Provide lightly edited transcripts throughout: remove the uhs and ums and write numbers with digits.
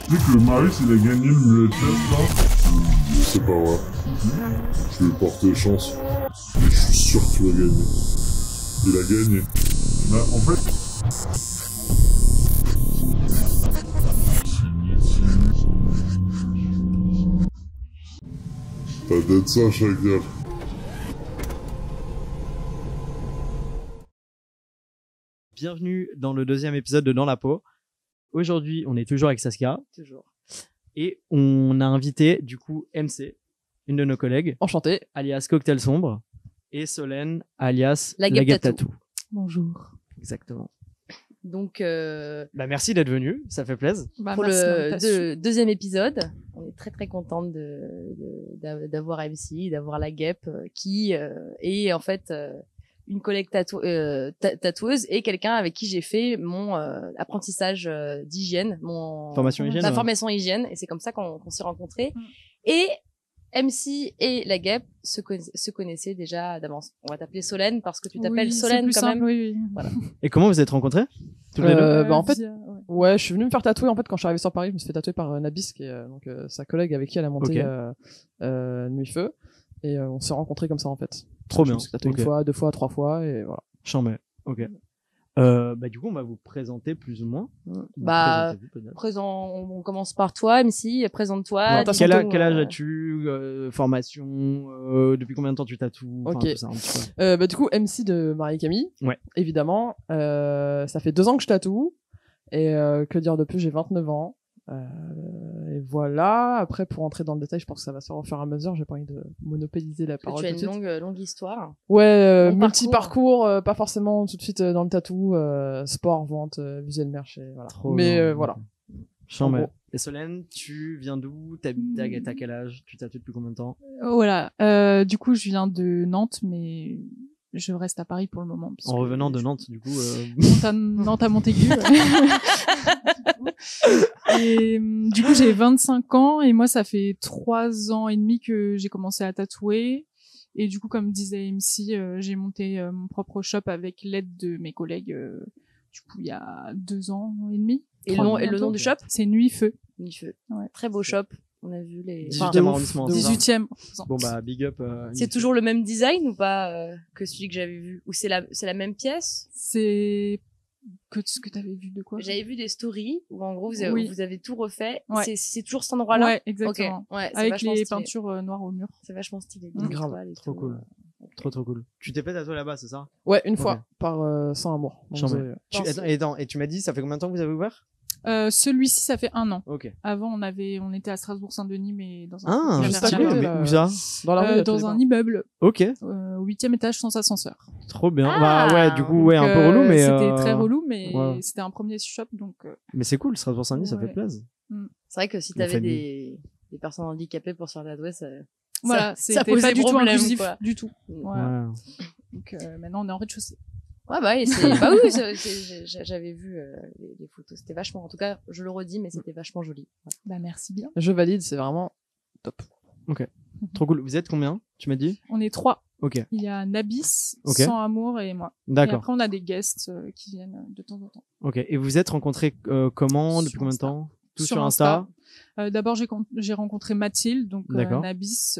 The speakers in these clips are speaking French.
Tu sais que Maris, il a gagné le test, là? C'est pas vrai. Je vais porter chance. Mais je suis sûr que tu vas gagner. Il a gagné. Bah, en fait... T'as d'être ça, chacal. Bienvenue dans le deuxième épisode de Dans la peau. Aujourd'hui, on est toujours avec Saskia. Toujours. Et on a invité, du coup, MC, une de nos collègues, Enchanté. alias Cocktail Sombre, et Solène, alias La Guêpe Tattoo. Bonjour. Exactement. Donc, Bah, merci d'être venu, ça fait plaisir. pour le deuxième épisode, on est très très contente d'avoir MC, d'avoir la Guêpe qui est en fait une collègue tatoueuse et quelqu'un avec qui j'ai fait mon apprentissage d'hygiène, ma formation hygiène, et c'est comme ça qu'on s'est rencontrés. Et MC et la Guêpe se connaissaient déjà d'avance. On va t'appeler Solène parce que tu t'appelles Solène quand même. Oui. Voilà. Et comment vous êtes rencontrés tous les deux? En fait, ouais, je suis venu me faire tatouer. En fait, quand je suis arrivé sur Paris, je me suis fait tatouer par Nabis, qui est sa collègue avec qui elle a monté Nuit Feu. Et on s'est rencontrés comme ça, en fait. Trop je bien. me suis tatoué une fois, 2 fois, 3 fois, et voilà. Chambé. Ok. Du coup, on va vous présenter plus ou moins. On commence par toi, MC. Présente-toi. Ouais, quel âge as-tu? Formation? Depuis combien de temps tu tatoues? Ok. Tout ça, un petit peu. Du coup, MC de Marie-Camille. Ouais. Évidemment. Ça fait 2 ans que je tatoue. Et que dire de plus, j'ai 29 ans. Et voilà. Après, pour entrer dans le détail, je pense que ça va se faire au fur et à mesure. J'ai pas envie de monopoliser la parole. Tu as tout de une suite. longue histoire. Ouais, multi-parcours, pas forcément tout de suite dans le tatou, sport, vente, visuel merch, et voilà. Voilà. Chambé. Et Solène, tu viens d'où? T'as quel âge? Tu tatoues depuis combien de temps? Voilà. Du coup, je viens de Nantes, mais je reste à Paris pour le moment. En revenant de Nantes, du coup. Nantes à Montaigu. Et du coup, j'ai 25 ans et moi, ça fait 3 ans et demi que j'ai commencé à tatouer. Et du coup, comme disait MC, j'ai monté mon propre shop avec l'aide de mes collègues. Du coup, il y a 2 ans et demi. Et le nom du shop? C'est Nuit Feu. Nuit Feu. Ouais. Très beau shop. On a vu les 18e arrondissement. 18e. Bon bah big up. C'est toujours le même design ou pas que celui que j'avais vu? Ou c'est la même pièce? C'est ce que t'avais vu de quoi? J'avais vu des stories où en gros vous avez tout refait. Ouais. C'est toujours cet endroit-là? Ouais, exactement. Okay. Ouais, avec les peintures noires au mur. C'est vachement stylé. Grave. Trop cool. Trop cool. Tu t'es fait tatouer là-bas, c'est ça? Ouais, une fois par Sans Amour. Et tu m'as dit, ça fait combien de temps que vous avez ouvert? Celui-ci, ça fait 1 an. Ok. Avant, on était à Strasbourg-Saint-Denis, mais dans un où ça? Dans la rue, dans un immeuble. Ok. Au 8e étage sans ascenseur. Trop bien. Bah ouais, du coup, un peu relou, mais. C'était très relou, mais c'était un premier shop, donc. Mais c'est cool, Strasbourg-Saint-Denis, ça fait plaisir. C'est vrai que si t'avais des personnes handicapées pour se faire tatouer, voilà, c'était pas du tout inclusif, du tout. Voilà. Donc maintenant, on est en rez-de-chaussée. Ouais, oui, j'avais vu les photos. C'était vachement, en tout cas, je le redis, mais c'était vachement joli. Ouais. Bah, merci bien. Je valide, c'est vraiment top. Ok. Trop cool. Vous êtes combien, tu m'as dit? On est 3. Ok. Il y a Nabis, Sans Amour et moi. D'accord. Et après, on a des guests qui viennent de temps en temps. Ok. Et vous vous êtes rencontrés comment? Depuis combien de temps? Tout sur Insta. D'abord, j'ai rencontré Mathilde, donc Nabis.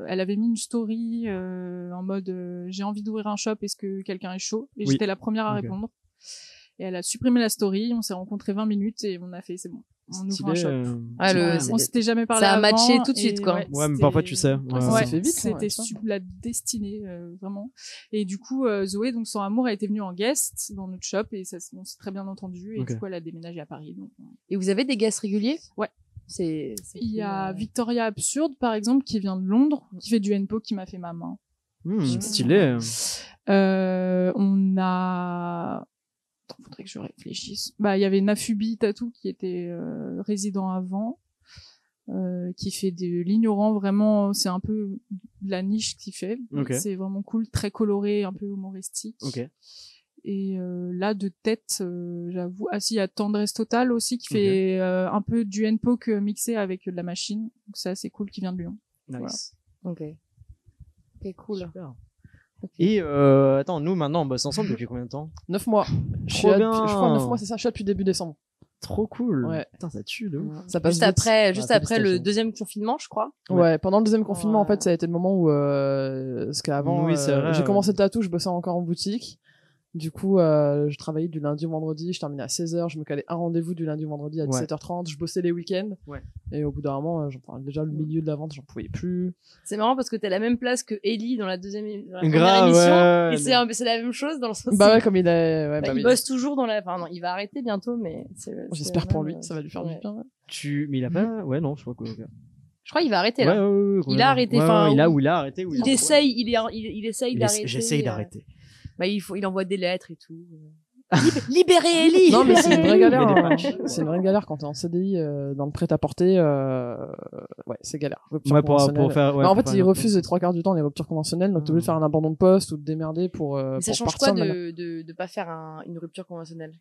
Elle avait mis une story en mode j'ai envie d'ouvrir un shop, est-ce que quelqu'un est chaud? Et j'étais la première à répondre. Et elle a supprimé la story, on s'est rencontrés 20 minutes et on a fait c'est bon. On ouvre un shop. On s'était jamais parlé ça a avant. matché tout de suite, quoi. Ouais, mais parfois tu sais. Ça fait vite. C'était la destinée, vraiment. Et du coup, Zoé, donc Sans Amour, a été venue en guest dans notre shop et on s'est très bien entendu. Et du coup, elle a déménagé à Paris. Donc... Et vous avez des guests réguliers? Ouais. Il y a Victoria Absurde, par exemple, qui vient de Londres, qui fait du NPO, qui m'a fait ma main. Stylé. On a... faudrait que je réfléchisse. Il y avait Nafubi Tattoo qui était résident avant, qui fait de l'ignorant, vraiment, c'est un peu de la niche qu'il fait. C'est vraiment cool, très coloré, un peu humoristique. Et là, de tête, j'avoue. Ah si, il y a Tendresse Total aussi qui fait un peu du N-Poke mixé avec de la machine. Donc c'est assez cool, qui vient de Lyon. Nice. Voilà. Ok, cool. Super. Okay. Et attends, nous maintenant on bosse ensemble depuis combien de temps? 9 mois. Je crois 9 mois, c'est ça. Je suis là depuis début décembre. Trop cool. Ouais. Putain, ça tue, de ouf. Ça passe Juste vite. après, Ah, juste après le félicitations. deuxième confinement, je crois. Ouais, pendant le deuxième confinement, en Ouais. fait, ça a été le moment où, parce qu'avant, Oui, c'est vrai, j'ai ouais. commencé le tatou, je bossais encore en boutique. Du coup, je travaillais du lundi au vendredi, je terminais à 16h, je me calais un rendez-vous du lundi au vendredi à 17h30, je bossais les week-ends. Ouais. Et au bout d'un moment, déjà le milieu de la vente, j'en pouvais plus. C'est marrant parce que t'es à la même place que Ellie dans la première Grave, émission. ouais, Et c'est la même chose dans le sens Bah où- ouais, comme il est, ouais, bah, bah il oui. bosse toujours dans la, enfin non, il va arrêter bientôt, mais J'espère pour lui, même, ça va lui faire du ouais. bien. Ouais. Mais il a pas, ouais, non, je crois que, ok. Je crois qu'il va arrêter là. Il a arrêté, Ouais, enfin, ouais, il a ou- arrêté, ou Il essaye, il essaye d'arrêter. J'essaye d'arrêter. Bah, il envoie des lettres et tout. Libérez Ellie! Non, mais c'est une vraie Il y a galère. des hein. patchs. C'est une vraie galère quand t'es en CDI dans le prêt-à-porter. Ouais, c'est galère. Rupture Ouais, pour conventionnelle. faire, ouais, Bah, en pour fait, faire ils une refusent les 3 quarts du temps les ruptures conventionnelles, donc t'es obligé de faire un abandon de poste ou de démerder pour Mais ça pour change partir quoi de de pas faire une rupture conventionnelle?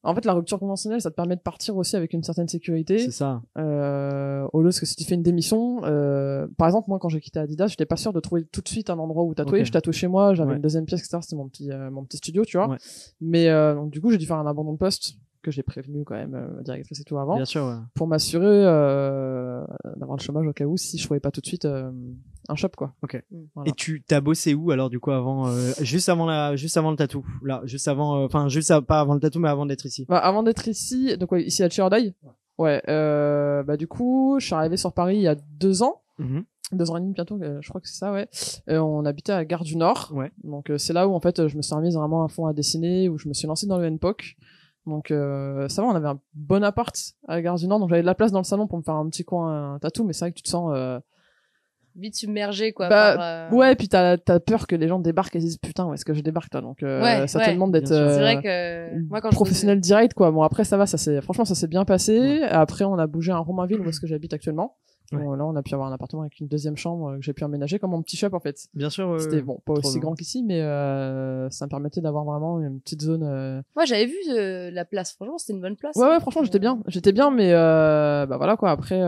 En fait, la rupture conventionnelle, ça te permet de partir aussi avec une certaine sécurité. C'est ça. Au lieu que si tu fais une démission, par exemple, moi, quand j'ai quitté Adidas, j'étais pas sûr de trouver tout de suite un endroit où tatouer. Ok. Je tatouais chez moi, j'avais Ouais. une deuxième pièce, etc. C'était mon petit studio, tu vois. Ouais. Mais donc, du coup, j'ai dû faire un abandon de poste que j'ai prévenu quand même la directrice et tout avant Bien sûr, ouais. pour m'assurer d'avoir le chômage au cas où si je trouvais pas tout de suite un shop, quoi. Ok. Voilà. Et tu t'as bossé où alors du coup avant juste avant le tatou là juste avant pas avant le tatou mais avant d'être ici. Bah, avant d'être ici, donc ouais, ici à Chirodai. Ouais. Bah du coup, je suis arrivé sur Paris il y a 2 ans. 2 ans et demi bientôt, je crois que c'est ça, ouais. On habitait à Gare du Nord. Ouais. Donc c'est là où en fait je me suis remise vraiment à fond à dessiner, où je me suis lancé dans le NPOC. Donc ça va, on avait un bon appart à la Gare du Nord, donc j'avais de la place dans le salon pour me faire un petit coin un tatou, mais c'est vrai que tu te sens Vite submergé, quoi. Bah, par, ouais, puis t'as peur que les gens débarquent et se disent putain où est-ce que je débarque toi, donc Ouais, ça ouais. te demande d'être Bien sûr. C'est vrai que moi, quand professionnel direct, quoi. Bon, après ça va, franchement ça s'est bien passé. Après on a bougé à Romainville où est-ce que j'habite actuellement. Ouais. Bon, là on a pu avoir un appartement avec une deuxième chambre que j'ai pu aménager comme mon petit shop en fait. Bien sûr. C'était bon, pas Trop aussi bien. grand qu'ici, mais ça me permettait d'avoir vraiment une petite zone. moi, j'avais vu la place. Franchement, c'était une bonne place. Ouais, franchement j'étais bien, mais bah voilà quoi. Après,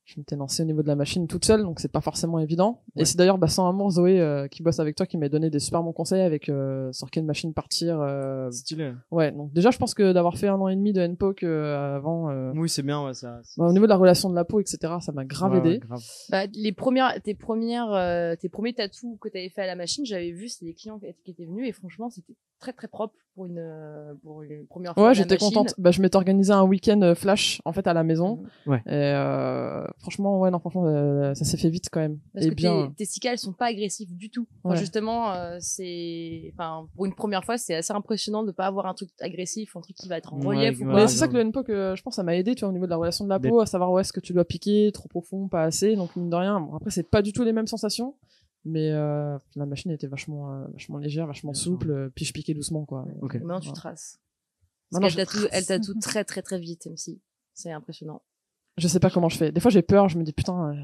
je m'étais lancé au niveau de la machine toute seule, donc c'est pas forcément évident. Ouais. Et c'est d'ailleurs sans amour Zoé qui bosse avec toi qui m'a donné des super bons conseils avec sur quelle machine partir. Stylé. Ouais, donc déjà je pense que d'avoir fait 1 an et demi de NPOC avant. Oui c'est bien ouais ça. Bah, au niveau de la relation de la peau, etc., ça m'a grave aidé. Grave. Bah, tes premiers tatous que t'avais fait à la machine, j'avais vu, c'était des clients qui étaient venus et franchement, c'était très très propre pour une première fois. à Ouais, la j'étais machine. contente. Bah, je m'étais organisé un week-end flash en fait à la maison. Ouais. Et franchement, ça s'est fait vite quand même. Parce et que bien. tes cicales sont pas agressifs du tout. Enfin, Ouais. justement, pour une première fois, c'est assez impressionnant de pas avoir un truc agressif, un truc qui va être en Ouais, relief ou ouais. Mais pas. c'est ça que le NPOC, je pense, ça m'a aidé, tu vois, au niveau de la relation de la peau, à savoir où est-ce que tu dois piquer, trop profond, pas assez. Donc mine de rien, bon, après c'est pas du tout les mêmes sensations, mais la machine était vachement légère, vachement souple, puis je piquais doucement quoi. Ok. Maintenant, tu Voilà. traces. Maintenant, Parce je elle tatoue très très très vite, MC. C'est impressionnant. Je sais pas comment je fais. Des fois j'ai peur, je me dis putain,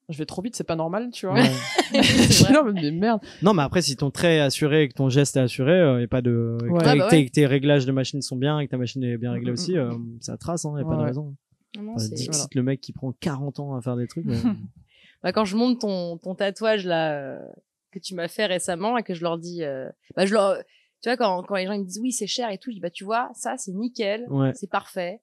je vais trop vite, c'est pas normal, tu vois. Ouais. Je suis là, mais merde. Non mais après si ton trait est assuré et que ton geste est assuré et pas de Ouais. que tes réglages de machine sont bien et que ta machine est bien réglée aussi ça trace hein y a pas de Ouais. raison. Non, Enfin, c'est- Dixit le mec qui prend 40 ans à faire des trucs. Bah, quand je monte ton tatouage là que tu m'as fait récemment et que je leur dis, tu vois, quand les gens ils me disent oui c'est cher et tout, je dis bah tu vois ça c'est nickel, Ouais. c'est parfait.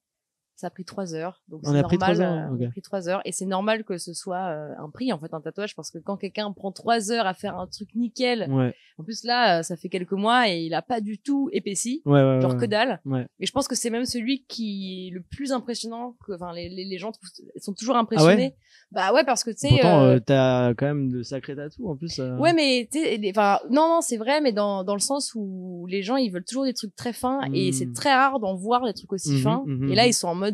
Ça a pris 3 heures, donc On c'est a pris normal. 3 heures, On a ok. pris 3 heures et c'est normal que ce soit un prix en fait un tatouage parce que quand quelqu'un prend 3 heures à faire un truc nickel, Ouais. en plus là ça fait quelques mois et il a pas du tout épaissi, Ouais. genre que dalle. Ouais. Et je pense que c'est même celui qui est le plus impressionnant, enfin les gens sont toujours Ah impressionnés. Bah ouais parce que tu sais. Pourtant t'as quand même de sacrés tatous en plus. Ouais, mais enfin, non, c'est vrai, mais dans le sens où les gens ils veulent toujours des trucs très fins et c'est très rare d'en voir des trucs aussi fins. Et là, ils sont en mode,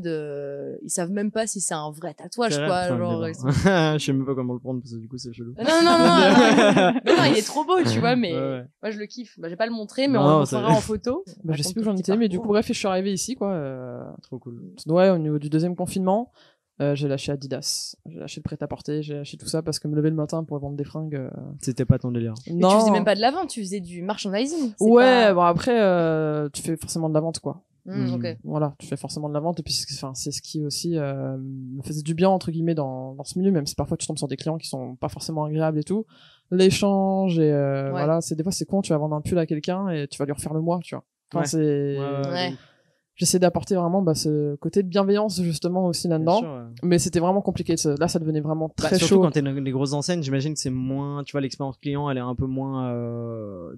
ils savent même pas si c'est un vrai tatouage, C'est quoi. vrai, Genre, putain, ils sont- je sais même pas comment le prendre parce que du coup c'est chelou. non, il est trop beau, tu vois, mais Ouais. moi je le kiffe. Bah, je vais pas le montrer, mais Non, on le ça- montrera en photo. Bah, je sais plus où j'en étais, mais du coup bref, je suis arrivé ici quoi. Trop cool. Ouais, au niveau du deuxième confinement, j'ai lâché Adidas, j'ai lâché le prêt-à-porter, j'ai lâché tout ça parce que me lever le matin pour vendre des fringues. C'était pas ton délire. Mais tu faisais même pas de la vente, tu faisais du merchandising. C'est Ouais, pas- bon après, tu fais forcément de la vente quoi. Ok. Voilà, tu fais forcément de la vente et puis c'est ce qui aussi me faisait du bien entre guillemets dans ce milieu, même si parfois tu tombes sur des clients qui sont pas forcément agréables et tout. L'échange et voilà, des fois c'est con, tu vas vendre un pull à quelqu'un et tu vas lui refaire le mois, tu vois. Enfin Ouais. c'est Ouais. j'essaie d'apporter vraiment ce côté de bienveillance justement aussi là-dedans. Bien sûr, ouais. Mais c'était vraiment compliqué. Là, ça devenait vraiment très surtout chaud. quand t'es dans les grosses enseignes, j'imagine que c'est moins, tu vois, l'expérience client, elle est un peu moins,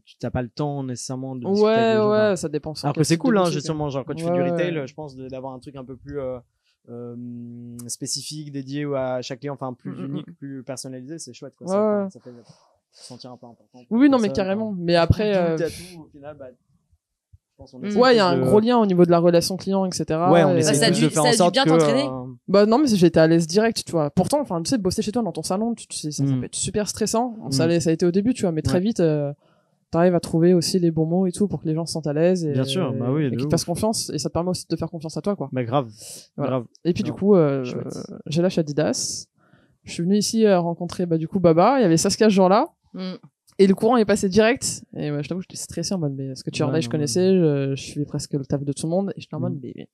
tu t'as pas le temps nécessairement de discuter avec les gens, Ouais, quoi. ça dépend. Alors que c'est cool, hein, justement, genre quand tu fais du Ouais, retail, ouais. je pense d'avoir un truc un peu plus spécifique, dédié à chaque client, enfin plus unique, plus personnalisé, c'est chouette, quoi. Ouais. Ça fait se sentir un peu important. Oui, non, mais carrément. Mais après, Au final, bah, je pense qu'on essaie ouais, il y a tous un de- gros lien au niveau de la relation client, etc. Ouais, on Et- essaie ça a tous dû- de faire ça a en dû sorte bien que, t'entraîner. Bah non, mais j'étais à l'aise direct, tu vois. Pourtant, enfin, tu sais, bosser chez toi dans ton salon, tu sais, ça peut être super stressant. Ça a été au début, tu vois, mais très vite, t'arrives à trouver aussi les bons mots et tout pour que les gens se sentent à l'aise et, Bien sûr, bah oui, et de qu'ils te ouf. fassent confiance. Et ça te permet aussi de te faire confiance à toi, quoi. Bah grave, Voilà. grave. Et puis Non, du coup, chouette. j'ai lâché Adidas. Je suis venu ici rencontrer du coup Baba. Il y avait Saskia ce jour-là. Mm. Et le courant est passé direct. Et je t'avoue, j'étais stressé en mode, mais ce que tu Ouais, ordais, je non, connaissais, je suivais presque le taf de tout le monde. Et j'étais en mode, mais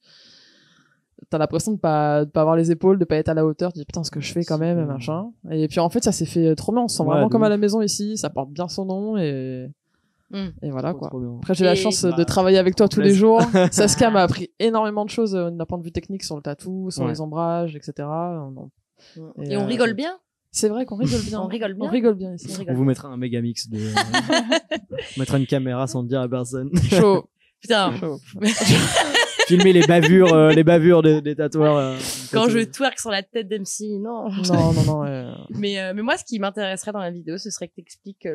t'as l'impression de pas avoir les épaules, de pas être à la hauteur. Tu dis, putain, ce que je fais quand même, Super. machin. Et puis en fait, ça s'est fait trop bien. On se sent Ouais, vraiment de comme à ouf. la maison ici. Ça porte bien son nom et voilà, Trop, quoi. trop bien. Après, j'ai la Et- chance de Bah, travailler avec toi tous les plaisir. jours. Saskia m'a appris énormément de choses d'un point de vue technique sur le tatou, sur Ouais. les ombrages, etc. Et on rigole bien. C'est vrai qu'on rigole bien. On rigole bien. On rigole bien ici. On On rigole vous bien. mettra un méga mix de. On mettra une caméra sans dire à personne. Chaud. Putain, Chaud. Filmer les bavures des tatoueurs. quand je twerk sur la tête d'MC, non. Non, non, non. Mais moi, ce qui m'intéresserait dans la vidéo, ce serait que t'expliques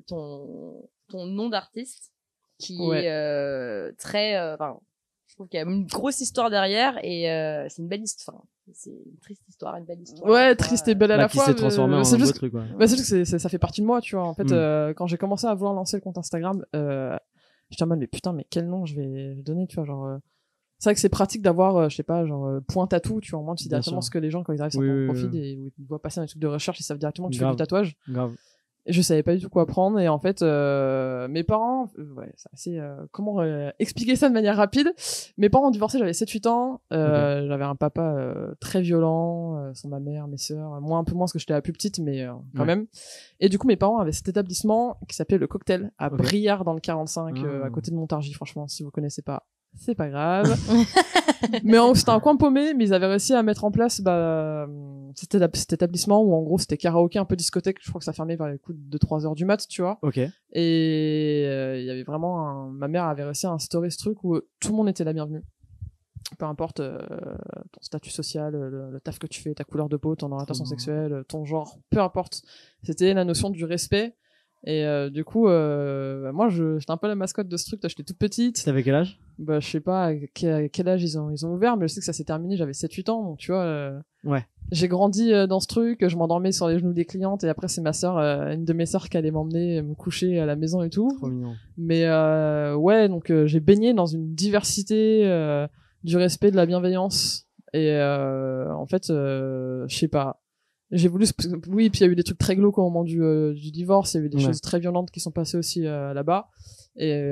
ton nom d'artiste, qui Ouais. est très, enfin, je trouve qu'il y a une grosse histoire derrière et c'est une belle histoire. Enfin, c'est une triste histoire, une belle histoire. Ouais, triste et belle à la qui fois. s'est transformé en c'est un beau juste truc, ouais. Bah, c'est juste que ça fait partie de moi, tu vois. En fait, Mm. quand j'ai commencé à vouloir lancer le compte Instagram, j'étais en mode, mais putain, mais quel nom je vais donner, tu vois, genre. C'est vrai que c'est pratique d'avoir, je sais pas, genre, point tatou, tu vois, au moins, tu sais Bien directement sûr. ce que les gens, quand ils arrivent sur Oui, ton oui, profil oui. et où ils voient passer un truc de recherche, ils savent directement que tu fais Grave. du tatouage. Grave. Et je savais pas du tout quoi prendre, et en fait, mes parents, ouais, c'est assez, comment expliquer ça de manière rapide? Mes parents ont divorcé, j'avais 7-8 ans, j'avais un papa très violent, sans ma mère, mes sœurs, moi un peu moins parce que j'étais la plus petite, mais quand Ouais. même. Et du coup, mes parents avaient cet établissement qui s'appelait le Cocktail à Ok. Briard dans le 45, Ah. à côté de Montargis. Franchement, si vous connaissez pas, c'est pas grave. Mais c'était un coin paumé, mais ils avaient réussi à mettre en place cet établissement où en gros c'était karaoké, un peu discothèque. Je crois que ça fermait vers les coups de 2-3 heures du mat, tu vois. Ok. Et il y avait vraiment ma mère avait réussi à instaurer ce truc où tout le monde était la bienvenue. Peu importe ton statut social, le taf que tu fais, ta couleur de peau, ton orientation Trop sexuelle, ton genre, peu importe. C'était la notion du respect. Et du coup, moi, j'étais un peu la mascotte de ce truc. J'étais toute petite. T'avais quel âge? Bah, je sais pas à quel âge ils ont ouvert, mais je sais que ça s'est terminé. J'avais 7-8 ans, donc tu vois. Ouais. J'ai grandi dans ce truc. Je m'endormais sur les genoux des clientes, et après c'est ma sœur, une de mes sœurs, qui allait m'emmener me coucher à la maison et tout. Trop mignon. Mais ouais, donc j'ai baigné dans une diversité, du respect, de la bienveillance. Et en fait, je sais pas. J'ai voulu, oui, puis il y a eu des trucs très glauques au moment du divorce. Il y a eu des Ouais. choses très violentes qui sont passées aussi là-bas. Et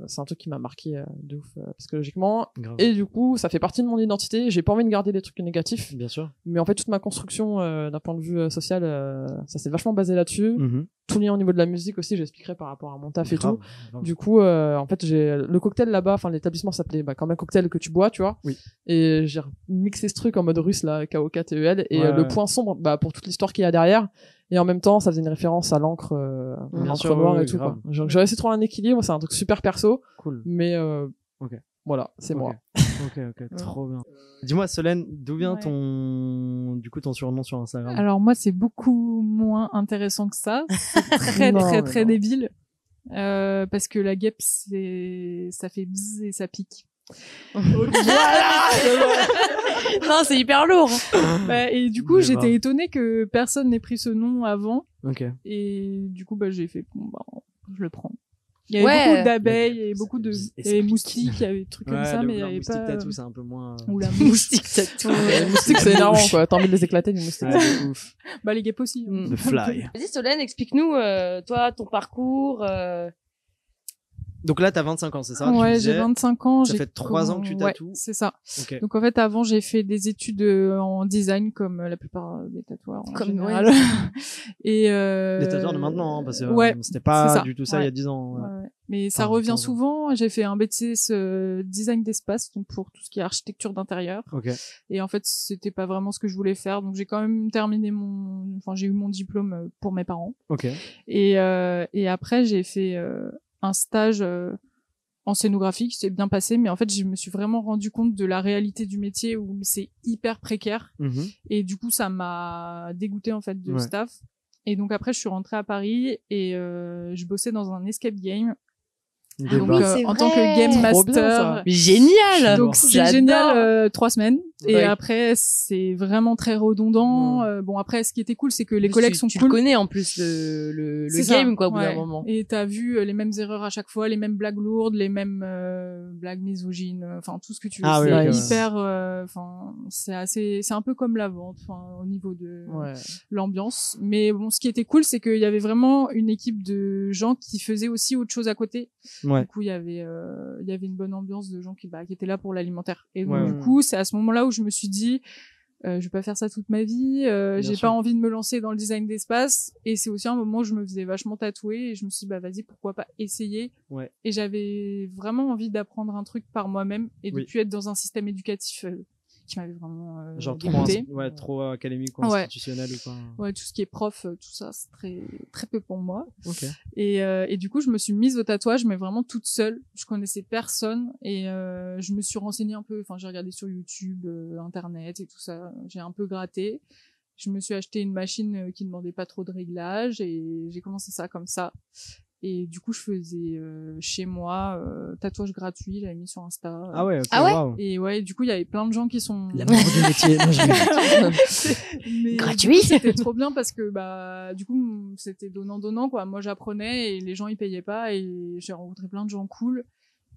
c'est un truc qui m'a marqué de ouf psychologiquement. Grave. Et du coup, ça fait partie de mon identité. J'ai pas envie de garder des trucs négatifs. Bien sûr. Mais en fait, toute ma construction d'un point de vue social, ça s'est vachement basé là-dessus. Mhm. Tout lien au niveau de la musique aussi, j'expliquerai par rapport à mon taf et Grave, tout. grave. Du coup, en fait, j'ai le cocktail là-bas, enfin l'établissement s'appelait comme un cocktail que tu bois, tu vois. Oui. Et j'ai mixé ce truc en mode russe là, KO4TEL, et Ouais, le ouais. point sombre, pour toute l'histoire qu'il y a derrière. Et en même temps, ça faisait une référence à l'encre, Bien l'encre sûr, noire ouais, et tout, grave. quoi. J'ai essayé de trouver un équilibre, c'est un truc super perso, Cool. mais Ok. voilà, c'est Ok. moi. Ok, trop bien. Dis-moi, Solène, d'où vient Ouais. ton surnom sur Instagram? Alors moi, c'est beaucoup moins intéressant que ça. C'est très Non, très mais très non. débile. Parce que la guêpe, ça fait bzz et ça pique. Non, c'est hyper lourd. Bah, et du coup, Mais j'étais bah. étonnée que personne n'ait pris ce nom avant. Ok. Et du coup, j'ai fait, bon, je le prends. Il y avait Ouais. beaucoup d'abeilles, il y avait beaucoup de, Et il y ça avait pique. moustiques, il y avait des trucs comme ça, mais il y avait moustique pas. tattoo, c'est un peu moins. Ou la Moustique tattoo. Les moustiques, c'est énervant, quoi. T'as envie de les éclater, les moustiques. Ouais, de ouf. Bah, les guêpes aussi. hein. The fly. Vas-y, Solène, explique-nous, toi, ton parcours. Donc là, t'as 25 ans, c'est ça? Ouais, Tu j'ai disais 25 ans. ça j'ai fait 3 ans que tu ouais, tatoues. c'est ça. Ok. Donc en fait, avant, j'ai fait des études en design, comme la plupart des tatoueurs en Comme, général. ouais. Et Les tatoueurs de maintenant, hein, parce que ouais, c'était c'est pas ça. du tout ça il y a 10 ans. ouais, Ouais. ouais. Mais ça Enfin, revient attends. souvent. J'ai fait un BTS design d'espace, donc pour tout ce qui est architecture d'intérieur. Ok. Et en fait, c'était pas vraiment ce que je voulais faire. Donc j'ai quand même terminé j'ai eu mon diplôme pour mes parents. Ok. Et après, j'ai fait un stage en scénographie qui s'est bien passé, mais en fait, je me suis vraiment rendu compte de la réalité du métier où c'est hyper précaire. Mhm. Et du coup, ça m'a dégoûté en fait de Ouais. staff. Et donc après, je suis rentrée à Paris et je bossais dans un escape game. Des Donc bars. c'est en tant que vrai. game Trop bien, master. ça. Mais génial. Donc c'est J'adore. génial 3 semaines et Ouais. après c'est vraiment très redondant. Bon après ce qui était cool c'est que les En plus, collègues tu- sont tu cool. le connais en plus le C'est ça, game quoi au bout d'un ouais. moment. Et t'as vu les mêmes erreurs à chaque fois, les mêmes blagues lourdes, les mêmes blagues misogynes, enfin tout ce que tu veux. Ah oui, c'est ok, hyper, enfin c'est un peu comme la vente, enfin au niveau de Ouais. l'ambiance. Mais bon, ce qui était cool, c'est qu'il y avait vraiment une équipe de gens qui faisaient aussi autre chose à côté. Ouais. Du coup, il y avait une bonne ambiance de gens qui étaient là pour l'alimentaire. Et donc Ouais, du ouais. coup, c'est à ce moment-là où je me suis dit je vais pas faire ça toute ma vie, j'ai sûr. pas envie de me lancer dans le design d'espace, et c'est aussi un moment où je me faisais vachement tatouer et je me suis dit vas-y, pourquoi pas essayer. Ouais. Et j'avais vraiment envie d'apprendre un truc par moi-même et de Oui. plus être dans un système éducatif qui m'avait vraiment Genre trop, dégoûté. trop académique ou Ouais. institutionnel ou quoi. Ouais, tout ce qui est prof, tout ça, c'est très très peu pour moi. Ok. Et du coup, je me suis mise au tatouage, mais vraiment toute seule. Je connaissais personne et je me suis renseignée un peu. Enfin, j'ai regardé sur YouTube, Internet et tout ça. J'ai un peu gratté. Je me suis acheté une machine qui demandait pas trop de réglages et j'ai commencé ça comme ça. Et du coup, je faisais chez moi tatouage gratuit. J'avais mis sur Insta. Ah ouais. Ok. Ah ouais waouh. Et ouais, du coup, il y avait plein de gens qui sont La mort du métier. Moi, je mais Gratuit. du coup, c'était trop bien parce que du coup c'était donnant quoi. Moi j'apprenais et les gens ils payaient pas et j'ai rencontré plein de gens cool.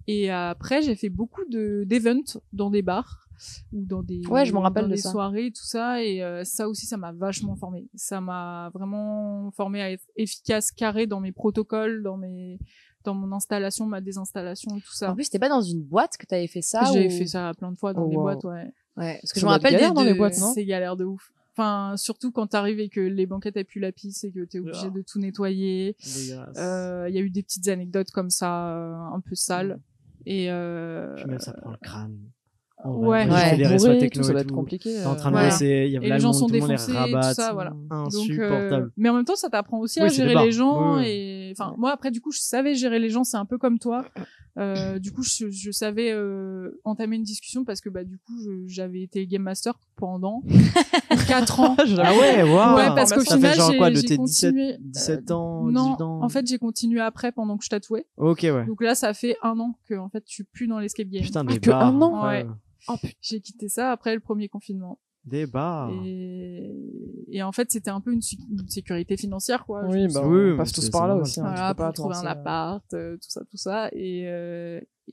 Et après j'ai fait beaucoup d'events dans des bars ou dans des Ouais, je me rappelle dans de des ça. soirées tout ça, et ça aussi ça m'a vachement formé. Ça m'a vraiment formé à être efficace, carré dans mes protocoles, dans mon installation, ma désinstallation et tout ça. En plus, c'était pas dans une boîte que t'avais fait ça J'ai ou- fait ça plein de fois dans Oh, des wow. boîtes, ouais. Ouais, parce que Ça je me doit être rappelle galère des dans les deux- boîtes, non C'est galère de ouf. Enfin, surtout quand t'arrives et que les banquettes appuient la pisse et que t'es obligé de tout nettoyer. Dégueulasse. Il y a eu des petites anecdotes comme ça, un peu sales. Et Puis même ça prend le crâne. Ouais. Moi, j'ai fait des restos Bourré, techno tout, ça et doit être tout. compliqué. T'es en train de Ouais. bosser, il y a Et là les le gens monde, sont tout le monde les défoncés, tout rabatte. ça, voilà. Insupportable. Mais en même temps, ça t'apprend aussi Oui, à c'est gérer des bars. les gens. Oui, oui. Et enfin, moi après, du coup, je savais gérer les gens. C'est un peu comme toi. Du coup, je savais entamer une discussion parce que du coup, j'avais été game master pendant 4 ans. Ah ouais, waouh. Ouais, parce qu'au Ça fait final, genre quoi, de j'ai tes continué. 17 ans, Non, 18 ans. en fait, j'ai continué après pendant que je tatouais. Ok, ouais. Donc là, ça fait 1 an que en fait, je suis plus dans l'escape game. Putain, des que bars. un an Ouais. Oh putain. J'ai quitté ça après le premier confinement. Des bars. Et en fait, c'était un peu une sécurité financière, quoi. Oui, bah, Oui, on passe c'est tous par là normal. aussi. Hein, Voilà, tu peux pas pour trouver un avancer. appart, tout ça.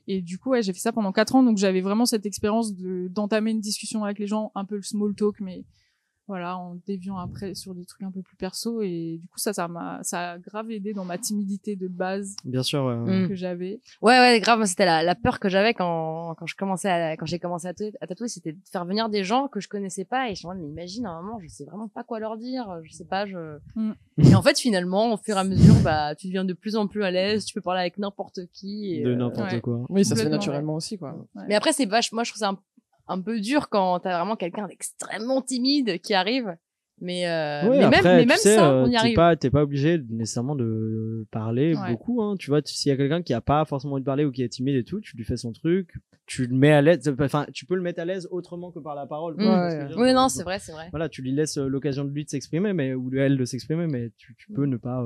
Et du coup, ouais, j'ai fait ça pendant 4 ans, donc j'avais vraiment cette expérience d'entamer une discussion avec les gens, un peu le small talk, mais voilà, en déviant après sur des trucs un peu plus perso. Et du coup, ça a grave aidé dans ma timidité de base Bien sûr, ouais. Mm. que j'avais. Ouais, grave. Moi, c'était la peur que j'avais quand j'ai commencé à tatouer, c'était de faire venir des gens que je connaissais pas et je me disais, mais imagine, à un moment, je sais vraiment pas quoi leur dire, je sais pas, Et en fait, finalement, au fur et à mesure, tu deviens de plus en plus à l'aise, tu peux parler avec n'importe qui. Et, De n'importe ouais. quoi. Oui, ça se fait Complètement, naturellement aussi, quoi. Ouais. Mais après, moi, je trouve ça un peu dur quand t'as vraiment quelqu'un d'extrêmement timide qui arrive. Mais, Ouais, mais après, même tu sais, ça, on y arrive. t'es pas obligé nécessairement de parler Ouais. beaucoup, hein. Tu vois, s'il y a quelqu'un qui a pas forcément envie de parler ou qui est timide et tout, tu lui fais son truc, tu le mets à l'aise, enfin, tu peux le mettre à l'aise autrement que par la parole. quoi. Mm. Parce que je veux dire, Oui, non, c'est vrai, c'est vrai. Voilà, tu lui laisses l'occasion de lui de s'exprimer, ou de elle de s'exprimer, mais tu peux ne pas,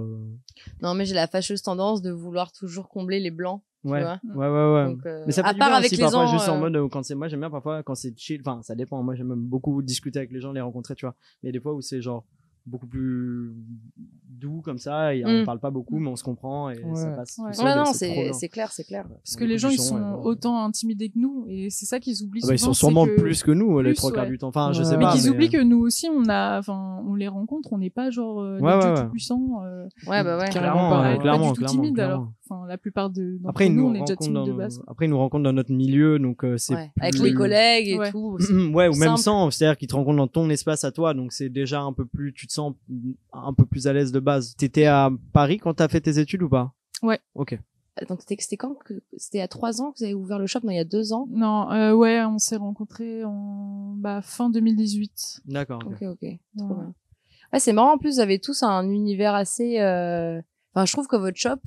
Non, mais j'ai la fâcheuse tendance de vouloir toujours combler les blancs. ouais, Tu vois. ouais. Donc, Mais ça fait à du part bien avec aussi, les parfois, gens, juste en mode, quand c'est, moi, j'aime bien parfois quand c'est chill, enfin, ça dépend. Moi, j'aime beaucoup discuter avec les gens, les rencontrer, tu vois. Mais des fois où c'est genre, beaucoup plus doux comme ça et on parle pas beaucoup mais on se comprend et ça passe Ouais. tout seul, Ouais, non, trop c'est bien. clair, c'est clair. Parce que les gens, ils sont autant intimidés que nous, et c'est ça qu'ils oublient Ah bah, ils souvent. sont sûrement c'est que- plus que nous les plus, trois quarts ouais. du temps, enfin je sais Ouais. Mais pas qu'ils oublient que nous aussi, on les rencontre, on n'est pas genre des Ouais, dieux ouais. tout puissants. Ouais, bah ouais. Clairement, pas, clairement, pas du tout clairement, timide clairement. alors. Enfin, la plupart d'entre après ils nous, nous on est déjà rencontrent timide de dans base. après ils nous rencontrent dans notre milieu donc c'est Ouais. Avec plus- les collègues et Ouais. tout. ouais ou même simple. sans, c'est-à-dire qu'ils te rencontrent dans ton espace à toi donc c'est déjà un peu plus, tu te sens un peu plus à l'aise de base. T'étais à Paris quand t'as fait tes études ou pas? Ouais. Ok. Donc c'était quand que c'était à 3 ans que vous avez ouvert le shop? Non, il y a 2 ans. Non, ouais, on s'est rencontrés en fin 2018. D'accord. Ok. Trop Ouais. bien. Ouais, c'est marrant. En plus, vous avez tous un univers assez. Enfin, je trouve que votre shop,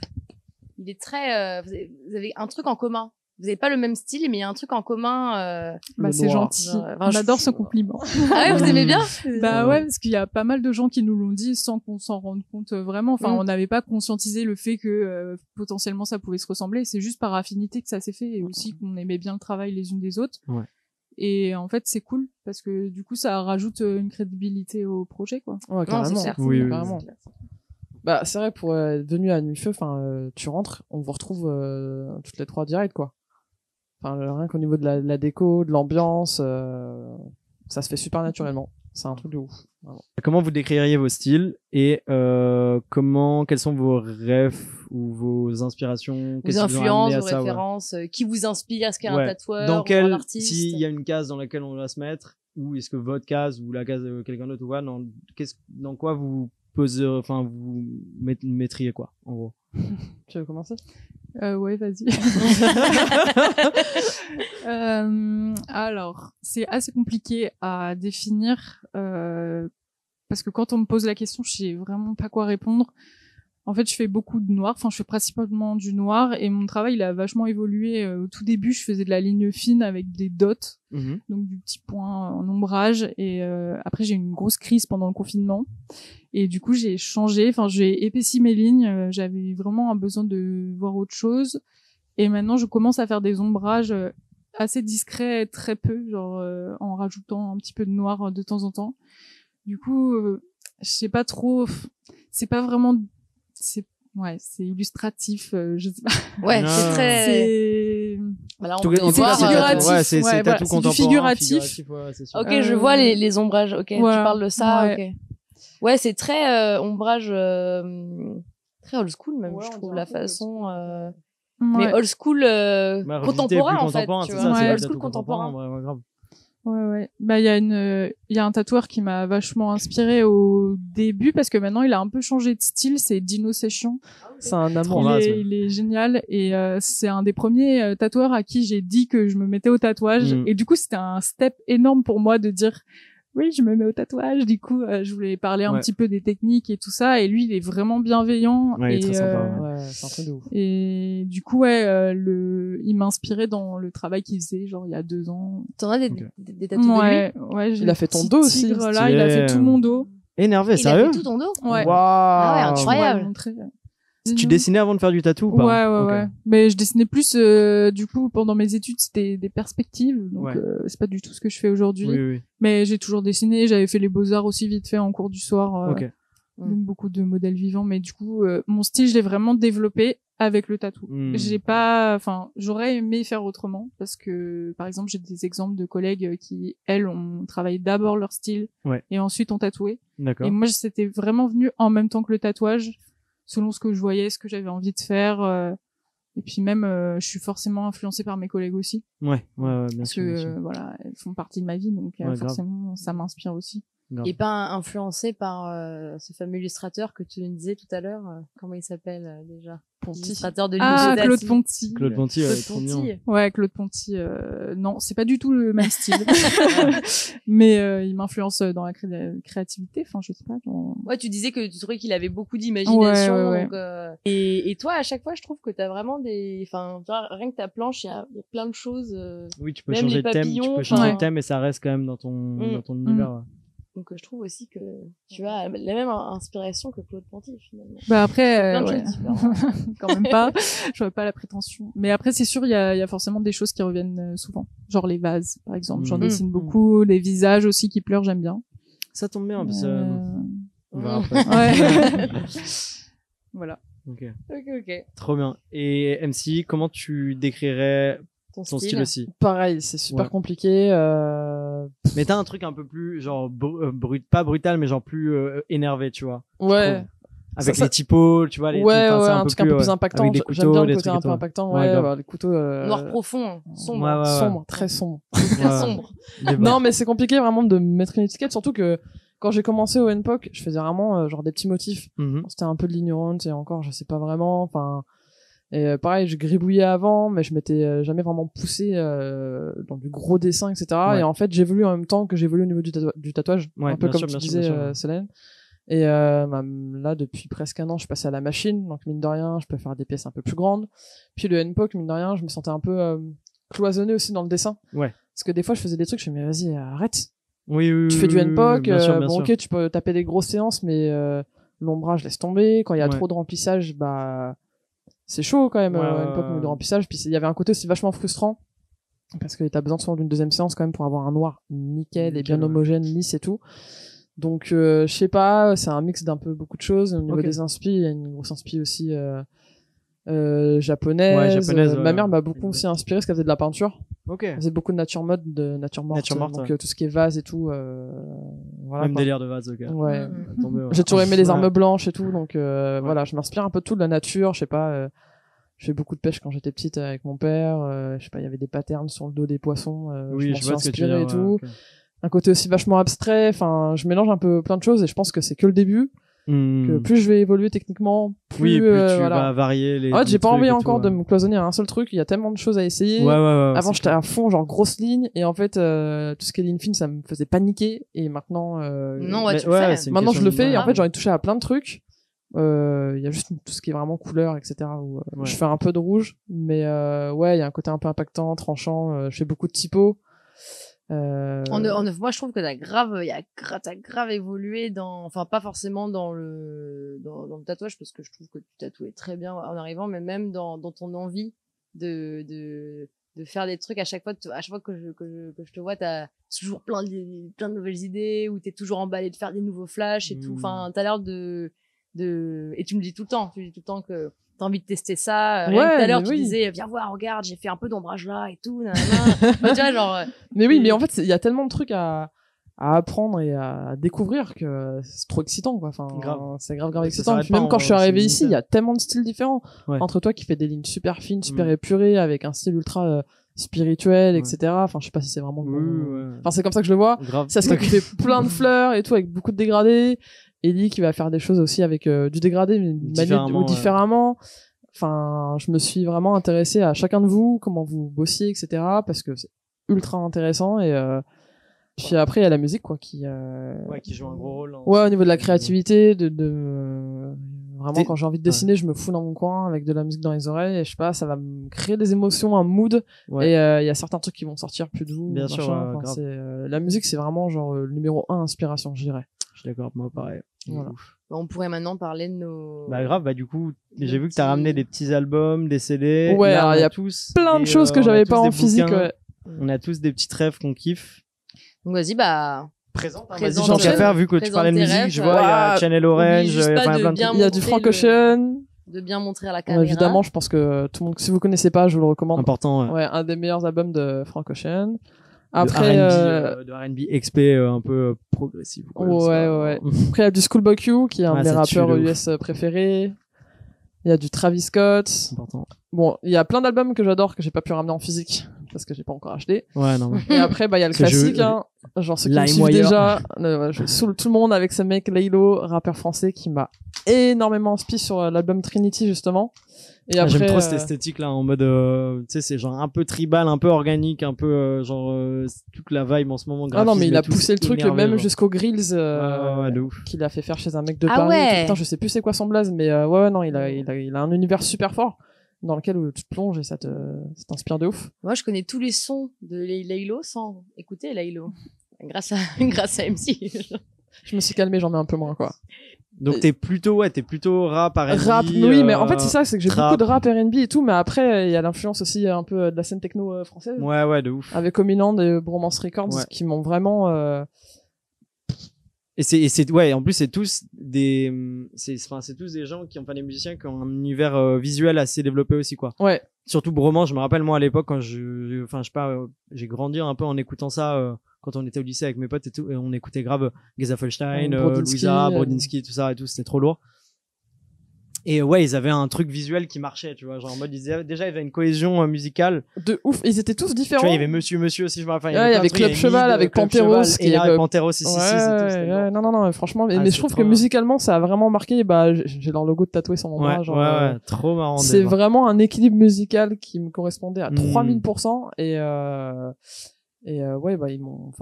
il est très. Vous avez un truc en commun. Vous n'avez pas le même style, mais il y a un truc en commun. Bah, c'est noir. gentil. Genre, On adore ce compliment. Ah ouais, vous aimez bien? Bah ouais, parce qu'il y a pas mal de gens qui nous l'ont dit sans qu'on s'en rende compte vraiment. Enfin, on n'avait pas conscientisé le fait que potentiellement ça pouvait se ressembler. C'est juste par affinité que ça s'est fait et aussi qu'on aimait bien le travail les unes des autres. Ouais. Et en fait, c'est cool parce que du coup, ça rajoute une crédibilité au projet, quoi. Ouais, Non, carrément. c'est clair. Oui, Carrément. Bah, c'est vrai, pour être venu à Nuit Feu, tu rentres, on vous retrouve toutes les 3 direct, quoi. Enfin, rien qu'au niveau de la déco, de l'ambiance, ça se fait super naturellement. C'est un truc de ouf. Vraiment. Comment vous décririez vos styles et quels sont vos rêves ou vos inspirations? Vos Qu'est-ce qui vous a influences, amené à vos ça, ouais. références, qui vous inspire? Est-ce qu'il y a Ouais. un tatoueur Dans ou un artiste? s'il y a une case dans laquelle on doit se mettre, ou est-ce que votre case ou la case de quelqu'un d'autre, ou quoi, dans quoi vous vous mettriez quoi, en gros? Tu veux commencer? Ouais, vas-y. Alors, c'est assez compliqué à définir parce que quand on me pose la question, je sais vraiment pas quoi répondre. En fait, je fais beaucoup de noir. Enfin, je fais principalement du noir et mon travail, il a vachement évolué. Au tout début, je faisais de la ligne fine avec des dots, donc du petit point en ombrage. Et après, j'ai eu une grosse crise pendant le confinement. Et du coup, j'ai changé. Enfin, j'ai épaissi mes lignes. J'avais vraiment un besoin de voir autre chose. Et maintenant, je commence à faire des ombrages assez discrets, très peu, genre en rajoutant un petit peu de noir de temps en temps. Du coup, je sais pas trop. C'est pas vraiment. C'est illustratif. Je sais pas. Ouais, Non. c'est très. C'est Voilà, on Tout- peut en tout voir, cas, figuratif. ouais, c'est Ouais, tatou voilà, c'est du contemporain, figuratif. ouais, c'est sûr. Ok, je vois les ombrages. Ok, voilà. tu parles de ça. Ouais. Ok. Ouais, c'est très ombrage, très old school même, Ouais, je on trouve dirait la un peu old façon. Ouais. Mais old school Bah, contemporain plus en fait. contemporain, Tu c'est vois. ça, c'est Ouais. le Old tatou school contemporain. ouais, grave. Ouais. Bah, il y a un tatoueur qui m'a vachement inspiré au début parce que maintenant il a un peu changé de style, c'est Dino Session. C'est un amour. Trop vaste, Il est génial et c'est un des premiers tatoueurs à qui j'ai dit que je me mettais au tatouage et du coup c'était un step énorme pour moi de dire oui, je me mets au tatouage. Du coup, je voulais parler un petit peu des techniques et tout ça et lui il est vraiment bienveillant Ouais, il est et très sympa, Ouais, c'est un truc de ouf. et du coup il m'inspirait dans le travail qu'il faisait genre il y a 2 ans. T'en as des, Ok. des tatous de lui? Ouais, j'ai Il a le fait ton petit dos aussi. tigre, là, il a fait tout mon dos. Énervé, Il a sérieux? fait tout ton dos? Ouais. Waouh. Ah ouais, Je incroyable. pourrais le montrer. Tu dessinais avant de faire du tatou ou pas? Ouais. Mais je dessinais plus, du coup, pendant mes études, c'était des perspectives. Donc, Ouais. c'est pas du tout ce que je fais aujourd'hui. Oui. Mais j'ai toujours dessiné. J'avais fait les beaux-arts aussi vite fait en cours du soir. Ok. Donc, beaucoup de modèles vivants. Mais du coup, mon style, je l'ai vraiment développé avec le tatou. J'aurais aimé faire autrement parce que, par exemple, j'ai des exemples de collègues qui, elles, ont travaillé d'abord leur style et ensuite ont tatoué. D'accord. Et moi, c'était vraiment venu en même temps que le tatouage, selon ce que je voyais, ce que j'avais envie de faire. Et puis même, je suis forcément influencée par mes collègues aussi. Ouais, bien Parce sûr. que, bien sûr. voilà, elles font partie de ma vie, donc Ouais, forcément, ça m'inspire aussi. Grave. Et pas influencé par ce fameux illustrateur que tu nous disais tout à l'heure. Comment il s'appelle déjà? Illustrateur de Ah, Lino Claude Dati. Ponty. Claude Ponty, Claude trop mignon. Ponty. Ouais, Claude Ponty. Non, c'est pas du tout le même style. Mais il m'influence dans la créativité. Enfin, je sais pas. Ouais, tu disais que tu trouvais qu'il avait beaucoup d'imagination. Ouais. Donc, et toi, à chaque fois, je trouve que t'as vraiment enfin, rien que ta planche, il y a plein de choses. Oui, tu peux même changer les de thème, papillons, tu peux changer enfin- de thème et ça reste quand même dans ton univers. Ouais. Donc, je trouve aussi que tu as la même inspiration que Claude Ponty, finalement. Bah après, Plein de ouais. choses différentes. Quand même pas. J'aurais pas la prétention. Mais après, c'est sûr, il y a forcément des choses qui reviennent souvent. Genre les vases, par exemple. J'en dessine beaucoup. Les visages aussi qui pleurent, j'aime bien. Ça tombe bien, parce que on verra Mm. après. Ouais. Voilà. Ok. Ok. Trop bien. Et MC, comment tu décrirais Ton ton style aussi? Pareil, c'est super Ouais. compliqué. Mais t'as un truc un peu plus, genre, pas brutal, mais genre plus énervé, tu vois. Ouais. Avec Ça- les typos, tu vois, les Ouais, enfin, c'est un truc un peu plus impactant. avec des J'aime couteaux, bien le des côté trucs un et peu tout. impactant. Ouais, Ouais, grave. bah, les couteaux. Noir profond, sombre. Ouais, ouais. Sombre, très sombre. Très Ouais. sombre. Des Non, mais c'est compliqué vraiment de mettre une étiquette, surtout que quand j'ai commencé au NPOC, je faisais vraiment genre des petits motifs. Mhm. C'était un peu de l'ignorance et encore, je sais pas vraiment. Enfin, Et pareil, je gribouillais avant, mais je m'étais jamais vraiment poussé dans du gros dessin, etc. Ouais. Et en fait, j'évolue en même temps que j'évolue au niveau du tatouage, Ouais, un peu bien comme sûr, tu bien sûr, disais, bien sûr. Solène. Et là, depuis presque un an, je suis passé à la machine, donc mine de rien, je peux faire des pièces un peu plus grandes. Puis le N-Poke, mine de rien, je me sentais un peu cloisonné aussi dans le dessin. Ouais. Parce que des fois, je faisais des trucs, je me disais, mais vas-y, arrête. Oui, Tu fais du N-Poke, bien sûr, bien bon, sûr. ok, tu peux taper des grosses séances, mais l'ombrage, laisse tomber. Quand il y a Ouais. trop de remplissage, bah, c'est chaud quand même, Ouais, N-Poke, ouais. de remplissage. Puis il y avait un côté aussi vachement frustrant. Parce que t'as besoin souvent d'une deuxième séance quand même pour avoir un noir nickel et bien Nickel, ouais. homogène, lisse et tout. Donc, je sais pas, c'est un mix d'un peu beaucoup de choses. Au niveau Ok. des inspi, il y a une grosse inspi aussi japonaise. Ouais, japonaise, Ma ouais, mère ouais. m'a beaucoup aussi inspiré parce qu'elle faisait de la peinture. Ok. Elle faisait beaucoup de nature morte, Nature morte, donc ouais. tout ce qui est vase et tout. Voilà, Même quoi. délire de vase, ok. Ouais. Tombé, ouais. J'ai toujours aimé les Ouais. armes blanches et tout, donc voilà, je m'inspire un peu de tout, de la nature, je sais pas. Je fais beaucoup de pêche quand j'étais petite avec mon père. Je sais pas, il y avait des patterns sur le dos des poissons. Oui, je m'en je suis vois ce que tu veux inspiré dire. et tout. Ouais, ok. Un côté aussi vachement abstrait. Enfin, je mélange un peu plein de choses et je pense que c'est que le début. Que plus je vais évoluer techniquement, plus, oui, plus tu voilà. vas varier les. En fait, j'ai pas trucs envie et encore tout, de me cloisonner à un seul truc. Il y a tellement de choses à essayer. Ouais. Avant, c'est j'étais à fond, genre grosse ligne, et en fait, tout ce qui est ligne fine, ça me faisait paniquer. Et maintenant, Non, ouais, Mais tu le fais. c'est une maintenant je question le de- fais. Et en grave. fait, j'en ai touché à plein de trucs. Il y a juste tout ce qui est vraiment couleur, etc. Où Ouais. je fais un peu de rouge, mais ouais, il y a un côté un peu impactant, tranchant. Je fais beaucoup de typos. Moi, je trouve que t'as grave évolué enfin, pas forcément dans le tatouage, parce que je trouve que tu tatouais très bien en arrivant, mais même dans ton envie de faire des trucs à chaque fois que je te vois, t'as toujours plein de nouvelles idées, ou t'es toujours emballé de faire des nouveaux flashs et tout. Enfin, t'as l'air et tu me dis tout le temps que t'as envie de tester ça. Rien que tout à l'heure, mais tu oui. disais, viens voir, regarde, j'ai fait un peu d'ombrage là et tout, nanana. Enfin, tu vois, genre, Mais oui, mais en fait, il y a tellement de trucs à apprendre et à découvrir que c'est trop excitant, quoi. Enfin, Grave. c'est grave Ça excitant. s'arrête Puis pas, même quand je suis c'est arrivé ici, il y limité. a tellement de styles différents. Ouais. Entre toi qui fais des lignes super fines, super Mm. épurées, avec un style ultra spirituel, Ouais. etc. Enfin, je sais pas si c'est vraiment. Oui, ouais. Enfin, c'est comme ça que je le vois. Grave. Ça se qui fait plein de fleurs et tout, avec beaucoup de dégradés. Ellie qui va faire des choses aussi avec du dégradé, mais Différemment, ouais. différemment. Enfin, je me suis vraiment intéressé à chacun de vous, comment vous bossiez, etc. Parce que c'est ultra intéressant. Et puis après, il y a la musique, quoi, qui joue un gros rôle. ouais, au niveau de la créativité, vraiment, T'es- quand j'ai envie de dessiner, je me fous dans mon coin avec de la musique dans les oreilles, et je sais pas, ça va me créer des émotions, un mood. Ouais. Et il y a certains trucs qui vont sortir plus doux. Bien machin. sûr, Enfin, grave. la musique, c'est vraiment genre le numéro 1 inspiration, je dirais. Je suis d'accord, moi pareil. Voilà. Ouf. on pourrait maintenant parler de nos. Bah grave, bah du coup, Des j'ai vu que t'as petits- ramené des petits albums, des CD. Ouais, Là, alors, on il y a tous Plein de des, choses que on a j'avais tous pas en des physique, bouquins. ouais. On a tous des petites rêves qu'on kiffe. Donc vas-y, bah. Présente, Présente, tant qu'à tes- faire, vu que tu parlais de présente tes musique, je rêves. vois, il y a Ouais. Channel Oublie Orange, juste il y a pas plein de de bien trucs. Il y a du montrer Frank le- Ocean. De bien montrer à la caméra. Évidemment, je pense que tout le monde, si vous connaissez pas, je vous le recommande. Important, ouais. Ouais, un des meilleurs albums de Frank Ocean. De Après, de R&B XP un peu progressif. Quoi, je sais ouais, pas. ouais. Après, il y a du Schoolboy Q, qui est un Ouais, de mes ça tue rappeurs de ouf. US préférés. Il y a du Travis Scott. Important. Bon, il y a plein d'albums que j'adore que j'ai pas pu ramener en physique parce que j'ai pas encore acheté. Ouais, non. Et après, bah, il y a le Parce que classique, hein. Genre ceux qui me suivent LimeWire. déjà. Je saoule tout le monde avec ce mec Laylo, rappeur français qui m'a énormément inspiré sur l'album Trinity, justement. Et Ah, après, j'aime trop cette esthétique là en mode tu sais c'est genre un peu tribal, un peu organique, un peu c'est toute la vibe en ce moment. ah non, mais il a graphisme et tout, poussé le c'est truc énervé, même genre. jusqu'au Grills, Ouais, de ouf. qu'il a fait faire chez un mec de Ah Paris. ouais. Putain, je sais plus c'est quoi son blaze, mais ouais, non, il a un univers super fort dans lequel tu te plonges et ça t'inspire de ouf. Moi, je connais tous les sons de Laylo sans écouter Laylo. Grâce à MC. Je me suis calmé, j'en mets un peu moins, quoi. Donc t'es plutôt rap, R&B. Rap, oui, mais en fait, c'est ça, c'est que j'ai trap. beaucoup de rap R&B et tout, mais après, il y a l'influence aussi un peu de la scène techno française. Ouais, de ouf. Avec Omiland et Bromance Records Ouais. qui m'ont vraiment Et c'est ouais, en plus c'est tous des c'est tous des gens qui ont pas des musiciens qui ont un univers visuel assez développé aussi quoi. ouais. Surtout Bromance, je me rappelle moi à l'époque quand je sais pas j'ai grandi un peu en écoutant ça quand on était au lycée avec mes potes et tout et on écoutait grave Geza Folstein, Brodinski, Louisa, Brodinski tout ça et tout, c'était trop lourd. Et ouais, ils avaient un truc visuel qui marchait, tu vois, genre en mode déjà il y avait une cohésion musicale. De ouf, ils étaient tous différents. Tu vois, il y avait Monsieur aussi, je me rappelle. Il y avait Club Cheval avec Panteros et il y avait Panteros ici, non, franchement, mais je trouve que musicalement ça a vraiment marqué. Bah, j'ai leur logo de tatoué sur mon bras, genre. Ouais, trop marrant. C'est vraiment un équilibre musical qui me correspondait à 3000%. Et ouais, bah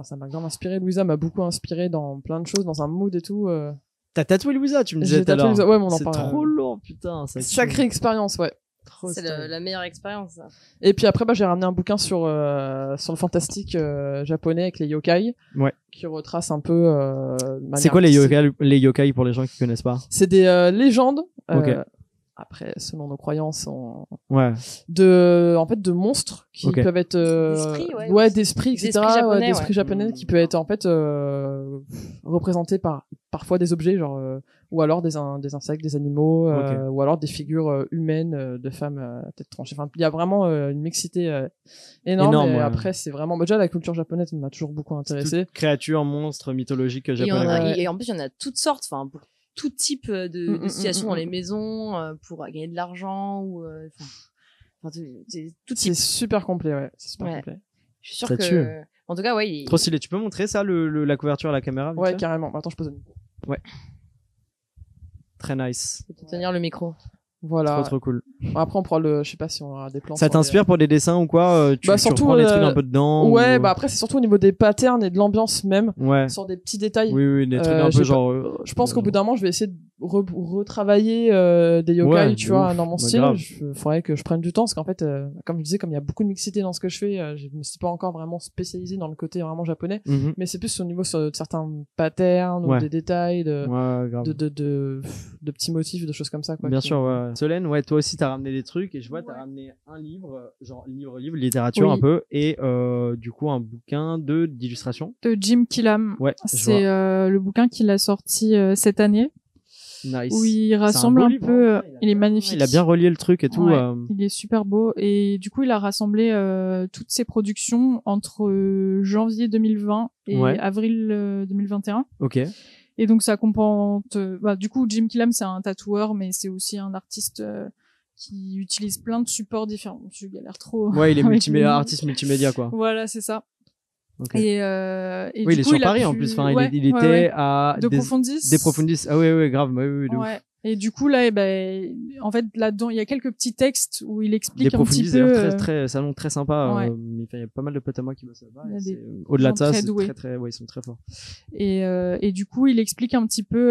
ça m'a grave inspiré. Louisa m'a beaucoup inspiré dans plein de choses, dans un mood et tout. T'as tatoué Louisa, tu me disais tout à l'heure. Ouais, mon c'est trop lourd, putain. Sacrée expérience, ouais. C'est la meilleure expérience, ça. Et puis après, bah, j'ai ramené un bouquin sur le fantastique japonais avec les yokai. Ouais. Qui retrace un peu. C'est quoi les yokai pour les gens qui connaissent pas? C'est des légendes. Ok. Après, selon nos croyances, en fait, de monstres qui peuvent être d'esprits, etc. D'esprits japonais qui peuvent être en fait représentés par parfois des objets, genre ou alors des insectes, des animaux, ou alors des figures humaines de femmes à tête tranchée. Enfin, il y a vraiment une mixité énorme. Et après, c'est vraiment déjà la culture japonaise m'a toujours beaucoup intéressé. Créatures, monstres mythologiques japonais. Et en plus, il y en a toutes sortes. Enfin, pour tout type de situations dans les maisons, pour gagner de l'argent ou c'est super complet, ouais. C'est super complet. Je suis sûre que en tout cas, ouais. Trop stylé. Tu peux montrer ça, la couverture à la caméra? Ouais, carrément. Attends, je pose le micro. Ouais. Très nice. Tu peux tenir le micro. Voilà. Trop cool. Après, on prend je sais pas si on aura des plans. Ça t'inspire pour des dessins ou quoi? Tu reprends des trucs un peu dedans? Ouais, bah après, c'est surtout au niveau des patterns et de l'ambiance même. Ouais. Sur des petits détails. Oui, des trucs un peu genre. Je pense qu'au bout d'un moment, je vais essayer de retravailler des yokai, tu vois, dans mon style. Faudrait que je prenne du temps parce qu'en fait, comme je disais, comme il y a beaucoup de mixité dans ce que je fais, je me suis pas encore vraiment spécialisé dans le côté vraiment japonais. Mais c'est plus au niveau de certains patterns ou des détails, de petits motifs, de choses comme ça, quoi. Bien sûr, ouais. Solène, ouais, toi aussi t'as ramené des trucs et je vois t'as ramené un livre, genre livre, littérature un peu, et du coup un bouquin d'illustration. De Jim Killam. Ouais. C'est le bouquin qu'il a sorti cette année. Nice. Où il rassemble un peu. Il est magnifique. Il a bien relié le truc et tout. Ouais, il est super beau et du coup il a rassemblé toutes ses productions entre janvier 2020 et avril 2021. Ok. Et donc ça comporte, du coup Jim Killam c'est un tatoueur mais c'est aussi un artiste qui utilise plein de supports différents. Je galère trop. Ouais, il est artiste multimédia quoi. Voilà, c'est ça. Okay. Et oui, du il coup, est sur Paris en plus. Enfin, il était à De Profundis. Des Profundis. Ah oui, grave. Oui, Et du coup là, en fait là-dedans, il y a quelques petits textes où il explique un petit peu. Des Profundis, très salon très sympa. Il y a pas mal de potes à moi qui bossent là-bas. Au-delà de ça, c'est très, ils sont très forts. Et du coup, il explique un petit peu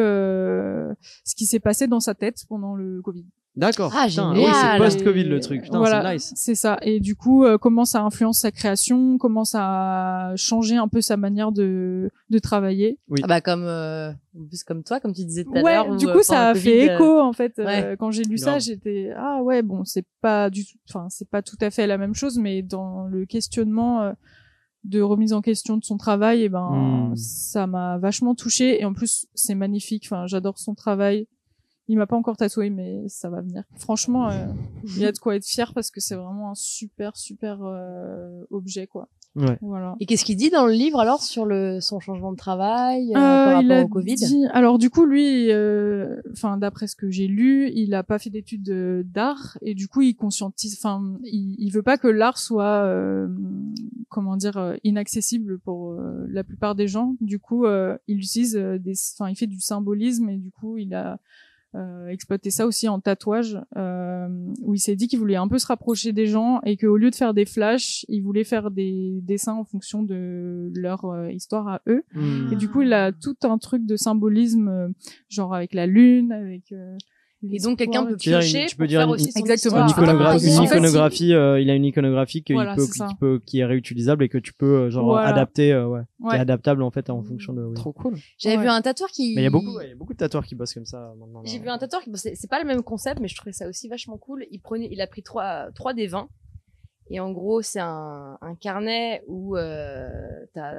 ce qui s'est passé dans sa tête pendant le Covid. D'accord. Ah, génial. Oui, c'est post-Covid le truc. Putain, voilà, c'est nice. C'est ça. Et du coup, comment ça influence sa création, comment ça a changé un peu sa manière de travailler. Oui. Ah bah comme toi, comme tu disais tout à l'heure. Ouais. Du coup, ça a fait écho en fait. Quand j'ai lu ça, Grave. j'étais bon, c'est pas tout à fait la même chose, mais dans le questionnement. De remise en question de son travail, ça m'a vachement touchée et en plus c'est magnifique. Enfin, j'adore son travail. Il m'a pas encore tatoué, mais ça va venir. Franchement, il y a de quoi être fier parce que c'est vraiment un super objet, quoi. Ouais. Voilà. Et qu'est-ce qu'il dit dans le livre alors sur son changement de travail par rapport au Covid? Alors du coup, lui, d'après ce que j'ai lu, il a pas fait d'études d'art et du coup, il conscientise. Enfin, il veut pas que l'art soit, inaccessible pour la plupart des gens. Du coup, il utilise il fait du symbolisme et du coup, il a exploiter ça aussi en tatouage où il s'est dit qu'il voulait un peu se rapprocher des gens et qu'au lieu de faire des flashs, il voulait faire des dessins en fonction de leur histoire à eux. Et du coup, il a tout un truc de symbolisme genre avec la lune, avec et donc quelqu'un peut piocher pour faire aussi son exactement une iconographie il a une iconographie qui est réutilisable et que tu peux adapter qui est adaptable en fait en fonction de trop cool. J'avais vu un tatoueur qui mais il y a beaucoup de tatoueurs qui bossent comme ça maintenant. J'ai vu un tatoueur qui c'est pas le même concept mais je trouvais ça aussi vachement cool. Il a pris 3 des 20 et en gros c'est un carnet où t'as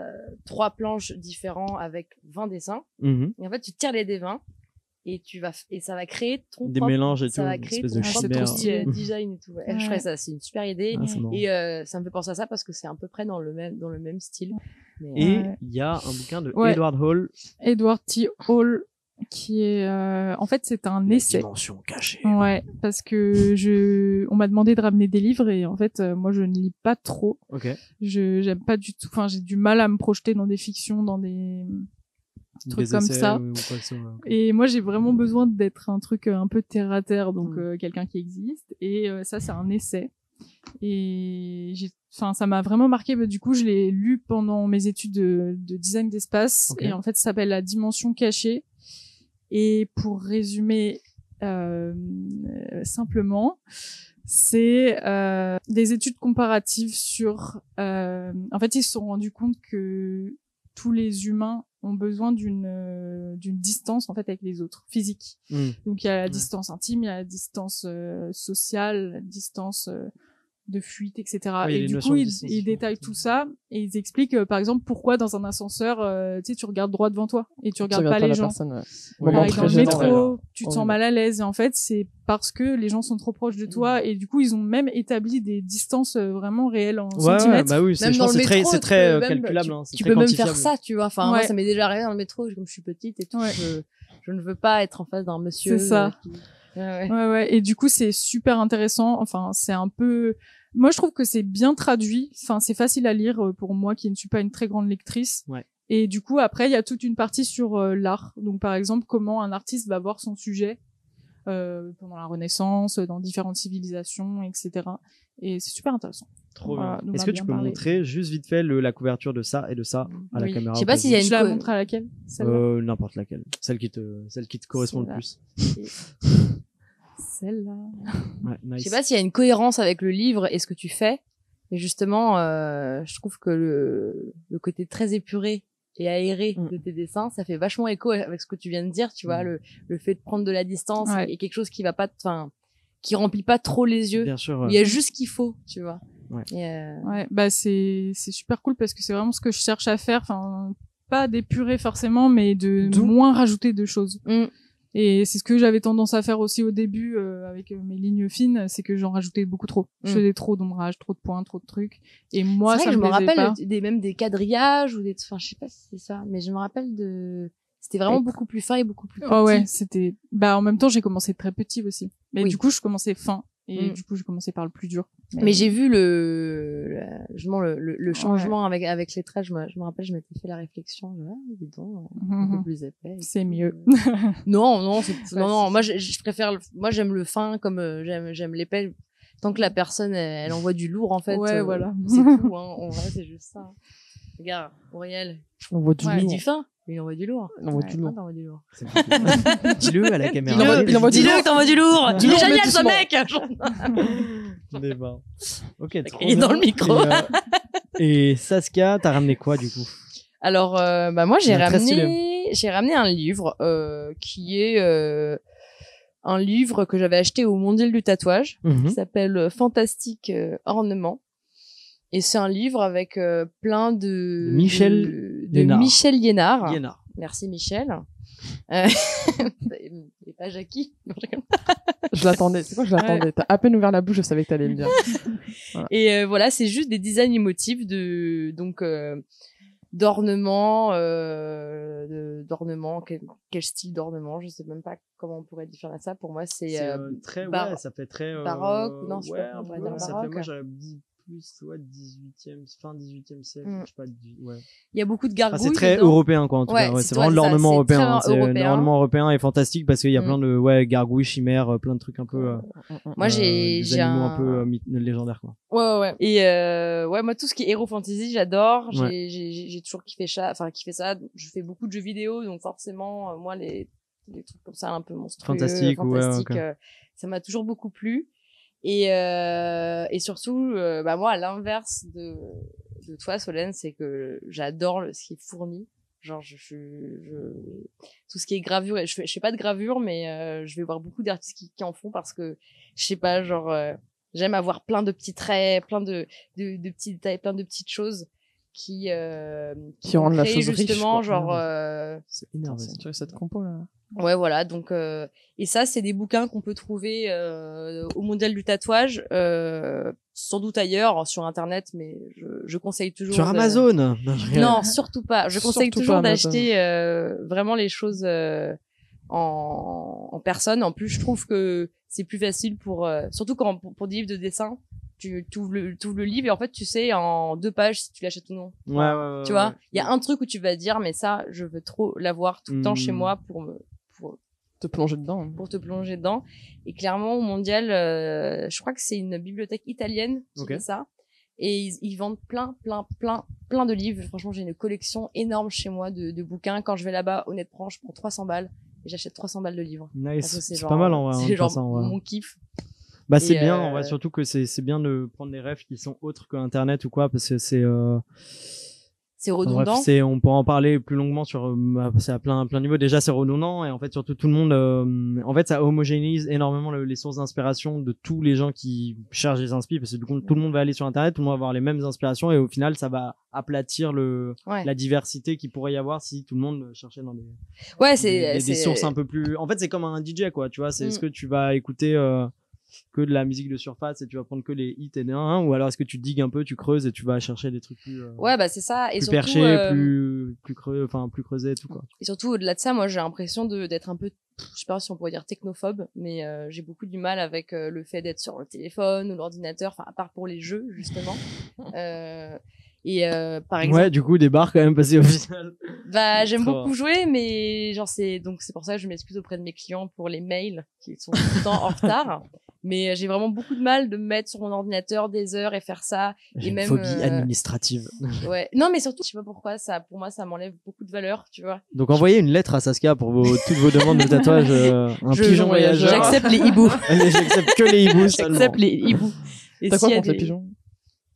3 planches différents avec 20 dessins et en fait tu tires les dés 20 et ça va créer ton des propre, mélanges et ça tout, va créer une ton espèce de propre chimère. design et tout. Je trouvais ça, c'est une super idée. Et ça me fait penser à ça parce que c'est à peu près dans le même style. Mais, et il y a un bouquin de Edward Hall. Edward T. Hall. qui est en fait c'est un essai. Dimension cachée. Ouais, parce que on m'a demandé de ramener des livres et en fait moi je ne lis pas trop. Ok. J'aime pas du tout, enfin j'ai du mal à me projeter dans des fictions, dans des trucs comme ça. Ou quoi que ce soit, ok. Et moi j'ai vraiment besoin d'être un truc un peu terre à terre, donc quelqu'un qui existe. Et ça c'est un essai. Et ça m'a vraiment marqué. Bah, du coup, je l'ai lu pendant mes études de design d'espace. Ok. Et en fait, ça s'appelle La Dimension cachée. Et pour résumer simplement, c'est des études comparatives sur. En fait, ils se sont rendus compte que tous les humains ont besoin d'une distance en fait avec les autres, physique. Donc il y a la distance intime, il y a la distance sociale, la distance de fuite, etc. Oui, et du coup, ils détaillent tout ça et ils expliquent, par exemple, pourquoi dans un ascenseur, tu sais, tu regardes droit devant toi et tu regardes pas les gens. Pareil, dans le métro, tu te sens mal à l'aise. Et en fait, c'est parce que les gens sont trop proches de toi et du coup, ils ont même établi des distances vraiment réelles en centimètres. Bah oui, Même je dans pense le que c'est métro, très même, calculable. tu peux même faire ça, tu vois. Enfin, moi, ça m'est déjà arrivé dans le métro, comme je suis petite et tout. Je ne veux pas être en face d'un monsieur. C'est ça. Ouais. Et du coup, c'est super intéressant. Enfin, c'est un peu... Moi, je trouve que c'est bien traduit. Enfin, c'est facile à lire pour moi qui ne suis pas une très grande lectrice. Ouais. Et du coup, après, il y a toute une partie sur l'art. Donc, par exemple, comment un artiste va voir son sujet pendant la Renaissance, dans différentes civilisations, etc. Et c'est super intéressant. Trop voilà, bien. Est-ce que tu peux montrer juste vite fait la couverture de ça et de ça à la caméra? Je sais pas s'il y a une... Je la montre à laquelle? N'importe laquelle. Celle qui te correspond le plus. Celle-là. Ouais, nice. Je sais pas s'il y a une cohérence avec le livre et ce que tu fais. Mais justement, je trouve que le côté très épuré et aéré de tes dessins, ça fait vachement écho avec ce que tu viens de dire, tu vois, le fait de prendre de la distance et quelque chose qui va pas, enfin, qui remplit pas trop les yeux. Bien sûr. Il y a juste ce qu'il faut, tu vois. Ouais. Ouais, bah c'est super cool parce que c'est vraiment ce que je cherche à faire. Enfin, pas d'épurer forcément, mais de moins rajouter de choses. Et c'est ce que j'avais tendance à faire aussi au début avec mes lignes fines, c'est que j'en rajoutais beaucoup trop. Je faisais trop d'ombrage, trop de points, trop de trucs. Et moi, ça je me rappelle pas. même des quadrillages ou enfin, je sais pas si c'est ça, mais je me rappelle c'était vraiment beaucoup plus fin et beaucoup plus petit. Oh ouais, c'était, en même temps, j'ai commencé très petit aussi. Mais du coup, je commençais fin. Et du coup, j'ai commencé par le plus dur. Mais j'ai vu justement le changement avec les traits. Je me rappelle, je m'étais fait la réflexion. Dis donc, un peu plus épais. C'est mieux. Non, moi, je préfère, moi, j'aime le fin comme j'aime l'épais. Tant que la personne, elle envoie du lourd, en fait. Ouais, voilà. C'est tout, hein. En vrai, c'est juste ça. Regarde, Auriel. On envoie du lourd. Du fin. Il envoie du lourd. Il envoie du lourd. Dis-le à la caméra. Il envoie du lourd. Dis-le que t'envoies du lourd. Il est génial, ce mec. Ok, trop il est dans le micro. Et Saskia, t'as ramené quoi, du coup? Alors, moi, j'ai ramené un livre, qui est, un livre que j'avais acheté au Mondial du tatouage, qui s'appelle Fantastique Ornement. Et c'est un livre avec plein de Michel Liénard. Merci Michel. Et pas Jackie. Je l'attendais. C'est quoi, je l'attendais. T'as à peine ouvert la bouche, je savais que t'allais le dire. Voilà. Et voilà, c'est juste des designs émotifs d'ornement, quel style d'ornement, je sais même pas comment on pourrait différencier ça. Pour moi, c'est très ça fait très baroque, non, je sais pas comment on pourrait dire ça baroque. fait, moi j'aurais dit plus fin 18e siècle, je sais pas, il y a beaucoup de gargouilles. C'est très européen, quoi, en tout cas. C'est vraiment de l'ornement européen. C'est l'ornement européen est fantastique parce qu'il y a plein de gargouilles, chimères, plein de trucs un peu moi des animaux un peu légendaires, quoi. Ouais. Et moi tout ce qui est hero fantasy, j'adore. J'ai toujours kiffé ça. Je fais beaucoup de jeux vidéo, donc forcément moi les trucs comme ça un peu monstrueux, fantastique, ça m'a toujours beaucoup plu. Et surtout, moi, à l'inverse de toi, Solène, c'est que j'adore ce qui est fourni. Genre, tout ce qui est gravure, je fais pas de gravure, mais je vais voir beaucoup d'artistes qui en font parce que, je sais pas, genre, j'aime avoir plein de petits traits, plein de petits détails, plein de petites choses qui rendent la chose justement, riche, genre, c'est énervé. Tu vois cette compo, là. Ouais, voilà. Donc, et ça, c'est des bouquins qu'on peut trouver au Mondial du tatouage, sans doute ailleurs sur Internet, mais je conseille toujours. Sur Amazon. Non, surtout pas. Je conseille toujours d'acheter vraiment les choses en personne. En plus, je trouve que c'est plus facile surtout pour des livres de dessin. Tu ouvres le livre et en fait, tu sais en 2 pages si tu l'achètes ou non. Ouais, tu vois, il y a un truc où tu vas dire, mais ça, je veux trop l'avoir tout le temps chez moi pour te plonger dedans. Pour te plonger dedans. Et clairement, au Mondial, je crois que c'est une bibliothèque italienne qui fait ça. Et ils vendent plein de livres. Franchement, j'ai une collection énorme chez moi de bouquins. Quand je vais là-bas, honnêtement, je prends 300 balles et j'achète 300 balles de livres. Nice. C'est pas mal en vrai. C'est genre mon kiff. Bah c'est bien en vrai, surtout que c'est bien de prendre des refs qui sont autres que Internet ou quoi, parce que c'est redondant. Bref, on peut en parler plus longuement c'est à plein niveaux. Déjà c'est redondant et en fait surtout tout le monde en fait ça homogénéise énormément les sources d'inspiration de tous les gens qui cherchent des inspi, parce que du coup tout le monde va aller sur Internet, tout le monde va avoir les mêmes inspirations et au final ça va aplatir la diversité qu'il pourrait y avoir si tout le monde cherchait dans des sources un peu plus. En fait c'est comme un DJ quoi, tu vois, c'est est-ce que tu vas écouter que de la musique de surface et tu vas prendre que les hits et ou alors est-ce que tu digues un peu, tu creuses et tu vas chercher des trucs plus c'est ça, et plus surtout perchés, plus creux, enfin plus creusés et tout quoi. Et surtout au-delà de ça, moi j'ai l'impression d'être un peu, je sais pas si on pourrait dire technophobe, mais j'ai beaucoup du mal avec le fait d'être sur le téléphone ou l'ordinateur, enfin à part pour les jeux justement. Par exemple, ouais, du coup des bars quand même passés au final. Bah j'aime beaucoup jouer, mais genre c'est pour ça que je m'excuse auprès de mes clients pour les mails qui sont tout le temps en retard. Mais j'ai vraiment beaucoup de mal de me mettre sur mon ordinateur des heures et faire ça. J'ai et même une phobie administrative. Ouais, non mais surtout je sais pas pourquoi pour moi ça m'enlève beaucoup de valeur, tu vois. Donc envoyez une lettre à Saskia pour toutes vos demandes de tatouage. Un pigeon voyageur. J'accepte les hiboux. J'accepte que les hiboux seulement. J'accepte les hiboux. T'as quoi contre les pigeons?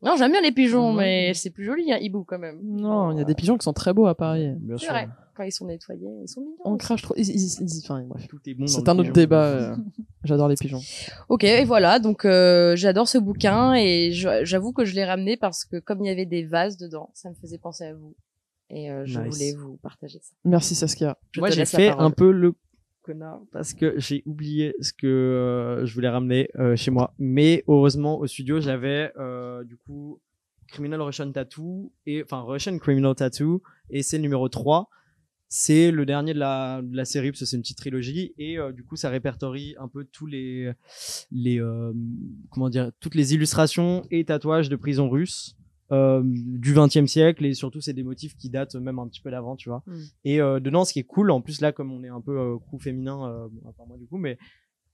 Non, j'aime bien les pigeons, mais c'est plus joli un hibou quand même. Non, il y a des pigeons qui sont très beaux à Paris. Bien c'est sûr. vrai. Quand ils sont nettoyés, ils sont mignons. On crache trop. Enfin, bref. Tout est bon. C'est un autre débat. J'adore les pigeons. Ok, et voilà. Donc, j'adore ce bouquin et j'avoue que je l'ai ramené parce que comme il y avait des vases dedans, ça me faisait penser à vous. Et je voulais vous partager ça. Merci Saskia. Moi, j'ai fait un peu le connard parce que j'ai oublié ce que je voulais ramener chez moi. Mais heureusement, au studio, j'avais du coup Criminal Russian Tattoo Russian Criminal Tattoo, et c'est le numéro 3. C'est le dernier de la série parce que c'est une petite trilogie et du coup ça répertorie un peu tous les comment dire, toutes les illustrations et tatouages de prison russe du 20e siècle, et surtout c'est des motifs qui datent même un petit peu d'avant, tu vois. Et dedans ce qui est cool, en plus là comme on est un peu crew féminin, à part moi du coup, mais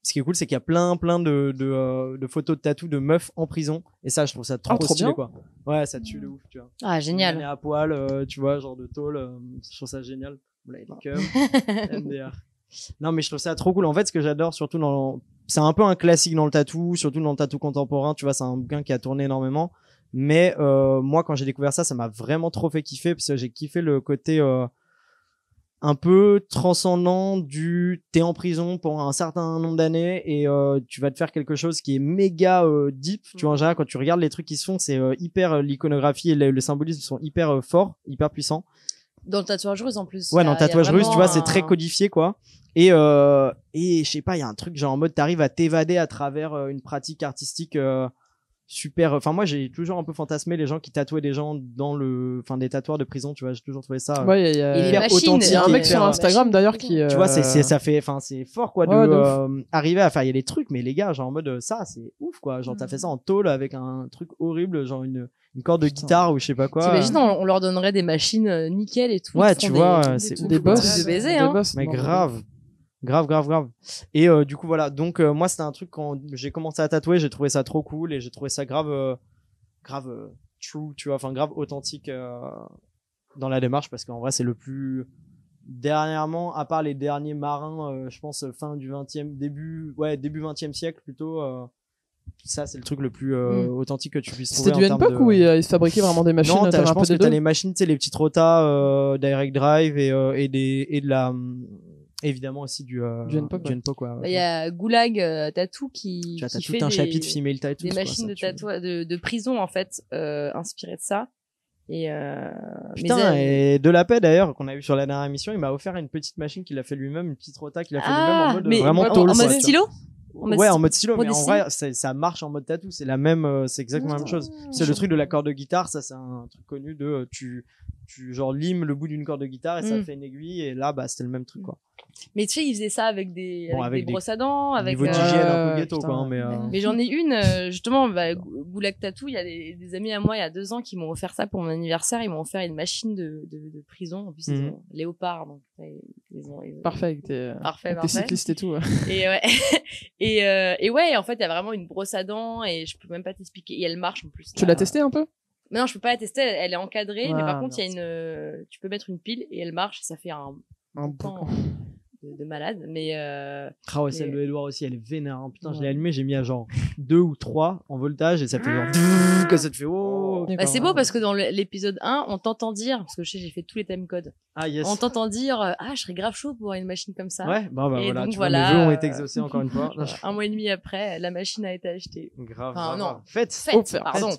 ce qui est cool c'est qu'il y a plein de photos de tatou de meufs en prison, et ça je trouve ça trop stylé bien. quoi. Ouais, ça tue de ouf, tu vois. Ah génial. On est à poil, tu vois, genre de tôle, je trouve ça génial. MDR. Non mais je trouve ça trop cool. En fait ce que j'adore surtout c'est un peu un classique dans le tatou, surtout dans le tatou contemporain, tu vois, c'est un bouquin qui a tourné énormément. Mais moi quand j'ai découvert ça m'a vraiment trop fait kiffer, parce que j'ai kiffé le côté un peu transcendant t'es en prison pour un certain nombre d'années et tu vas te faire quelque chose qui est méga deep, tu vois. En général quand tu regardes les trucs qui se font, c'est hyper, l'iconographie et le symbolisme sont hyper forts, hyper puissants. Dans le tatouage russe en plus. Ouais, dans le tatouage russe, tu vois, c'est très codifié quoi. Et je sais pas, il y a un truc genre en mode t'arrives à t'évader à travers une pratique artistique super. Enfin moi j'ai toujours un peu fantasmé les gens qui tatouaient des gens des tatoueurs de prison, tu vois, j'ai toujours trouvé ça ouais, il y a un mec sur Instagram d'ailleurs qui tu vois, c'est fort quoi, arriver à faire, il y a des trucs, mais les gars genre en mode ça c'est ouf quoi, genre t'as fait ça en tôle avec un truc horrible, genre une corde de guitare ou je sais pas quoi. T'imagines, on leur donnerait des machines nickel et tout. Ouais, tu vois, c'est des boss de baiser, hein. Mais grave. Et du coup voilà, donc moi c'était un truc, quand j'ai commencé à tatouer, j'ai trouvé ça trop cool et j'ai trouvé ça grave true, tu vois, enfin grave authentique dans la démarche, parce qu'en vrai c'est le plus, dernièrement, à part les derniers marins, je pense fin du 20e, début 20e siècle plutôt, ça c'est le truc le plus authentique que tu puisses trouver. C'était du N-Pop ou ils fabriquaient vraiment des machines? Non, je pense que t'as les machines, tu sais, les petites rotas direct drive et de la évidemment aussi du N-Pop quoi. Il y a Goulag Tattoo qui fait un chapitre female tattoo, des machines de tatouage de prison en fait, inspirées de ça. Et putain, et de la paix d'ailleurs qu'on a vu sur la dernière émission, il m'a offert une petite machine qu'il a fait lui-même, une petite rota qu'il a fait lui-même en mode vraiment tôle, en mode stylo. En mode stylo, mais en vrai ça marche en mode tatou, c'est c'est exactement la même chose. C'est le truc de la corde de guitare, ça c'est un truc connu de tu genre limes le bout d'une corde de guitare et ça fait une aiguille, et là bah c'était le même truc quoi. Mais tu sais, ils faisaient ça avec des, Bon, avec des brosses à dents, avec. Niveau d'hygiène un peu ghetto, quoi, hein, mais. Mais j'en ai une, justement, Goulag Tattoo, il y a des amis à moi, il y a 2 ans, qui m'ont offert ça pour mon anniversaire. Ils m'ont offert une machine de prison. En plus, ils ont léopard, donc Parfait avec tes cyclistes et tout. Ouais. Et ouais. et ouais, en fait, il y a vraiment une brosse à dents et je peux même pas t'expliquer. Et elle marche en plus. Tu l'as testé un peu? Mais non, je peux pas la tester. Elle est encadrée, mais par contre, merci. il y a tu peux mettre une pile et elle marche. Ça fait un temps de malade, mais Ah ouais, celle de Edouard aussi, elle est vénère, hein. Putain, je l'ai allumée, j'ai mis à genre 2 ou 3 en voltage et ça fait genre que ça te fait bah, c'est beau parce que dans l'épisode 1, on t'entend dire, parce que je sais, j'ai fait tous les timecodes. Ah yes. On t'entend dire, je serais grave chaud pour avoir une machine comme ça. Ouais, bah et voilà, donc, tu vois, mes vœux ont été exaucés encore une fois. 1 mois et demi après, la machine a été achetée. Grave. Enfin, non. Faites.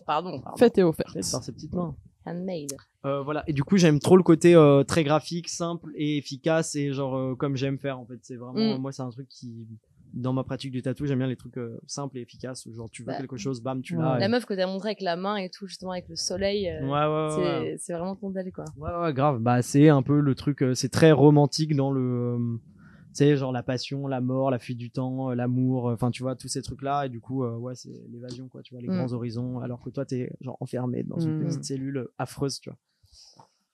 Pardon. Faites et offert. Faites par ses petites mains. Handmade. Voilà, et du coup j'aime trop le côté très graphique, simple et efficace et genre comme j'aime faire en fait, c'est vraiment moi c'est un truc qui dans ma pratique du tatou, j'aime bien les trucs simples et efficaces où genre tu veux quelque chose, bam, tu l'as. La meuf que t'as montré avec la main et tout, justement avec le soleil, c'est vraiment ton délire quoi. Ouais, grave, bah c'est un peu le truc, c'est très romantique dans le tu sais, genre la passion, la mort, la fuite du temps, l'amour, enfin tu vois tous ces trucs là et du coup ouais, c'est l'évasion quoi, tu vois, les grands horizons, alors que toi t'es genre enfermé dans une petite cellule affreuse, tu vois.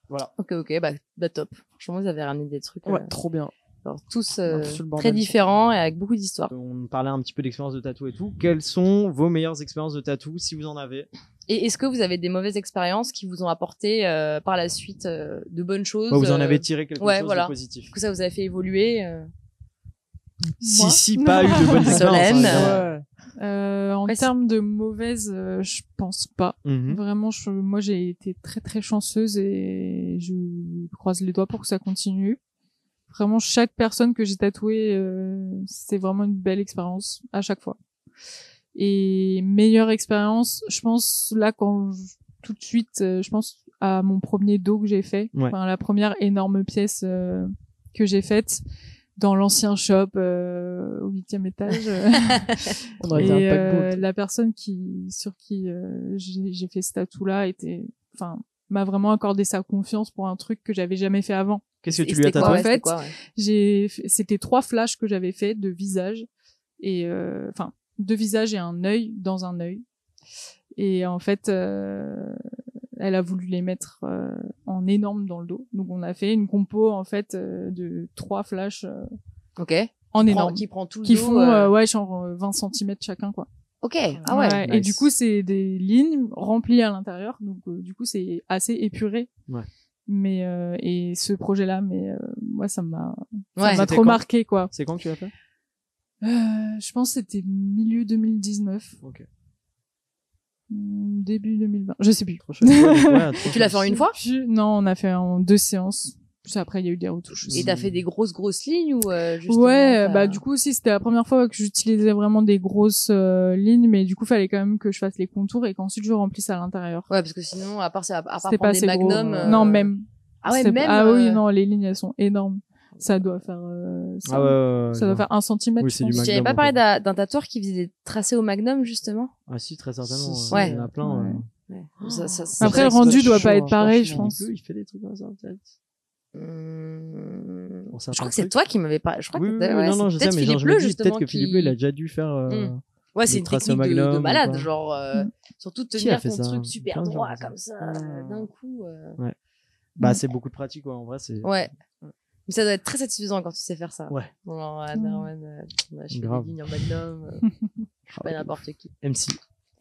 Voilà. Ok, bah top. Franchement, vous avez ramené des trucs. Ouais, trop bien. Alors, tous très différents et avec beaucoup d'histoires. On parlait un petit peu d'expérience de tatou et tout. Quelles sont vos meilleures expériences de tatou, si vous en avez? Et est-ce que vous avez des mauvaises expériences qui vous ont apporté par la suite de bonnes choses? Vous en avez tiré quelque chose de positif. Que ça vous a fait évoluer Si, pas eu de bonnes expériences. En termes de mauvaises, je pense pas. Vraiment, moi j'ai été très très chanceuse et je croise les doigts pour que ça continue. Vraiment, chaque personne que j'ai tatouée, c'est vraiment une belle expérience à chaque fois. Et meilleure expérience, je pense là tout de suite, je pense à mon premier dos que j'ai fait, enfin la première énorme pièce que j'ai faite dans l'ancien shop au 8e étage. On aurait dit un paquebot. La personne sur qui j'ai fait ce tatou là m'a vraiment accordé sa confiance pour un truc que j'avais jamais fait avant. Qu'est-ce que tu lui as tatoué? En fait, c'était 3 flashs que j'avais fait de visage et 2 visages et un œil dans un œil. Et en fait, elle a voulu les mettre en énorme dans le dos. Donc on a fait une compo en fait de 3 flashs en énorme qui prend tout le qui dos, font genre 20 cm chacun quoi. OK. Ah ouais. Nice. Et du coup, c'est des lignes remplies à l'intérieur. Donc du coup, c'est assez épuré. Ouais. Mais et ce projet-là, moi ça m'a trop quand marqué quoi. C'est quand que tu l'as fait? Je pense que c'était milieu 2019. OK. Début 2020. Je sais plus. Tu l'as fait en une fois? Non, on a fait en 2 séances. Puis après, il y a eu des retouches aussi. Et t'as fait des grosses lignes ou justement? Ouais, du coup aussi, c'était la première fois que j'utilisais vraiment des grosses lignes, mais du coup, fallait quand même que je fasse les contours et qu'ensuite je remplisse à l'intérieur. Ouais, parce que sinon, à part c'était prendre des magnums. Non, même. Ah ouais, même. Ah oui, non, les lignes, elles sont énormes. Ça doit faire, ça doit faire 1 centimètre. Oui, c'est du magnum. Tu n'avais pas parlé d'un tatoueur qui faisait des tracés au magnum, justement? Ah si, très certainement. Ouais. Il y en a plein. Ouais. Après, le rendu doit pas être pareil, je pense. Il fait des trucs comme ça, peut-être. Je crois que c'est toi qui m'avais pas. Je crois oui, que non, je sais, mais genre, je me dis peut-être que Philippe Bleu, il a déjà dû faire. Ouais, c'est une technique de malade, genre surtout tenir ton truc super droit comme ça d'un coup. Ouais. Bah c'est beaucoup de pratique, en vrai, c'est. Ouais. Mais ça doit être très satisfaisant quand tu sais faire ça. Ouais. Genre, je fais des lignes en magnum. Je suis pas n'importe qui. MC,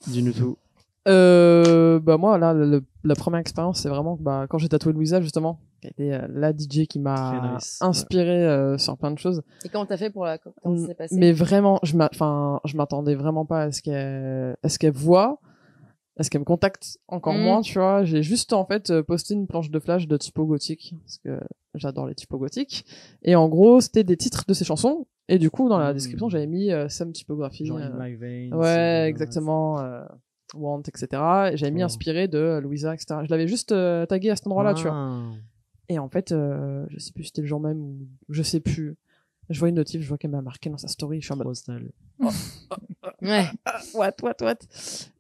dis-nous tout. Bah moi là la première expérience c'est vraiment quand j'ai tatoué Louisa justement qui a été la DJ qui m'a inspiré sur plein de choses. Et comment t'as fait comment ça s'est passé? Mais vraiment je m'attendais vraiment pas à ce qu'elle voit, à ce qu'elle me contacte encore moins, tu vois. J'ai juste en fait posté une planche de flash de typo gothique parce que j'adore les typos gothiques et en gros c'était des titres de ses chansons et du coup dans la description j'avais mis some typographie. Genre In My Veins. Ouais, exactement. Want, etc. Et j'avais mis inspiré de Louisa, etc. Je l'avais juste tagué à cet endroit-là, tu vois. Et en fait, je sais plus si c'était le jour même ou je sais plus. Je vois une notif, je vois qu'elle m'a marqué dans sa story. Je suis en mode, Ouais. What.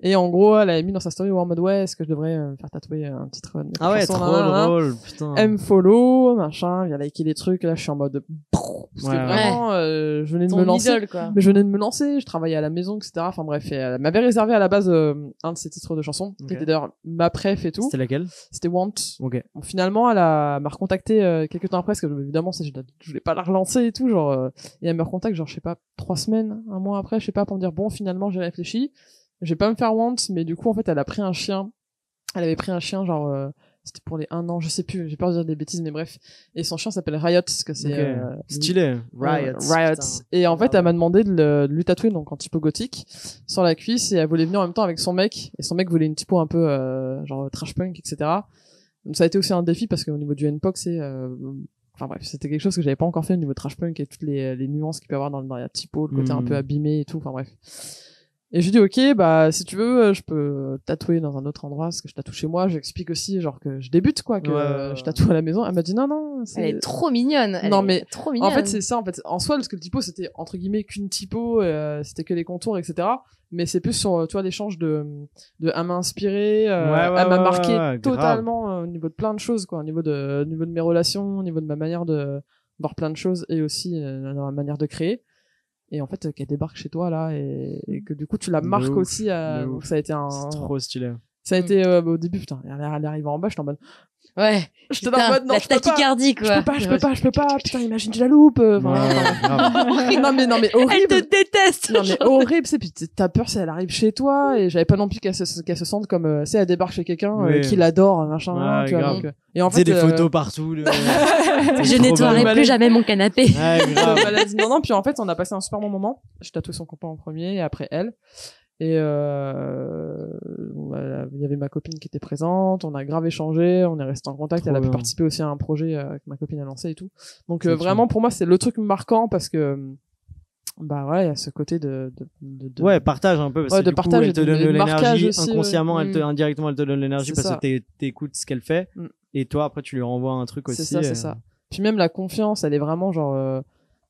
Et en gros, elle avait mis dans sa story en mode ouais, est-ce que je devrais me faire tatouer un titre de mes Ah ouais, chansons, trop drôle, putain. Elle me follow, machin, viens liker des trucs. Là, je suis en mode parce que vraiment, je venais de me lancer. Idole, quoi. Mais je venais de me lancer, je travaillais à la maison, etc. Enfin bref, et elle m'avait réservé à la base un de ses titres de chansons, qui était d'ailleurs ma préf et tout. C'était laquelle? C'était Want. Ok. Bon, finalement, m'a recontacté quelques temps après, parce que évidemment, je voulais pas la relancer et tout, genre, et elle me recontacte, genre, je sais pas, 3 semaines, un mois après, je sais pas, pour me dire, bon, finalement, j'ai réfléchi, je vais pas me faire Want, mais du coup, en fait, elle avait pris un chien, genre, c'était pour les 1 an, je sais plus, j'ai peur de dire des bêtises, mais bref. Et son chien s'appelle Riot, parce que c'est stylé. Riot. Et en fait, elle m'a demandé de lui tatouer donc en typo gothique sur la cuisse, et elle voulait venir en même temps avec son mec, et son mec voulait une typo un peu genre trash punk, etc. Donc ça a été aussi un défi parce qu'au niveau du Npox, enfin bref, c'était quelque chose que j'avais pas encore fait au niveau trash punk et toutes les nuances qu'il peut y avoir dans la typo, le côté un peu abîmé et tout, enfin bref. Et je lui dis ok, bah si tu veux, je peux tatouer dans un autre endroit parce que je tatoue chez moi. J'explique aussi genre que je débute quoi, que je tatoue à la maison. Elle m'a dit non, elle est trop mignonne. Trop mignonne. En fait c'est ça en fait. En soi parce que le typo c'était entre guillemets qu'une typo, c'était que les contours etc. Mais c'est plus sur tu vois l'échange de elle m'a inspiré, elle m'a marqué totalement au niveau de plein de choses quoi, au niveau de mes relations, au niveau de ma manière de voir plein de choses et aussi dans ma manière de créer. Et en fait qu'elle débarque chez toi là et que du coup tu la marques aussi donc ça a été c'est trop stylé. Ça a été au début putain elle arrive en bas j'étais en mode ouais j'étais en mode non la tachycardie quoi. Je peux pas putain imagine je la loupe non mais horrible. Elle te déteste. Non mais horrible c'est puis t'as peur si elle arrive chez toi et j'avais pas non plus qu'elle se sente comme si elle débarque chez quelqu'un qui l'adore machin tu vois donc, et en fait des photos partout je nettoierai plus jamais mon canapé. Non puis en fait on a passé un super bon moment. Je tatouais son copain en premier et après elle. Et il y avait ma copine qui était présente, on a grave échangé, on est resté en contact, elle a pu participer aussi à un projet que ma copine a lancé et tout. Donc vraiment pour moi c'est le truc marquant parce que bah ouais, il y a ce côté de partage un peu parce que de du partage coup, elle te donne de l'énergie aussi, inconsciemment, indirectement elle te donne l'énergie parce ça. que t'écoutes ce qu'elle fait et toi après tu lui renvoies un truc aussi. C'est ça. Puis même la confiance, elle est vraiment genre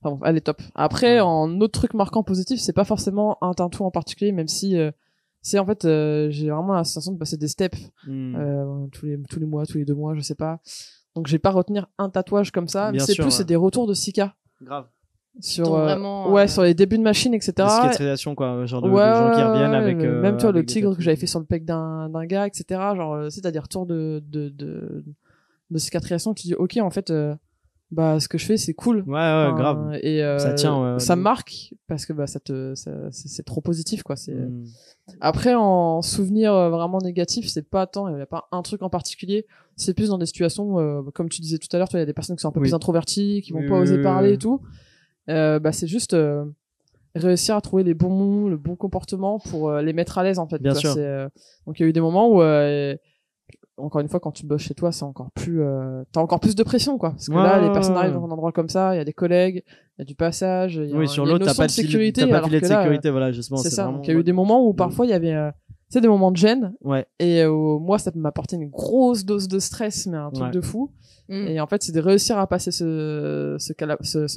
enfin, elle est top. Après, en autre truc marquant positif, c'est pas forcément un tatou en particulier, même si c'est en fait j'ai vraiment la sensation de passer des steps tous les mois, tous les 2 mois, je sais pas. Donc j'ai pas retenir un tatouage comme ça, mais c'est des retours de Sika. Grave. Sur sur les débuts de machine etc. La cicatrisation quoi, genre de gens qui reviennent avec même tu vois le tigre que j'avais fait sur le pec d'un gars etc. Genre c'est à des retours de cicatrisation, tu dis OK en fait bah ce que je fais c'est cool grave et ça tient ça marque parce que bah c'est trop positif quoi, c'est après en souvenir vraiment négatif c'est pas tant, il y a pas un truc en particulier, c'est plus dans des situations comme tu disais tout à l'heure, il y a des personnes qui sont un peu plus introverties, qui vont pas oser parler et tout, bah c'est juste réussir à trouver les bons mots, le bon comportement pour les mettre à l'aise en fait. Bien sûr. Donc il y a eu des moments où encore une fois quand tu bosses chez toi c'est encore plus t'as encore plus de pression quoi parce que là les personnes arrivent dans un endroit comme ça, il y a des collègues, il y a du passage, il y a sur l'autre t'as pas de sécurité, t'as pas de filet de sécurité voilà justement c'est ça. Donc il y a eu des moments où parfois il y avait des moments de gêne et moi ça m'a apporté une grosse dose de stress mais un truc de fou. Et en fait c'est de réussir à passer ce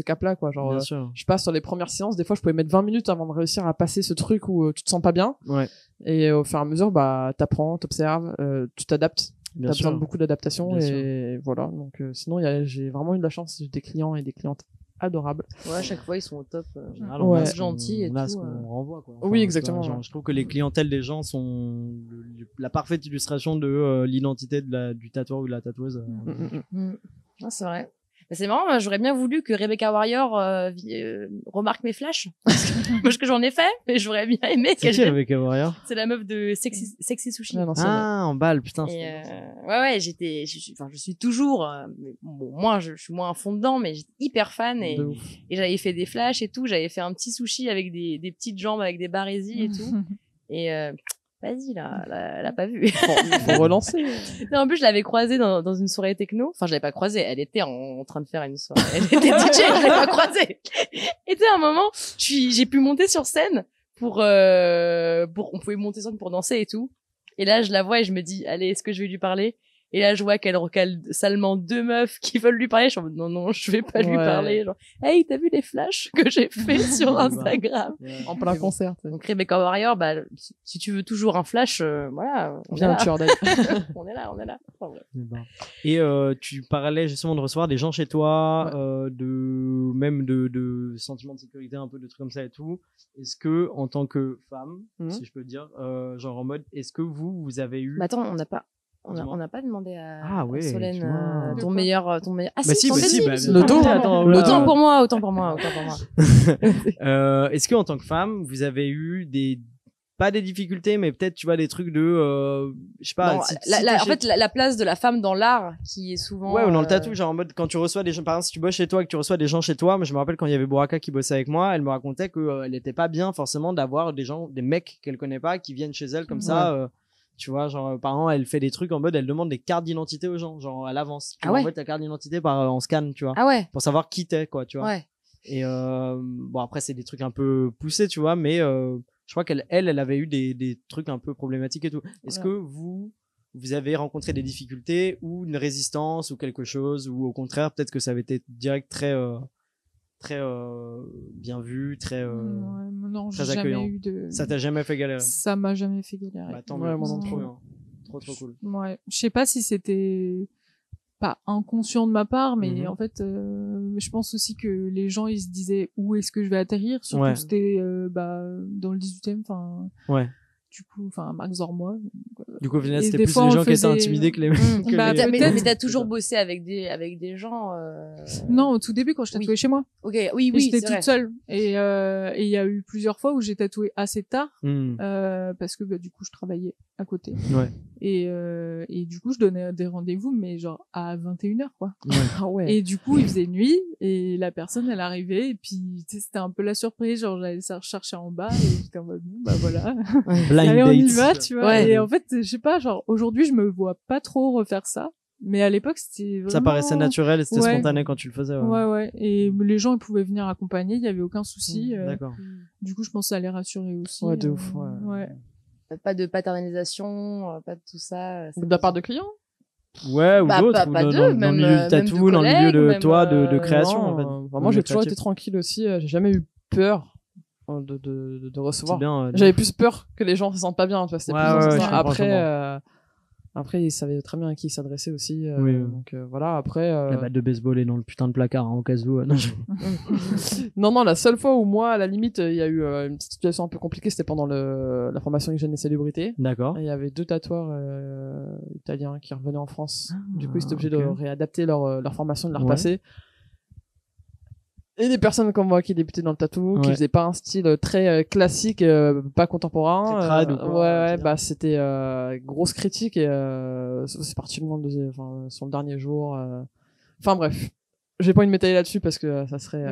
cap là quoi, genre je passe sur les premières séances, des fois je pouvais mettre 20 minutes avant de réussir à passer ce truc où tu te sens pas bien et au fur et à mesure bah t'apprends, t'observes, tu t'adaptes, t'as besoin de beaucoup d'adaptation et voilà. Donc sinon j'ai vraiment eu de la chance, j'ai des clients et des clientes adorables. À chaque fois ils sont au top, gentils et on a tout. ce qu'on renvoie quoi. Oui exactement. Genre, je trouve que les clientèles des gens sont la parfaite illustration de l'identité du tatoueur ou de la tatoueuse. C'est vrai. C'est marrant, moi, j'aurais bien voulu que Rebecca Warrior remarque mes flashs. Parce que j'en ai fait, mais j'aurais bien aimé qu'elle. C'est qui Rebecca Warrior? C'est la meuf de Sexy Sushi. En balle, putain. Et je suis toujours, moi, je suis moins à fond dedans, mais j'étais hyper fan et j'avais fait des flashs et tout. J'avais fait un petit sushi avec des petites jambes avec des barésies et tout. Et vas-y, là, elle a pas vu. Faut relancer. Non, en plus, je l'avais croisée dans une soirée techno. Enfin, je l'avais pas croisée. Elle était en train de faire une soirée. Elle était DJ, je l'avais pas croisée. Et tu sais, à un moment, j'ai pu monter sur scène on pouvait monter sur scène pour danser et tout. Et là, je la vois et je me dis, allez, est-ce que je vais lui parler? Et là, je vois qu'elle recale salement 2 meufs qui veulent lui parler. Je suis en mode, non, je vais pas lui parler. Genre, hey, t'as vu les flashs que j'ai fait sur Instagram? En plein concert. Donc, Rebecca Warrior, bah, si tu veux toujours un flash, voilà. Viens au Turdale. On est là. Enfin, ouais. Et tu parlais justement de recevoir des gens chez toi, de sentiments de sécurité, un peu de trucs comme ça et tout. Est-ce que, en tant que femme, si je peux dire, genre en mode, est-ce que vous avez eu... Bah attends, on n'a pas demandé à Solène ton meilleur. Ah bah si, le dos. Autant pour moi. Est-ce que en tant que femme, vous avez eu pas des difficultés, mais peut-être, tu vois, des trucs de, je sais pas. Non, en fait, la place de la femme dans l'art, qui est souvent. Ouais, ou dans le tatou, genre en mode, quand tu reçois des gens, par exemple, si tu bosses chez toi et que tu reçois des gens chez toi, moi, je me rappelle quand il y avait Bouraka qui bossait avec moi, elle me racontait que elle était pas bien, forcément, d'avoir des mecs qu'elle connaît pas, qui viennent chez elle comme ça, tu vois, genre, par exemple, elle fait des trucs en mode, elle demande des cartes d'identité aux gens, genre, à l'avance. Tu envoies ta carte d'identité en scan, tu vois. Ah ouais. Pour savoir qui t'es, quoi, tu vois. Ouais. Et, bon, après, c'est des trucs un peu poussés, tu vois, mais, je crois qu'elle avait eu des trucs un peu problématiques et tout. Est-ce que vous avez rencontré des difficultés ou une résistance ou quelque chose, ou au contraire, peut-être que ça avait été direct très bien vu, très non, très j'ai accueillant. jamais eu de... Ça t'a jamais fait galérer? Ça m'a jamais fait galérer. Bah, tant mieux, moi non trop plus. bien. Trop cool. Ouais, je sais pas si c'était pas inconscient de ma part, mais en fait, je pense aussi que les gens, ils se disaient où est-ce que je vais atterrir, surtout c'était dans le 18e, enfin. Ouais. Du coup, enfin, Max Zormois. Du coup, au final, c'était plus les gens qui étaient intimidés que les mais t'as toujours bossé avec des gens. Non, au tout début, quand je tatouais chez moi. Ok, oui, j'étais toute seule. Et il y a eu plusieurs fois où j'ai tatoué assez tard, parce que du coup, je travaillais à côté. Ouais. Et du coup, je donnais des rendez-vous, mais genre à 21h, quoi. Ouais. Et du coup, il faisait nuit, et la personne, elle arrivait, et puis, tu sais, c'était un peu la surprise, genre, j'allais chercher en bas, et j'étais en mode, bon, bah voilà. Allez, on y va, tu vois. Ouais. Et en fait, je sais pas, genre, aujourd'hui, je me vois pas trop refaire ça. Mais à l'époque, c'était vraiment... Ça paraissait naturel et c'était spontané quand tu le faisais. Ouais. Et les gens, ils pouvaient venir accompagner, il y avait aucun souci. D'accord. Du coup, je pense que ça les rassurer aussi. Ouais, de ouf, ouais. Pas de paternalisation, pas de tout ça. De la part de clients? Ouais, ou d'autres, ou dans le milieu du tatou, dans le milieu de création, en fait. Moi, j'ai toujours été tranquille aussi, j'ai jamais eu peur de recevoir. Bien, j'avais plus peur que les gens se sentent pas bien, tu vois, c'était plus après après ils savaient très bien à qui s'adresser aussi, donc voilà. Après la batte de baseball est dans le putain de placard, hein, au cas où. non, la seule fois où moi, à la limite, il y a eu une petite situation un peu compliquée, c'était pendant la formation Hygiène et Célébrité. D'accord. Il y avait 2 tatoueurs italiens qui revenaient en France. Du coup, ils étaient obligés de réadapter leur formation, de la repasser. Et des personnes comme moi qui débutaient dans le tatou, qui faisaient pas un style très classique, pas contemporain. Très trad, bah c'était grosse critique, et c'est parti sur le dernier jour. Enfin bref, j'ai pas envie de m'étaler là-dessus parce que ça serait.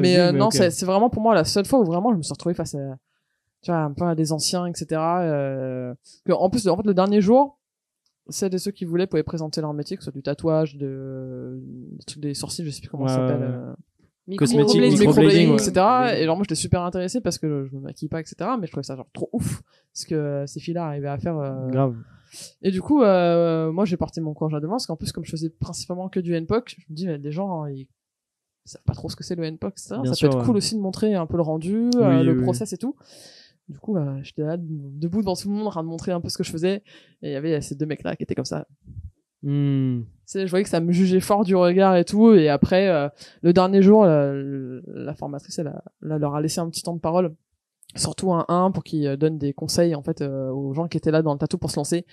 Mais non, okay. C'est vraiment pour moi la seule fois où vraiment je me suis retrouvé face à, tu vois, un peu à des anciens, etc. Que en plus, en fait, le dernier jour, celles et ceux qui voulaient pouvaient présenter leur métier, que ce soit du tatouage, des sourcils, je sais plus comment ça s'appelle. Cosmétique, microblading, etc. Et genre moi j'étais super intéressé parce que je me maquille pas, etc. Mais je trouvais ça genre trop ouf ce que ces filles-là arrivaient à faire. Grave. Et du coup, moi j'ai porté mon courage à devant parce qu'en plus comme je faisais principalement que du NPOC, je me dis mais les gens ils savent pas trop ce que c'est le NPOC, etc. Ça peut être cool aussi de montrer un peu le rendu, le process et tout. Du coup, j'étais là debout devant tout le monde en train de montrer un peu ce que je faisais, et il y avait ces 2 mecs là qui étaient comme ça. Je voyais que ça me jugeait fort du regard et tout, et après le dernier jour la formatrice elle leur a laissé un petit temps de parole, surtout un pour qu'ils donnent des conseils en fait aux gens qui étaient là dans le tatou pour se lancer.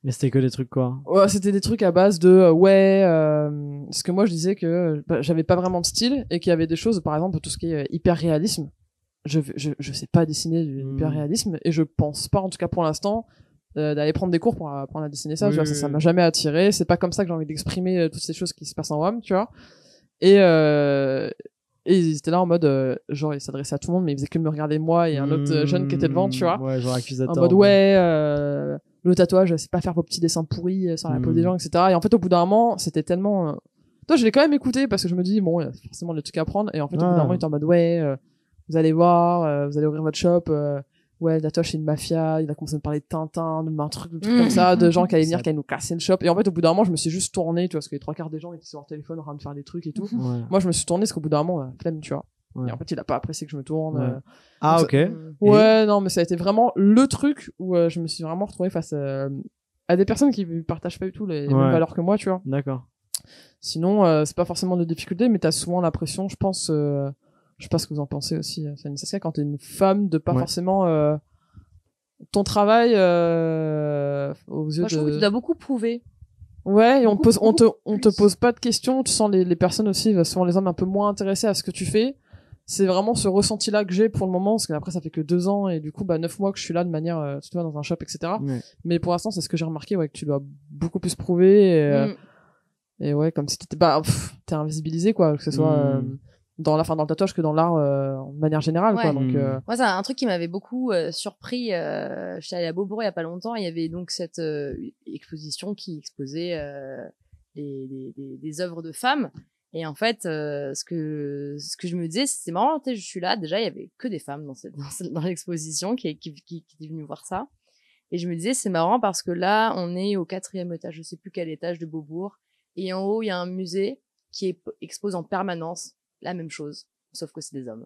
Mais c'était que des trucs quoi? Ouais, c'était des trucs à base de parce que moi je disais que j'avais pas vraiment de style, et qu'il y avait des choses, par exemple tout ce qui est hyper réalisme, je sais pas dessiner du hyper réalisme, et je pense pas, en tout cas pour l'instant, d'aller prendre des cours pour apprendre à dessiner ça. Ça m'a jamais attiré, c'est pas comme ça que j'ai envie d'exprimer toutes ces choses qui se passent en WAM, tu vois. Et ils étaient là en mode genre ils s'adressaient à tout le monde, mais ils faisaient que me regarder moi et un autre jeune qui était devant, tu vois. Ouais, genre accusateur. En mode le tatouage c'est pas faire vos petits dessins pourris sur la peau des gens, etc. Et en fait au bout d'un moment c'était tellement toi je l'ai quand même écouté parce que je me dis bon il y a forcément des trucs à apprendre, et en fait au bout d'un moment il était en mode vous allez voir, vous allez ouvrir votre shop, ouais, la Toche c'est une mafia, il a commencé à me parler de Tintin, de trucs comme ça, de gens qui allaient venir, qui allaient nous casser le shop. Et en fait, au bout d'un moment, je me suis juste tournée, tu vois, parce que les 3/4 des gens étaient sur leur téléphone en train de faire des trucs et tout. Ouais. Moi, je me suis tournée parce qu'au bout d'un moment, flemme, tu vois. Ouais. Et en fait, il a pas apprécié que je me tourne. Ouais. Ah, ok. Ouais, non, mais ça a été vraiment le truc où je me suis vraiment retrouvée face à des personnes qui partagent pas du tout les mêmes valeurs que moi, tu vois. D'accord. Sinon, c'est pas forcément de difficulté, mais t'as souvent l'impression, je pense, je sais pas ce que vous en pensez aussi, Fanny Saskia, quand t'es une femme, de pas forcément ton travail aux yeux Moi, je trouve que tu dois beaucoup prouver. Ouais, et on te pose pas de questions, tu sens les personnes aussi, souvent les hommes un peu moins intéressés à ce que tu fais. C'est vraiment ce ressenti-là que j'ai pour le moment, parce qu'après ça fait que 2 ans, et du coup, 9 mois que je suis là de manière, tu vois, dans un shop, etc. Ouais. Mais pour l'instant, c'est ce que j'ai remarqué, ouais, que tu dois beaucoup plus prouver, et ouais, comme si t'étais, t'es invisibilisé, quoi, que ce soit, dans le tatouage que dans l'art, de manière générale, quoi. Donc, moi, c'est un truc qui m'avait beaucoup surpris. J'étais allée à Beaubourg il y a pas longtemps, il y avait donc cette exposition qui exposait des œuvres de femmes. Et en fait, ce que je me disais, c'est marrant, tu sais, je suis là, déjà, il y avait que des femmes dans l'exposition qui étaient venues voir ça. Et je me disais, c'est marrant parce que là, on est au 4e étage, je sais plus quel étage de Beaubourg. Et en haut, il y a un musée qui expose en permanence la même chose, sauf que c'est des hommes.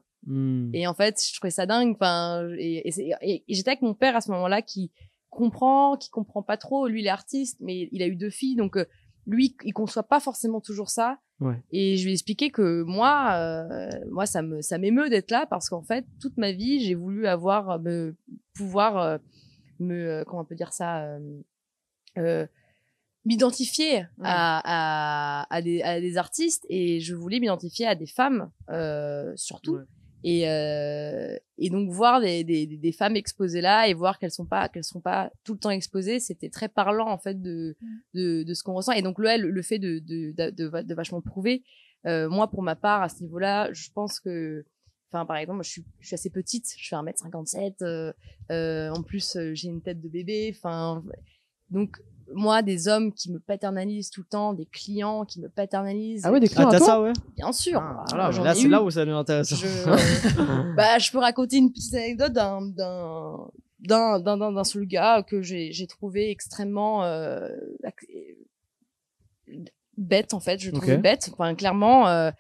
Et en fait, je trouvais ça dingue. Enfin, et j'étais avec mon père à ce moment-là qui comprend pas trop. Lui, il est artiste, mais il a eu 2 filles, donc lui, il conçoit pas forcément toujours ça. Ouais. Et je lui ai expliqué que moi, ça m'émeut d'être là parce qu'en fait, toute ma vie, j'ai voulu pouvoir comment on peut dire ça, m'identifier à des artistes, et je voulais m'identifier à des femmes surtout. Ouais. Et donc voir des femmes exposées là et voir qu'elles sont pas tout le temps exposées, c'était très parlant en fait de ce qu'on ressent. Et donc le fait de vachement prouver, moi pour ma part à ce niveau-là, je pense que, enfin par exemple, moi, je suis assez petite, je fais 1m57, en plus j'ai une tête de bébé, enfin donc moi, des hommes qui me paternalisent tout le temps, des clients qui me paternalisent. Ah ouais, des clients à toi, ça, ouais. Bien sûr. Voilà, là, c'est là où ça devient intéressant. Je peux raconter une petite anecdote d'un seul gars que j'ai trouvé extrêmement bête, en fait. Je trouvais bête. Enfin, clairement,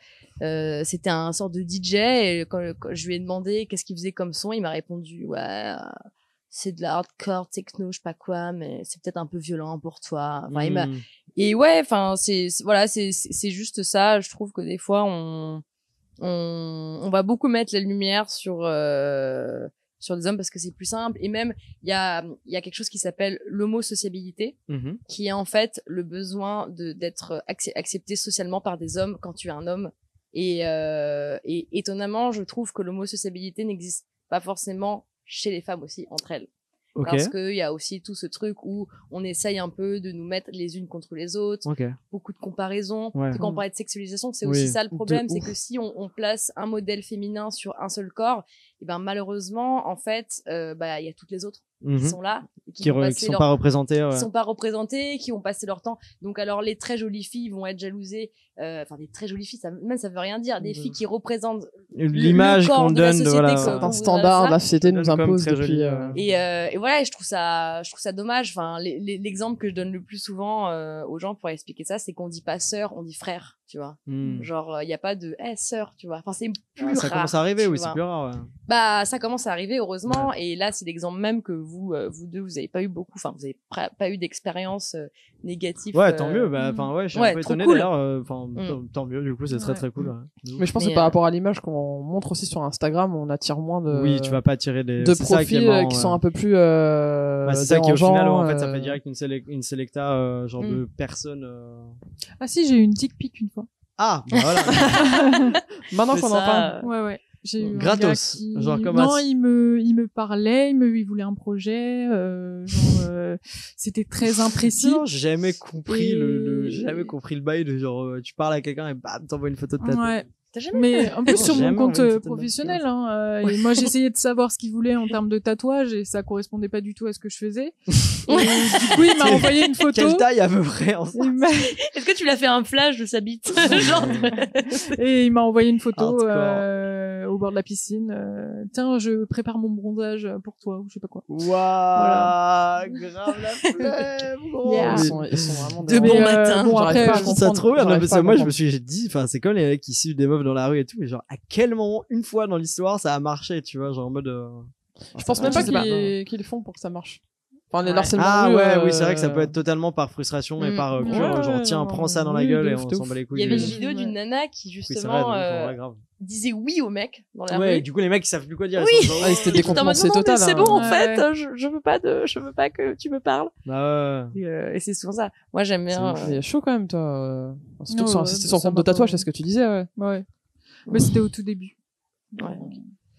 c'était un sort de DJ, et quand je lui ai demandé qu'est-ce qu'il faisait comme son, il m'a répondu, ouais, c'est de la hardcore techno, je sais pas quoi, mais c'est peut-être un peu violent pour toi. Enfin, et ouais, enfin, c'est juste ça. Je trouve que des fois, on va beaucoup mettre la lumière sur des hommes parce que c'est plus simple. Et même, il y a quelque chose qui s'appelle l'homosociabilité, qui est en fait le besoin d'être accepté socialement par des hommes quand tu es un homme. Et étonnamment, je trouve que l'homosociabilité n'existe pas forcément chez les femmes aussi, entre elles. Parce qu'il y a aussi tout ce truc où on essaye un peu de nous mettre les unes contre les autres, beaucoup de comparaisons. Quand on parlait de sexualisation, c'est aussi ça le problème, c'est que si on place un modèle féminin sur un seul corps, et ben malheureusement, en fait, il y a toutes les autres qui sont là, qui sont pas représentées, qui vont passer leur temps. Donc alors les très jolies filles vont être jalousées, enfin des très jolies filles, ça veut rien dire, des filles qui représentent l'image qu'on donne de un standard de la société nous impose depuis et voilà, je trouve ça dommage. Enfin l'exemple que je donne le plus souvent aux gens pour expliquer ça, c'est qu'on dit pas sœur, on dit frère, tu vois. Genre il y a pas de sœur, tu vois. Enfin c'est plus rare. Ça commence à arriver, c'est plus rare. Bah ça commence à arriver, heureusement. Et là c'est l'exemple même que vous deux, vous avez pas eu beaucoup, enfin vous avez pas eu d'expérience négative. Ouais, tant mieux. Enfin je suis un peu étonné d'ailleurs. Tant mieux, du coup c'est très très cool. Mais je pense que par rapport à l'image qu'on montre aussi sur Instagram, on attire moins de. Oui, tu vas pas attirer de profils qui sont un peu plus. C'est ça qui au final, en fait, ça fait direct une selecta genre de personnes. Ah si, j'ai eu une dick pic une fois. Ah, bah voilà. Maintenant qu'on en parle. Ouais. J'ai eu gratos. Genre comme non, il me parlait, il voulait un projet, c'était très imprécis. J'ai jamais compris j'ai jamais compris le bail de genre tu parles à quelqu'un et bam, t'envoies une photo de ta tête. Ouais. Mais en plus sur mon compte professionnel, et moi j'essayais de savoir ce qu'il voulait en termes de tatouage et ça correspondait pas du tout à ce que je faisais. Et du coup il m'a envoyé une photo. Quelle taille à peu près en fait. Est-ce que tu l'as fait un flash de sa bite? Et il m'a envoyé une photo bord de la piscine. Tiens, je prépare mon bronzage pour toi, ou je sais pas quoi. Waouh, grave la flemme, gros. Yeah. Ils sont vraiment De bon matin. Bon, après, Je trouve ça trop bien. Non, parce que moi, je me suis suis dit, enfin, c'est comme les mecs qui suivent des meufs dans la rue et tout, mais genre, à quel moment, une fois dans l'histoire, ça a marché, tu vois, genre en mode. Je pense même pas sais pas. qu'ils le font pour que ça marche. Enfin, les Ouais. harcèlements de Ah rue, ouais, oui, c'est vrai que ça peut être totalement par frustration et Mm. par pur, Ouais, genre, tiens, non, prends ça dans la oui, gueule de et ouf, on de s'en ouf. bat les couilles. Il y avait une du- vidéo d'une nana qui Oui, c'est vrai, justement donc, en vrai, grave. disait oui au mec dans la Ouais, rue. du coup, les mecs, ils savent plus quoi dire. Oui. Ils sont genre, Ah, ils s'étaient oh, J'étais en mode, décontenancés non, mais total. c'est hein. bon en Ouais, fait, ouais. je veux pas que tu me parles. Bah ouais. Et c'est souvent ça. Moi j'aime bien. Mais il est chaud quand même, toi. Surtout Non, que sur ouais, insister sur ça compte de m'a pas- tatouage, c'est ce que tu disais, ouais. Ouais. Mais c'était au tout début. Ouais.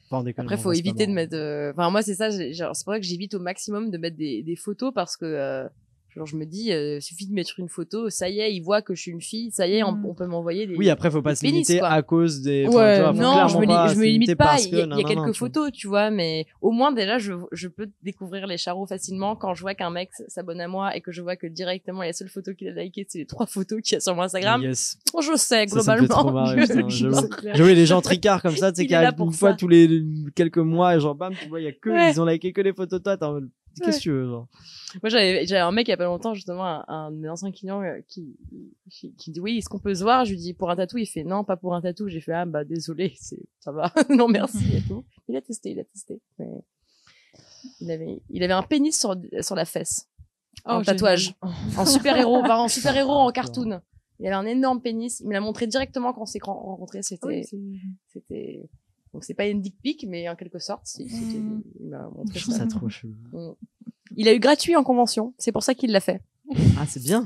Pas en déconnant, Après, faut c'est pas éviter de marrant. mettre. Enfin, moi, c'est ça. Genre, c'est pour ça que j'évite au maximum de mettre des photos parce que, genre, je me dis, suffit de mettre une photo, ça y est, ils voient que je suis une fille, ça y est, on peut m'envoyer des. Oui, après, faut pas des se pénis, limiter quoi. à cause des. Ouais, Enfin, tu vois, faut Non, clairement je me, pas je me se limite pas. parce Il que y a nanana, quelques tu vois. photos, tu vois, mais au moins, déjà, je peux découvrir les charros facilement quand je vois qu'un mec s'abonne à moi et que je vois que directement, la seule photo qu'il a liké, c'est les 3 photos qu'il y a sur mon Instagram. Yes. Je sais, Ça me fait trop globalement. marrer, putain, C'est j'avoue. clair. J'ai vu les gens tricards comme ça, tu sais, Il qui est là arrivent pour une fois ça. tous les quelques mois, et genre, bam, tu vois, il y a que, Ouais. ils ont liké que les photos de toi, t'es en mode, qu'est-ce que tu veux, genre. Moi, j'avais un mec il y a pas longtemps, justement, un de mes anciens clients qui dit oui, est-ce qu'on peut se voir? Je lui dis pour un tatou, il fait non, pas pour un tatou. J'ai fait ah bah désolé, ça va, non merci et tout. Il a testé. Mais il avait un pénis sur la fesse, Oh, en tatouage, en super héros, en cartoon. Il avait un énorme pénis. Il me l'a montré directement quand on s'est rencontrés. C'était donc c'est pas une dick pic, mais en quelque sorte, il m'a montré Je trouve ça. ça trop chelou. Il a eu gratuit en convention. C'est pour ça qu'il l'a fait. Ah, c'est bien.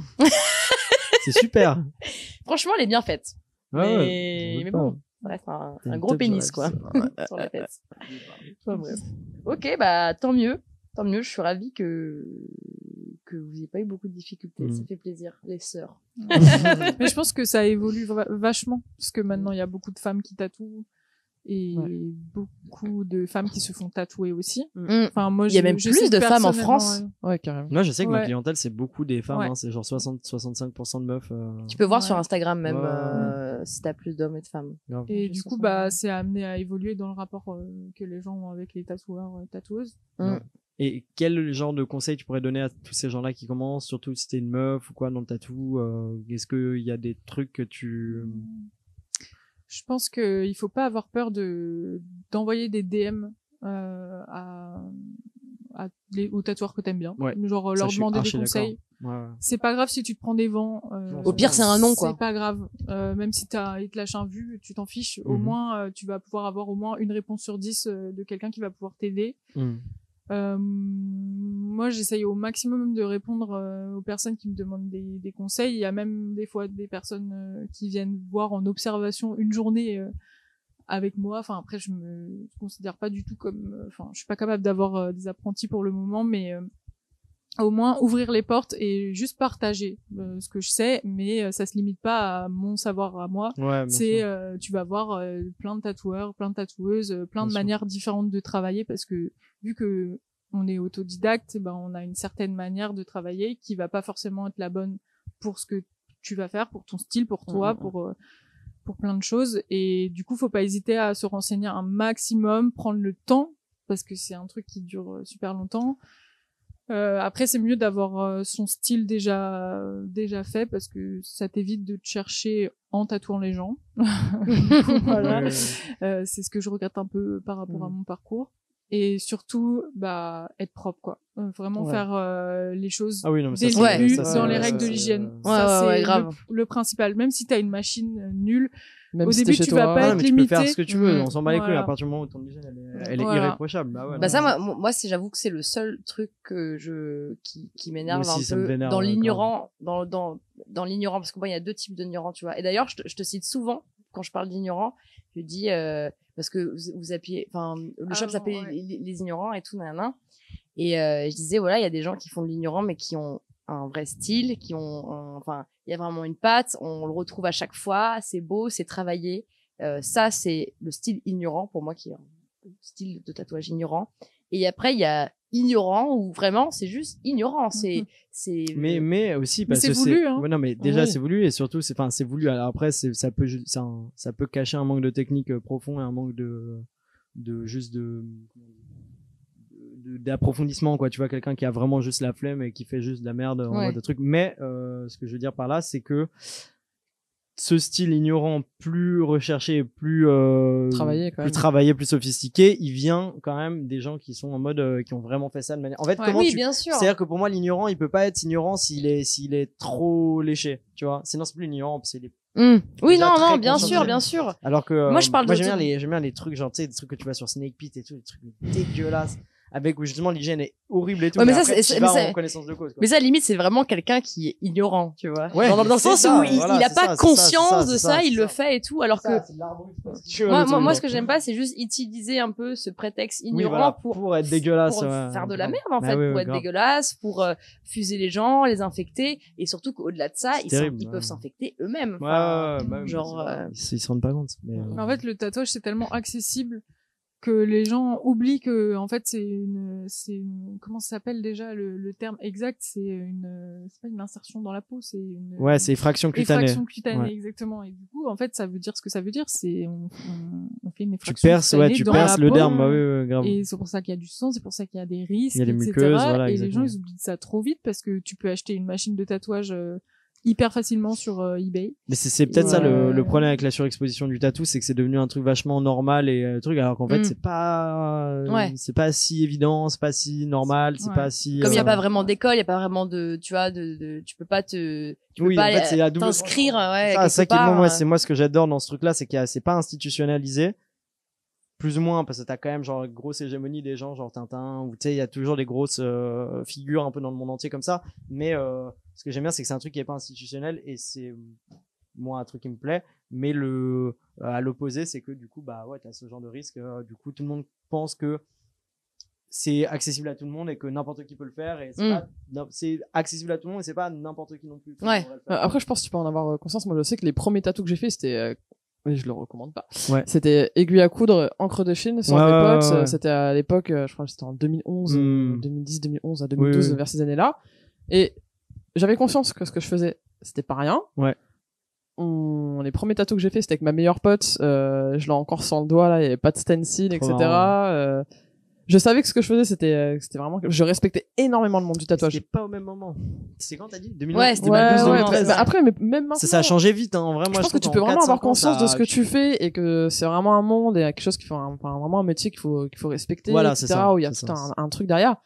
C'est super. Franchement, elle est bien faite. Ouais, mais bon, ça reste T'as un une gros tête, pénis, j'aurais quoi, dit ça. sur la fesse. Enfin, bref. Ok, bah, tant mieux. Je suis ravie que vous n'ayez pas eu beaucoup de difficultés. Ça fait plaisir, les sœurs. Mais je pense que ça évolue vachement, parce que maintenant il y a beaucoup de femmes qui tatouent et beaucoup de femmes qui se font tatouer aussi. Enfin, moi, Il y a même je plus sais de femmes en personnellement, France. Ouais, carrément. Moi, je sais que ma Ouais. clientèle, c'est beaucoup des femmes, Ouais. hein, c'est genre 60-65% de meufs. Tu peux voir Ouais. sur Instagram même Ouais. si t'as plus d'hommes et de femmes. Grave. Et Je du sais coup, ça. bah, c'est amené à évoluer dans le rapport que les gens ont avec les tatoueurs, tatoueuses. Et quel genre de conseils tu pourrais donner à tous ces gens-là qui commencent, surtout si t'es une meuf ou quoi dans le tatou, est-ce qu'il y a des trucs que tu... Je pense qu'il faut pas avoir peur d'envoyer des DM aux tatoueurs que t'aimes bien. Ouais. Genre Ça, leur je suis demander des archi conseils. d'accord. Ouais. C'est pas grave si tu te prends des vents. Au pire, c'est un non, quoi. C'est pas grave. Même si il te lâche un vu, tu t'en fiches. Au Mhm. moins, tu vas pouvoir avoir au moins une réponse sur 10 de quelqu'un qui va pouvoir t'aider. Mm. Moi, j'essaye au maximum de répondre aux personnes qui me demandent des conseils. Il y a même des fois des personnes qui viennent voir en observation une journée avec moi. Enfin, après, je me considère pas du tout comme... Enfin, je suis pas capable d'avoir des apprentis pour le moment, mais au moins ouvrir les portes et juste partager ce que je sais, mais ça se limite pas à mon savoir à moi. Ouais, bien C'est sûr. tu vas voir plein de tatoueurs, plein de tatoueuses, plein Bien de sûr. manières différentes de travailler parce que vu que on est autodidacte, ben on a une certaine manière de travailler qui va pas forcément être la bonne pour ce que tu vas faire, pour ton style, pour toi, pour plein de choses. Et du coup, faut pas hésiter à se renseigner un maximum, prendre le temps parce que c'est un truc qui dure super longtemps. Après, c'est mieux d'avoir son style déjà fait parce que ça t'évite de te chercher en tatouant les gens. Voilà. Ouais. C'est ce que je regrette un peu par rapport à mon parcours. Et surtout, bah, être propre, quoi. Vraiment faire les choses Ah oui, non, mais dès ça, le c'est- début, ça, c'est- dans les règles de l'hygiène. Ouais, Ça, ouais, c'est grave. le principal. Même si t'as une machine nulle, Même au si t'es début, chez tu toi. vas pas Ah, être mais tu peux limité. faire ce que tu veux, Mm. on s'en bat les couilles Voilà. à partir du moment où ton hygiène elle est Voilà. irréprochable. Bah ouais, Bah non, ça, mais- moi, j'avoue que c'est le seul truc que qui m'énerve Moi aussi, un ça me peu vénère, dans ouais, l'ignorant, dans l'ignorant, parce que bon, il y a 2 types d'ignorants, tu vois. Et d'ailleurs, je te cite souvent quand je parle d'ignorants, je dis parce que vous appuyez, enfin, le shop Avant, s'appelait ouais. les ignorants et tout, nanana. Et je disais voilà, il y a des gens qui font de l'ignorant, mais qui ont un vrai style, enfin, il y a vraiment une patte, on le retrouve à chaque fois, c'est beau, c'est travaillé. Ça, c'est le style ignorant pour moi, qui est un style de tatouage ignorant. Et après, il y a ignorant ou vraiment c'est juste ignorant. Mais aussi parce c'est que voulu, hein. Ouais, non, mais déjà Oui. c'est voulu et surtout c'est voulu. Alors après ça peut cacher un manque de technique profond et un manque d'approfondissement, quoi. Tu vois, quelqu'un qui a vraiment juste la flemme et qui fait juste de la merde en Ouais. mode de truc. Mais ce que je veux dire par là, c'est que ce style ignorant plus recherché, plus Travaillé, quand plus même. travaillé, plus sophistiqué, il vient quand même des gens qui sont en mode qui ont vraiment fait ça de manière. En fait, Ouais. comment Oui, tu bien sûr. c'est-à-dire que pour moi, l'ignorant, il peut pas être ignorant s'il est trop léché, tu vois. Sinon, c'est plus l'ignorant, c'est les... Oui, déjà non, très non, bien conscient sûr, de- bien sûr. Alors que Moi, je parle de j'aime tout. bien les trucs genre tu sais des trucs que tu vois sur Snake Pit et tout, des trucs dégueulasses avec où justement l'hygiène est horrible et tout. Ouais, mais mais ça, après, c'est- tu mais vas ça- en connaissance de cause, quoi. Mais ça, limite, c'est vraiment quelqu'un qui est ignorant, tu vois. Ouais, dans le c'est sens ça, où il voilà, a c'est pas ça, c'est conscience ça, de c'est ça, ça, il c'est le ça. fait et tout, alors que C'est de l'arbre, je sais pas si tu vois, le moi, truc, ce que j'aime pas, c'est juste utiliser un peu ce prétexte Oui, ignorant voilà, pour être dégueulasse, pour ouais, faire de la grave. merde, en Bah fait, oui, pour oui, être grave. dégueulasse, pour fuser les gens, les infecter, et surtout qu'au-delà de ça, C'est ils terrible, peuvent ouais. s'infecter eux-mêmes. Ouais, Enfin, ouais, bah oui, genre, c'est vrai. Ils se rendent pas compte. Mais, Mais en fait, le tatouage, c'est tellement accessible que les gens oublient que, en fait, comment ça s'appelle déjà le terme exact? C'est pas une insertion dans la peau, c'est une. ouais, c'est effraction cutanée. Effraction cutanée, Ouais. exactement. Et du coup, en fait, ça veut dire ce que ça veut dire, c'est, on fait une Tu effraction perces, ouais, cutanée tu dans perces la le peau. derme, bah oui, oui, grave. Et c'est pour ça qu'il y a du sang, c'est pour ça qu'il y a des risques, Il y a les etc. muqueuses, voilà, et exactement. les gens, ils oublient ça trop vite parce que tu peux acheter une machine de tatouage hyper facilement sur eBay. Mais c'est peut-être ça Ouais. le problème avec la surexposition du tatou, c'est que c'est devenu un truc vachement normal et truc, alors qu'en fait Mm. c'est pas si évident, c'est pas si normal, c'est Ouais. pas si. comme il n'y a pas vraiment d'école, il n'y a pas vraiment de, tu vois, tu peux pas tu peux Oui, pas en fait, c'est la double t'inscrire, ouais, ça, quelque c'est ça qui part, moi, c'est moi ce que j'adore dans ce truc-là, c'est c'est pas institutionnalisé. Plus ou moins, parce que t'as quand même genre une grosse hégémonie des gens genre Tintin, ou tu sais, il y a toujours des grosses figures un peu dans le monde entier comme ça. Mais ce que j'aime bien, c'est que c'est un truc qui est pas institutionnel et c'est moi un truc qui me plaît. Mais à l'opposé, c'est que du coup, bah ouais, t'as ce genre de risque. Du coup, tout le monde pense que c'est accessible à tout le monde et que n'importe qui peut le faire et c'est accessible à tout le monde et c'est pas n'importe qui non plus. Ouais. devrait le faire. Après, je pense que tu peux en avoir conscience. Moi, je sais que les premiers tatous que j'ai fait, c'était, oui, je le recommande pas. Ouais. C'était aiguille à coudre, encre de Chine sur Ouais, mes ouais, potes. ouais, ouais. C'était à l'époque, je crois que c'était en 2011, Mm. 2010, 2011 à 2012, Oui, oui. vers ces années-là. Et j'avais conscience que ce que je faisais, c'était pas rien. Ouais. Les premiers tatous que j'ai fait, c'était avec ma meilleure pote. Je l'ai encore sur le doigt, là. Il y avait pas de stencil, Trop etc. marrant. Je savais que ce que je faisais, c'était vraiment, je respectais énormément le monde du tatouage. C'était pas au même moment. C'est quand t'as dit 2009, Ouais, c'était 2012, pas au même 2013. moment. Bah, après, mais même maintenant. Ça a changé vite, hein. En vrai, Je moi, pense que trouve tu qu'en peux vraiment 4-5 avoir ans, conscience de ça- ce que tu fais et que c'est vraiment un monde et quelque chose vraiment un métier qu'il faut respecter, Voilà, etc. c'est ça, où il y a c'est tout ça. un truc derrière.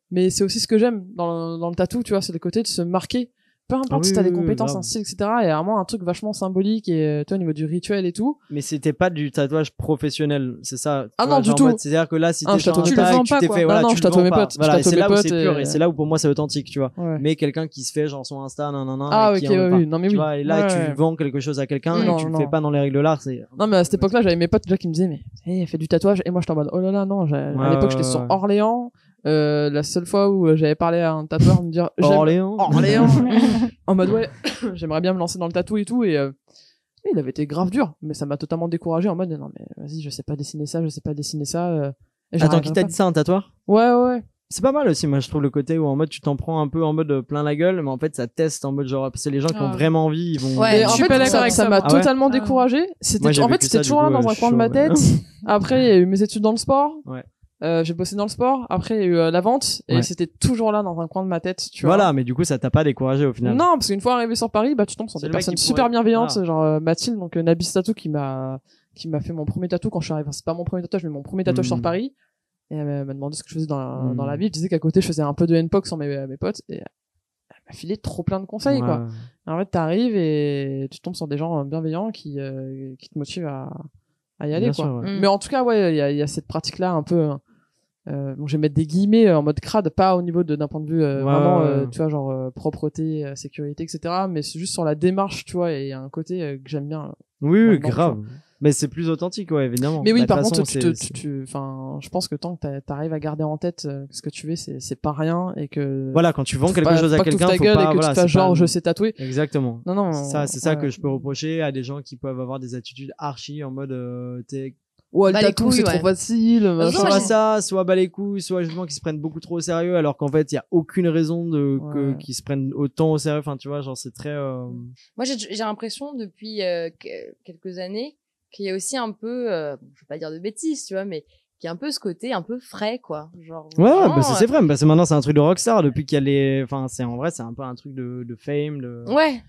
Mais c'est aussi ce que j'aime dans le tatou, tu vois, c'est le côté de se marquer. Peu importe Ah si oui, t'as des oui, compétences, grave. un style, etc. Il y a vraiment un truc vachement symbolique et, toi, au niveau du rituel et tout. Mais c'était pas du tatouage professionnel, c'est ça. Ah Tu non, vois, du genre en tout. mode, c'est-à-dire que là, si Ah, t'es je sur un tatoue mes tag, potes. tu t'es quoi. fait, voilà, Non, tu je le tatoue vends mes pas. potes, je Voilà, et tatoue c'est mes là où potes c'est pur, et- et c'est là où pour moi c'est authentique, tu vois. Ouais. Mais quelqu'un qui se fait genre son Insta, nanana, Ah, et ok, qui en veut ouais, pas. oui. Non, mais Tu oui. vois, et là, Ouais, tu ouais. vends quelque chose à quelqu'un Non, et tu le non. fais pas dans les règles de l'art, c'est. Non, mais à cette époque-là, j'avais mes potes déjà qui me disaient, mais, fais du tatouage. Et moi, j'étais en mode, oh là là, non, à l'époque, j'étais sur ouais. Orléans. La seule fois où j'avais parlé à un tatoueur me dire, j'aime- Orléans. Orléans. En mode, ouais, j'aimerais bien me lancer dans le tatou et tout. Et il avait été grave dur, mais ça m'a totalement découragé en mode, non, mais vas-y, je sais pas dessiner ça, je sais pas dessiner ça. Et Attends, j'arriverai qui t'a pas. dit ça, un tatoueur? Ouais, ouais, ouais. C'est pas mal aussi, moi je trouve le côté où en mode tu t'en prends un peu en mode plein la gueule, mais en fait ça teste en mode genre c'est les gens qui ont Ah. vraiment envie, ils vont. Ouais, Et en je suis fait, pas d'accord ça avec ça, m'a moi. Ah ouais totalement Ah. découragé. Moi, j'ai En fait, vécu c'était ça, toujours du là coup, dans un je coin de suis ma chaud, tête. Après, il y a eu mes études dans le sport. Ouais. J'ai bossé dans le sport. Après, il y a eu la vente. Et Ouais. c'était toujours là dans un coin de ma tête, tu vois. Voilà, mais du coup ça t'a pas découragé au final. Non, parce qu'une fois arrivé sur Paris, bah, tu tombes sur C'est des le mec personnes qui super pourrait- bienveillantes, Voilà. genre Mathilde, donc Nabis Tattoo, qui m'a fait mon premier tatou quand je suis arrivé. Enfin, c'est pas mon premier tatouage, mais mon premier tatouage Mm. sur Paris. Et elle m'a demandé ce que je faisais Mm. dans la vie. Je disais qu'à côté, je faisais un peu de Npox sur mes potes. Et elle m'a filé trop plein de conseils, Ouais. quoi. Et en fait, t'arrives et tu tombes sur des gens bienveillants qui te motivent à y aller, Bien quoi. sûr, ouais. Mm. Mais en tout cas, ouais, il y a cette pratique-là un peu. Bon, je vais mettre des guillemets en mode crade, pas au niveau d'un point de vue vraiment, ouais. tu vois, genre propreté, sécurité, etc. Mais c'est juste sur la démarche, tu vois, et il y a un côté que j'aime bien. Oui, oui, Là-dedans, grave. Mais c'est plus authentique, ouais, évidemment. Mais oui, Bah, de par toute contre, façon, c'est- enfin, je pense que tant que t'arrives à garder en tête que ce que tu fais, c'est pas rien et que. Voilà, quand tu vends faut quelque pas- chose faut à pas que t'ouvres quelqu'un, ta faut gueule pas, et que voilà, tu te fasses c'est pas- genre, je sais tatouer. Exactement. Non, non. C'est ça ouais. que je peux reprocher à des gens qui peuvent avoir des attitudes archi en mode, t'es Ouais, le Bah, les tatou, couilles, c'est ouais. trop facile. Non, machin. moi, Soit j'ai- ça, soit bas les couilles, soit justement qu'ils se prennent beaucoup trop au sérieux, alors qu'en fait, il y a aucune raison Ouais. qu'ils se prennent autant au sérieux. Enfin, tu vois, genre, c'est très, Moi, j'ai l'impression depuis quelques années qu'il y a aussi un peu, je vais pas dire de bêtises, tu vois, mais qu'il y a un peu ce côté un peu frais, quoi. Genre, Ouais, vraiment, bah c'est vrai, parce que maintenant c'est un truc de rockstar depuis qu'il y a les, enfin c'est en vrai c'est un peu un truc de fame, de. Ouais.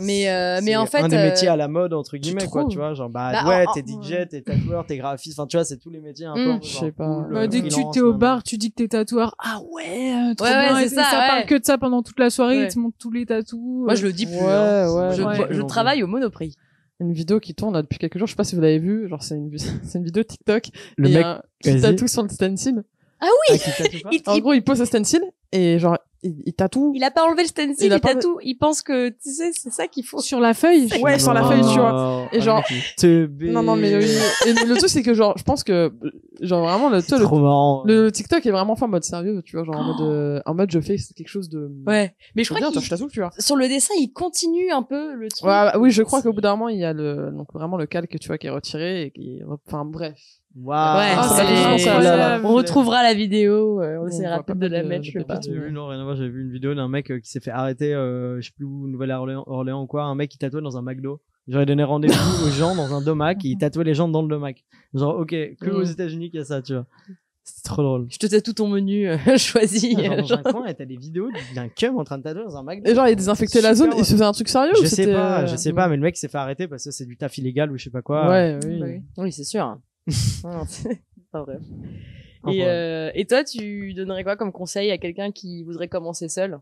Mais C'est en fait, un des métiers à la mode entre guillemets quoi, trouves tu vois, genre Bah, ouais, en- t'es DJ, t'es tatoueur, t'es graphiste, enfin tu vois, c'est tous les métiers un peu. Mm. un peu Je genre sais pas. cool, Bah, dès que tu freelance, t'es au nanana. bar, tu dis que t'es tatoueur. Ah ouais, trop Ouais, bien. ouais, Et c'est ça, parle ouais. que de ça pendant toute la soirée. Ouais. Ils te montrent tous les tatous. moi, je le dis plus. Ouais, hein. ouais. Je, Ouais. je travaille au Monoprix. Une vidéo qui tourne là, depuis quelques jours, je sais pas si vous l'avez vu, genre c'est une, c'est une vidéo TikTok. Le et il y a mec, un qui vas-y. tatoue sur le stencil. Ah, qui tatoue pas Il, En il- gros, il pose le stencil et genre, il tatoue. il a pas enlevé le stencil, Il a il pas- tatoue. Il pense que, tu sais, c'est ça qu'il faut. Sur la feuille. Ouais, sur la feuille, tu vois. Et genre- Non, non, mais et le truc, c'est que genre, je pense que, genre vraiment, tu c'est vois, trop marrant. le TikTok est vraiment fait en mode sérieux, tu vois, genre en mode je fais quelque chose de. Ouais. Mais je Trop crois bien, qu'il, je tatoue, tu vois. sur le dessin, il continue un peu le truc. Ouais, bah, oui, je crois qu'au bout d'un moment, il y a donc vraiment le calque, tu vois, qui est retiré et enfin, bref. Waouh. Ouais, Ah, c'est- ça, ça, Oh là ça, là. On retrouvera la vidéo, on On essaiera voit pas peut-être de mal la de- mettre, de je sais pas. pépites. J'ai vu, non, rien à voir, j'ai vu une vidéo d'un mec qui s'est fait arrêter, je sais plus où, Nouvelle-Orléans ou quoi, un mec qui tatouait dans un McDo. Genre, il donnait rendez-vous aux gens dans un domac et il tatouait les gens dans le domac. Genre, ok, que aux États-Unis qu'il y a ça, tu vois. C'est trop drôle. Je te tatoue ton menu choisi. Genre, dans genre. un coin, et t'as des vidéos d'un cum en train de tatouer dans un McDo. Et genre, il désinfectait la zone, il se faisait un truc sérieux ou Je sais c'était, pas, mais le mec s'est fait arrêter parce que c'est du taf illégal ou je sais pas quoi. Ouais, oui. Bah oui. Oui, c'est sûr. Non, c'est pas vrai. Enfin, Et toi, tu donnerais quoi comme conseil à quelqu'un qui voudrait commencer seul?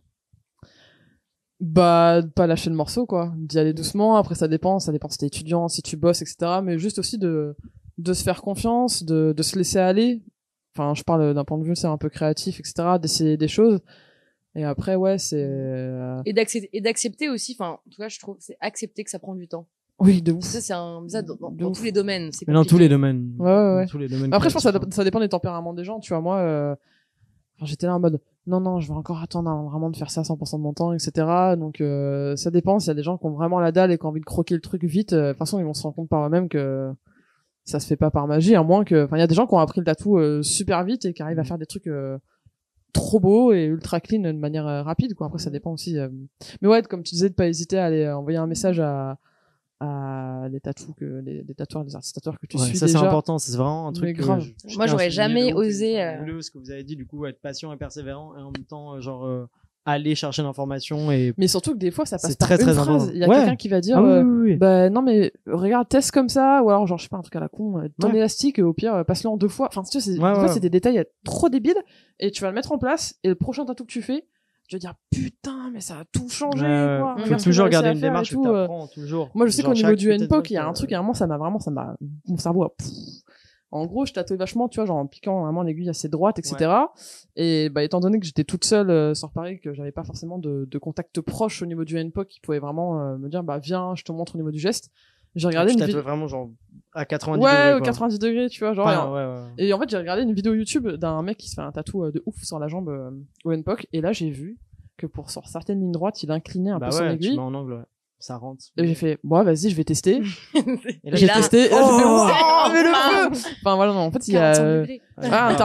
Bah, pas lâcher le morceau, quoi. D'y aller doucement. Après, ça dépend si t'es étudiant, si tu bosses, etc. Mais juste aussi de se faire confiance, de se laisser aller. Enfin, je parle d'un point de vue, c'est un peu créatif, etc. D'essayer des choses. Et après, ouais, c'est, Et d'accepter aussi, enfin, en tout cas, je trouve, c'est accepter que ça prend du temps. oui, de ouf. Ça, c'est ça, dans De ouf. tous les domaines. C'est Mais dans compliqué. tous les domaines. Ouais, ouais, ouais. Dans tous les domaines. Après, je pense que créatifs. ça dépend des tempéraments des gens, tu vois. Moi, enfin, j'étais là en mode, non, je vais encore attendre vraiment de faire ça 100% de mon temps, etc. Donc, ça dépend. S'il y a des gens qui ont vraiment la dalle et qui ont envie de croquer le truc vite, de toute façon, ils vont se rendre compte par eux-mêmes que ça se fait pas par magie, à moins que, enfin, il y a des gens qui ont appris le tatou super vite et qui arrivent à faire des trucs trop beaux et ultra clean de manière rapide, quoi. Après, ça dépend aussi. Mais ouais, comme tu disais, de pas hésiter à aller envoyer un message à des tatoueurs, des artistes tatoueurs que tu Ouais, suis ça c'est déjà. important, c'est vraiment un truc Mais que grave. Moi, j'aurais tiens, jamais souligner de ouf, osé, et c'est fabuleux ce que vous avez dit, du coup, être patient et persévérant et en même temps, genre, aller chercher l'information et. Mais surtout que des fois, ça passe C'est par très, une très phrase. important. Il y a Ouais. quelqu'un qui va dire, Ah oui, oui, oui. bah non mais regarde, teste comme ça, ou alors genre je sais pas un truc à la con, ton Ouais. élastique, au pire passe-le en 2 fois. Enfin tu sais, des Ouais, fois ouais. c'est des détails trop débiles et tu vas le mettre en place et le prochain tatou que tu fais, tu vas dire putain mais ça a tout changé Ouais, quoi. faut Regarde ce que toujours j'ai réussi garder à une faire et démarche que tout, t'apprends toujours. Moi je sais Genre, qu'au niveau chaque du putain de NPOC, il y a truc, un truc, à un moment ça m'a mon cerveau a en gros, je tatouais vachement, tu vois, genre en piquant vraiment l'aiguille assez droite, etc. Et bah, étant donné que j'étais toute seule sur Paris, que j'avais pas forcément de contact proche au niveau du NPOC, qui pouvait vraiment me dire, bah viens, je te montre au niveau du geste. J'ai regardé Tu une tatoues vidéo. vraiment genre à 90 Ouais, degrés. au quoi. 90 degrés, tu vois, genre. Enfin, ouais. Et en fait, j'ai regardé une vidéo YouTube d'un mec qui se fait un tatou de ouf sur la jambe au NPOC. Et là, j'ai vu que sur certaines lignes droites, il inclinait un Bah peu son ouais, tu aiguille. mets en angle, ouais. Ça rentre. Et j'ai fait, bon, vas-y, je vais tester. Et là, J'ai là- testé. Et là, j'ai fait, Oh, oh, mais le feu! Enfin, voilà, non, en fait, il y a, 45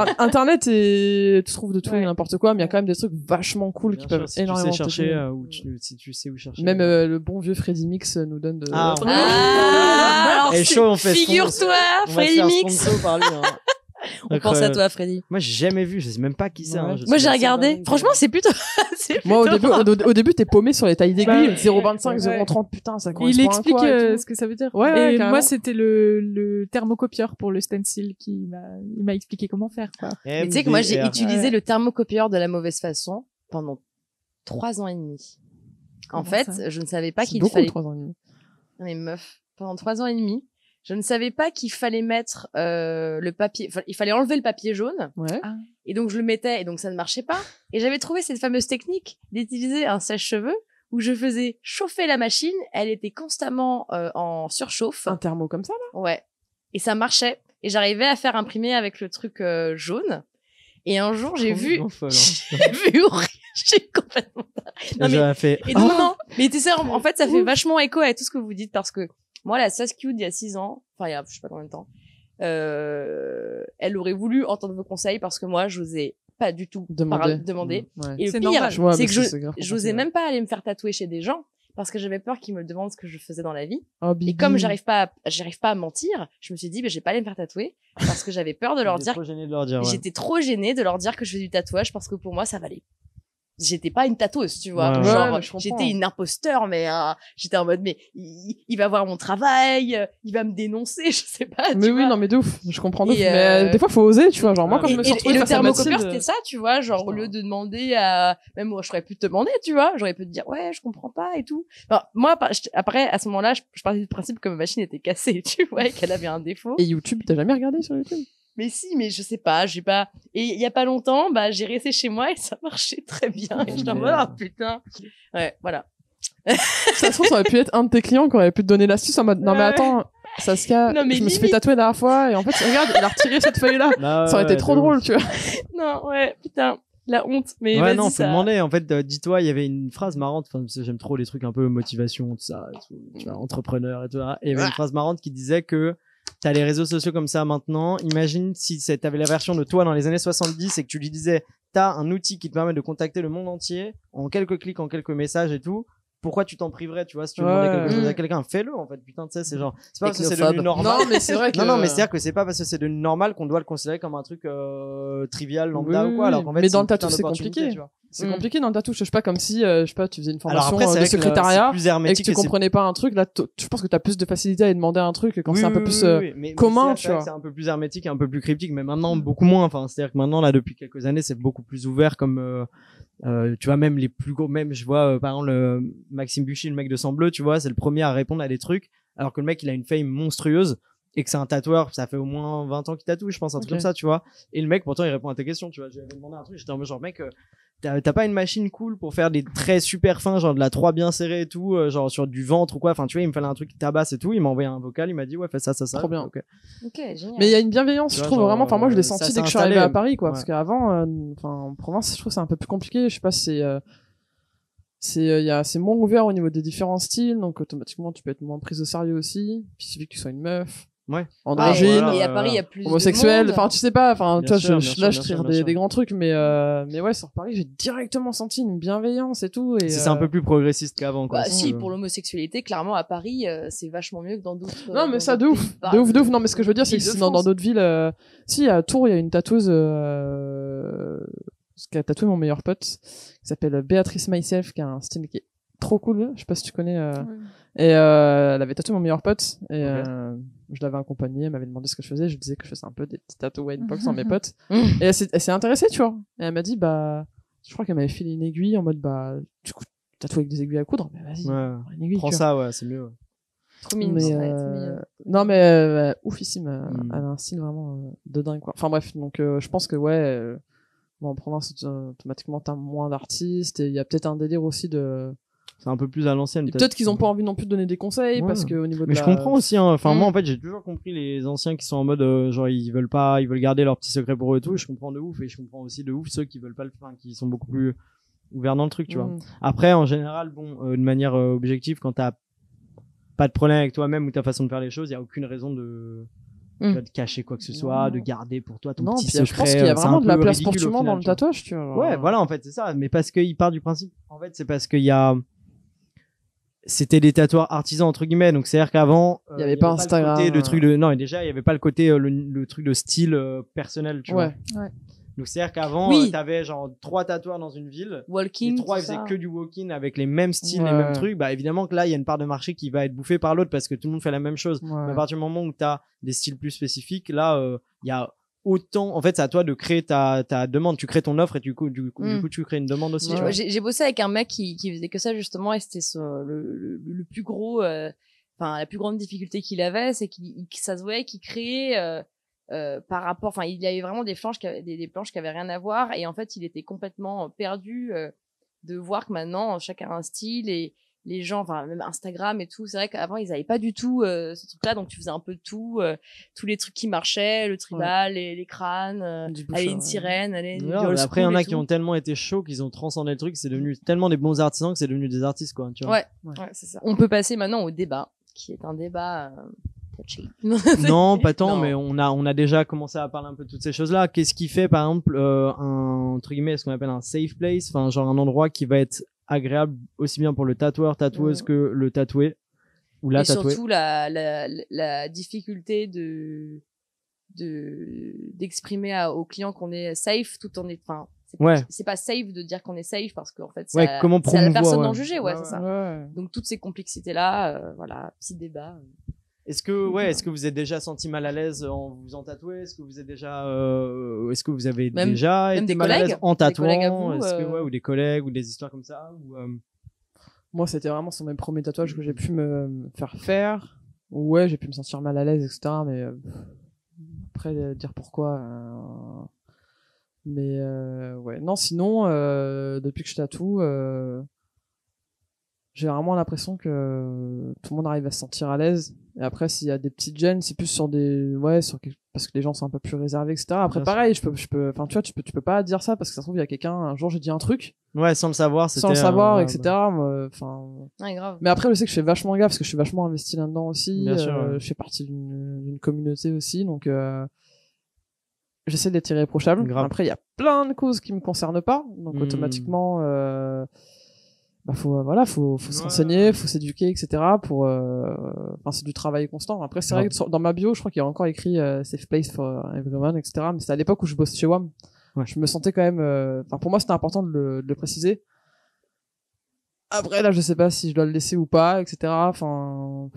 degrés. Internet et tu trouves de tout et Ouais. n'importe quoi, mais il y a quand même des trucs vachement cool qui Bien peuvent sûr, si tu énormément sais chercher, t'aider. si tu sais où chercher. Même le bon vieux Freddy Mix nous donne de. Ah, Ah, alors, Et chaud, on fait figure-toi, on va se Freddy faire Mix. sponsor par lui, hein. On pense à toi, Freddy. Moi, j'ai jamais vu, je sais même pas qui c'est. Ouais. hein, je Moi, suis j'ai la regardé. seule Franchement, c'est plutôt, Moi, au plutôt début, au début, t'es paumé sur les tailles d'aiguille. Bah, 0,25, ouais. 0,30, putain, ça correspond Il à explique quoi et tout. ce que ça veut dire. Ouais, ouais, et carrément. moi, c'était le thermocopieur pour le stencil il m'a expliqué comment faire, quoi. Mais tu sais que moi, j'ai MDR. utilisé Ouais. le thermocopieur de la mauvaise façon pendant 3 ans et demi. En Comment fait, ça je ne savais pas C'est qu'il beaucoup, fallait. 3 ans et demi. Non, mais meuf, pendant 3 ans et demi, je ne savais pas qu'il fallait mettre le papier. Enfin, il fallait enlever le papier jaune. Ouais. Et donc je le mettais et donc ça ne marchait pas. Et j'avais trouvé cette fameuse technique d'utiliser un sèche-cheveux où je faisais chauffer la machine. Elle était constamment en surchauffe. Un thermo comme ça, là. Ouais. Et ça marchait. Et j'arrivais à faire imprimer avec le truc jaune. Et un jour, j'ai vu, Complètement folle, hein. j'ai vu, j'ai complètement. Non, mais, J'aurais fait. et donc, non. Mais tu sais, en fait, ça fait vachement écho à tout ce que vous dites parce que moi, la Saskioud, il y a 6 ans, enfin, il y a, je sais pas combien de temps, elle aurait voulu entendre vos conseils parce que moi, j'osais pas du tout demander. Ouais. Et le C'est pire, normal. Ouais, c'est mais que c'est grave j'osais compliqué, même pas aller me faire tatouer chez des gens parce que j'avais peur qu'ils me demandent ce que je faisais dans la vie. Oh, Et Bibi. comme j'arrive pas à mentir, je me suis dit, je vais pas aller me faire tatouer parce que j'avais peur de leur dire. Trop gêné de leur dire. Ouais. J'étais trop gênée de leur dire que je fais du tatouage parce que pour moi, ça valait. J'étais pas une tatoueuse, tu vois. Ouais, Genre, mais je comprends. j'étais une imposteur, mais j'étais en mode, mais il va voir mon travail, il va me dénoncer, je sais pas. Mais tu oui, vois. non, mais de ouf. Je comprends de ouf. Et, Mais des fois, faut oser, tu vois. Genre, moi, quand je me suis Et retrouvée le face à thermocopeur, Mathilde, c'était ça, tu vois. Genre, au lieu de demander à, même moi, je ferais plus te demander, tu vois. J'aurais pu te dire, ouais, je comprends pas et tout. Enfin, moi, après, à ce moment-là, je partais du principe que ma machine était cassée, tu vois, et qu'elle avait un défaut. Et YouTube, t'as jamais regardé sur YouTube? Mais si, mais je sais pas, j'ai pas. Et il y a pas longtemps, j'ai resté chez moi et ça marchait très bien. Et je en mode, ah putain. Ouais, voilà. Ça se trouve, ça aurait pu être un de tes clients qui aurait pu te donner l'astuce en mode, non, mais attends, Saskia, Non, mais je me suis fait limite. tatouer la dernière fois, et en fait, regarde, il a retiré cette feuille-là. Bah, Ça aurait été ouais, trop de drôle, ouf. tu vois. Non, ouais, putain, la honte. Mais Ouais, vas-y, non, faut ça. demander. En fait, dis-toi, il y avait une phrase marrante. Enfin, parce que j'aime trop les trucs un peu motivation, tout ça, et tout, tu vois, entrepreneur et tout. Et il y avait une phrase marrante qui disait que t'as les réseaux sociaux comme ça maintenant. Imagine si t'avais la version de toi dans les années 70 et que tu lui disais, t'as un outil qui te permet de contacter le monde entier en quelques clics, en quelques messages et tout. Pourquoi tu t'en priverais, tu vois, si tu veux demander Ouais. quelque chose à quelqu'un, fais-le, en fait. Putain, tu sais, c'est genre, c'est pas parce que c'est Technophobe. devenu normal. Non, mais c'est vrai que. Non, mais c'est-à-dire que c'est pas parce que c'est devenu normal qu'on doit le considérer comme un truc trivial, lambda Oui, ou quoi. Alors qu'en fait, mais c'est dans une le tatou, putain c'est d'opportunité, compliqué. tu vois. C'est compliqué dans le tatou. Je sais pas, comme si, je sais pas, tu faisais une Alors formation après, c'est de vrai que secrétariat. c'est plus Et que hermétique tu et c'est comprenais pas un truc, là, je pense que t'as plus de facilité à aller demander un truc quand c'est un peu plus mais commun, c'est tu vrai vois. que c'est un peu plus hermétique et un peu plus cryptique, mais maintenant beaucoup moins. Enfin, c'est-à-dire que maintenant, là, depuis quelques années, c'est beaucoup plus ouvert comme, tu vois, même les plus gros, même je vois, par exemple, Maxime Buchy, le mec de Sang Bleu, tu vois, c'est le premier à répondre à des trucs, alors que le mec, il a une fame monstrueuse et que c'est un tatoueur, ça fait au moins 20 ans qu'il tatoue, je pense, un truc Ok. comme ça, tu vois. Et le mec, pourtant, il répond à tes questions, tu vois. J'avais demandé un truc, j'étais en mode genre, mec, t'as pas une machine cool pour faire des traits super fins, genre de la 3 bien serrée et tout, genre sur du ventre ou quoi. Enfin, tu vois, il me fallait un truc qui tabasse et tout. Il m'a envoyé un vocal, il m'a dit, ouais, fais ça. Trop bien. Ok. Ok, génial. Mais il y a une bienveillance, Tu je vois, trouve genre, vraiment. Enfin, moi, je l'ai ça senti s'est dès que je suis installé, arrivé à Paris, quoi. ouais. Parce qu'avant, enfin, en province, je trouve que c'est un peu plus compliqué. Je sais pas si c'est moins ouvert au niveau des différents styles, donc automatiquement, tu peux être moins prise au sérieux aussi. Puis il suffit que tu sois une meuf. Ouais. Androgyne. voilà. Et à Paris, il y a plus de homosexuel, monde. enfin tu sais pas, enfin Bien toi sûr, je bien tire sûr, bien des sûr. grands trucs, mais ouais sur Paris j'ai directement senti une bienveillance et tout. Et C'est un peu plus progressiste qu'avant, quoi. Bah, si, tu pour l'homosexualité, clairement, à Paris, c'est vachement mieux que dans d'autres. non mais dans ça de d'autres ouf, pays. Bah, de ouf. Non mais ce que je veux dire c'est que sinon dans Île-de-France. d'autres villes, si à Tours il y a une tatoueuse qui a tatoué mon meilleur pote, qui s'appelle Béatrice Myself, qui a un style qui est trop cool. Je sais pas si tu connais. Et elle avait tatoué mon meilleur pote et je l'avais accompagnée, elle m'avait demandé ce que je faisais, je lui disais que je faisais un peu des petits tatouages whitebox dans mes potes. Et elle s'est intéressée, tu vois. Et elle m'a dit bah je crois qu'elle m'avait filé une aiguille en mode bah du coup tatouer avec des aiguilles à coudre, mais vas-y, Ouais. une aiguille. Prends tu vois. ça, ouais, c'est mieux. Ouais. Trop mignon. Mais ouais, trop mignon. non mais oufissime, elle a un style vraiment de dingue quoi. Enfin bref, donc je pense que ouais bon, en province automatiquement t'as moins d'artistes et il y a peut-être un délire aussi de C'est un peu plus à l'ancienne. peut-être qu'ils ont pas envie non plus de donner des conseils Ouais. parce que au niveau de Mais je comprends aussi, hein. Enfin, Mm. moi, en fait, j'ai toujours compris les anciens qui sont en mode, genre, ils veulent garder leurs petits secrets pour eux et tout. Je comprends de ouf. Et je comprends aussi de ouf ceux qui veulent pas le faire, qui sont beaucoup plus ouverts dans le truc, tu vois. Après, en général, bon, de manière objective, quand t'as pas de problème avec toi-même ou ta façon de faire les choses, il y a aucune raison de, tu vois, de cacher quoi que ce soit, Non. de garder pour toi ton non, petit puis secret. je pense qu'il y a c'est vraiment un de la peu place pour ridicule tout le au monde dans final, le tu vois. tatouage, tu vois. Ouais, voilà, en fait, c'est ça. Mais parce qu'il part du principe, en fait, c'est parce qu'il y a, c'était des tatoueurs artisans, entre guillemets. Donc, c'est-à-dire qu'avant, Il y avait pas le Instagram, côté de truc de, non, et déjà, il y avait pas le côté, le truc de style personnel, tu vois. Ouais. Donc, c'est-à-dire qu'avant, Oui. t'avais genre 3 tatoueurs dans une ville. Walking. Les 3, tout ils faisaient ça. que du walk-in avec les mêmes styles, Ouais. les mêmes trucs. Bah, évidemment que là, il y a une part de marché qui va être bouffée par l'autre parce que tout le monde fait la même chose. Ouais. Mais à partir du moment où t'as des styles plus spécifiques, là, il y a autant, en fait, c'est à toi de créer ta demande. Tu crées ton offre et du coup, tu crées une demande aussi. Ouais. tu vois. J'ai bossé avec un mec qui faisait que ça justement et c'était le plus gros, enfin la plus grande difficulté qu'il avait, c'est que ça se voyait qu'il créait par rapport, enfin il y avait vraiment des planches des planches qui avaient rien à voir et en fait il était complètement perdu de voir que maintenant chacun a un style et les gens, enfin même Instagram et tout, c'est vrai qu'avant ils avaient pas du tout ce truc-là, donc tu faisais un peu de tout, tous les trucs qui marchaient, le tribal, les crânes, Du aller bouchon, une ouais. sirène, aller une Non, old mais après, il y en school a et qui tout. ont tellement été chauds qu'ils ont transcendé le truc. C'est devenu tellement des bons artisans que c'est devenu des artistes, quoi. Tu vois. Ouais, c'est ça. On peut passer maintenant au débat, qui est un débat touchy. Non, pas tant, Non. mais on a déjà commencé à parler un peu de toutes ces choses-là. Qu'est-ce qui fait, par exemple, entre guillemets, ce qu'on appelle un safe place, enfin, genre un endroit qui va être agréable aussi bien pour le tatoueur, tatoueuse que le tatoué ou la Et tatouée. surtout la difficulté d'exprimer aux clients qu'on est safe tout en enfin c'est pas safe de dire qu'on est safe parce qu'en fait c'est comment à la personne promouvoir, d'en juger, c'est ça. Ouais. Donc toutes ces complexités là, voilà, petit débat. Est-ce que vous êtes déjà senti mal à l'aise en vous faisant tatouer? Est-ce que vous êtes déjà, est-ce que vous avez déjà même été des mal à l'aise collègues, en des collègues à tatouant? vous, Est-ce que, ou des collègues ou des histoires comme ça ou, Moi, c'était vraiment sur mes premiers tatouages que j'ai pu me faire. Ouais, j'ai pu me sentir mal à l'aise, etc. Mais après, dire pourquoi. Mais ouais, non, sinon, depuis que je tatoue, j'ai vraiment l'impression que tout le monde arrive à se sentir à l'aise. Et après, s'il y a des petites gênes, c'est plus sur parce que les gens sont un peu plus réservés, etc. Après, Bien pareil, enfin, tu vois, tu peux pas dire ça parce que ça se trouve, il y a quelqu'un, un jour, j'ai dit un truc. Ouais, sans le savoir, Sans le savoir, etc. Enfin. Grave. Mais après, je sais que je fais vachement gaffe parce que je suis vachement investi là-dedans aussi. Bien sûr, Je fais partie d'une communauté aussi, donc j'essaie d'être irréprochable. Grave. Après, il y a plein de causes qui me concernent pas, donc automatiquement, faut se renseigner, faut s'éduquer, etc. Enfin, c'est du travail constant. Après, c'est vrai que dans ma bio, je crois qu'il y a encore écrit safe place for everyone, etc. Mais c'était à l'époque où je bossais chez WAM. Ouais. Je me sentais quand même, enfin, pour moi, c'était important de le préciser. Après, là, je sais pas si je dois le laisser ou pas, etc. Enfin,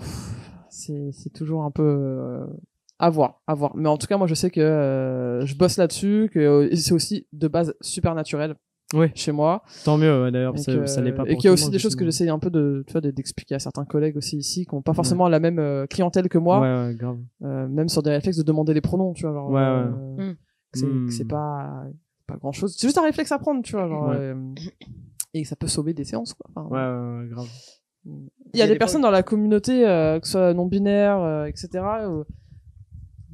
c'est toujours un peu à voir. Mais en tout cas, moi, je sais que je bosse là-dessus, que c'est aussi de base super naturel. Oui. Chez moi. Tant mieux, d'ailleurs, parce que ça l'est pas pour et qu'il y a tout aussi le monde, des choses que j'essaie un peu d'expliquer à certains collègues aussi ici, qui ont pas forcément la même clientèle que moi. Ouais, grave. Même sur des réflexes de demander les pronoms, tu vois, genre. Que c'est pas grand chose. C'est juste un réflexe à prendre, tu vois, genre. Et ça peut sauver des séances, quoi. Enfin, ouais, grave. Il y a des personnes dans la communauté, que ce soit non-binaire, etc.,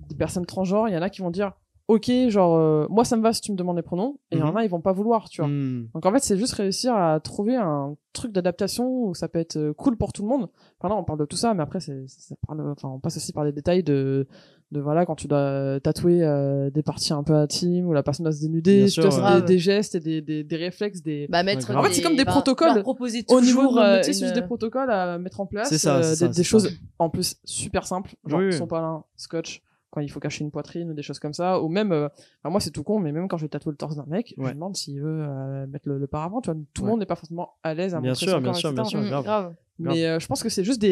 des personnes transgenres, il y en a qui vont dire, ok, genre, moi ça me va si tu me demandes les pronoms, et il y en a, ils vont pas vouloir, tu vois. Donc en fait, c'est juste réussir à trouver un truc d'adaptation où ça peut être cool pour tout le monde. Enfin là, on parle de tout ça, mais après, on passe aussi par les détails de voilà, quand tu dois tatouer des parties un peu intimes, où la personne doit se dénuder, sûr, des gestes et des réflexes, mettre en fait, c'est comme des protocoles. Proposer Au niveau toujours de c'est juste des protocoles à mettre en place. C'est ça, des choses, en plus, super simples. Genre, Oui. sopalin, scotch, quand il faut cacher une poitrine ou des choses comme ça. Ou même, enfin, moi, c'est tout con, mais même quand je vais tatouer le torse d'un mec, je me demande s'il veut mettre le paravent. Tu vois, tout le monde n'est pas forcément à l'aise à montrer son corps, bien sûr, grave. Mais je pense que c'est juste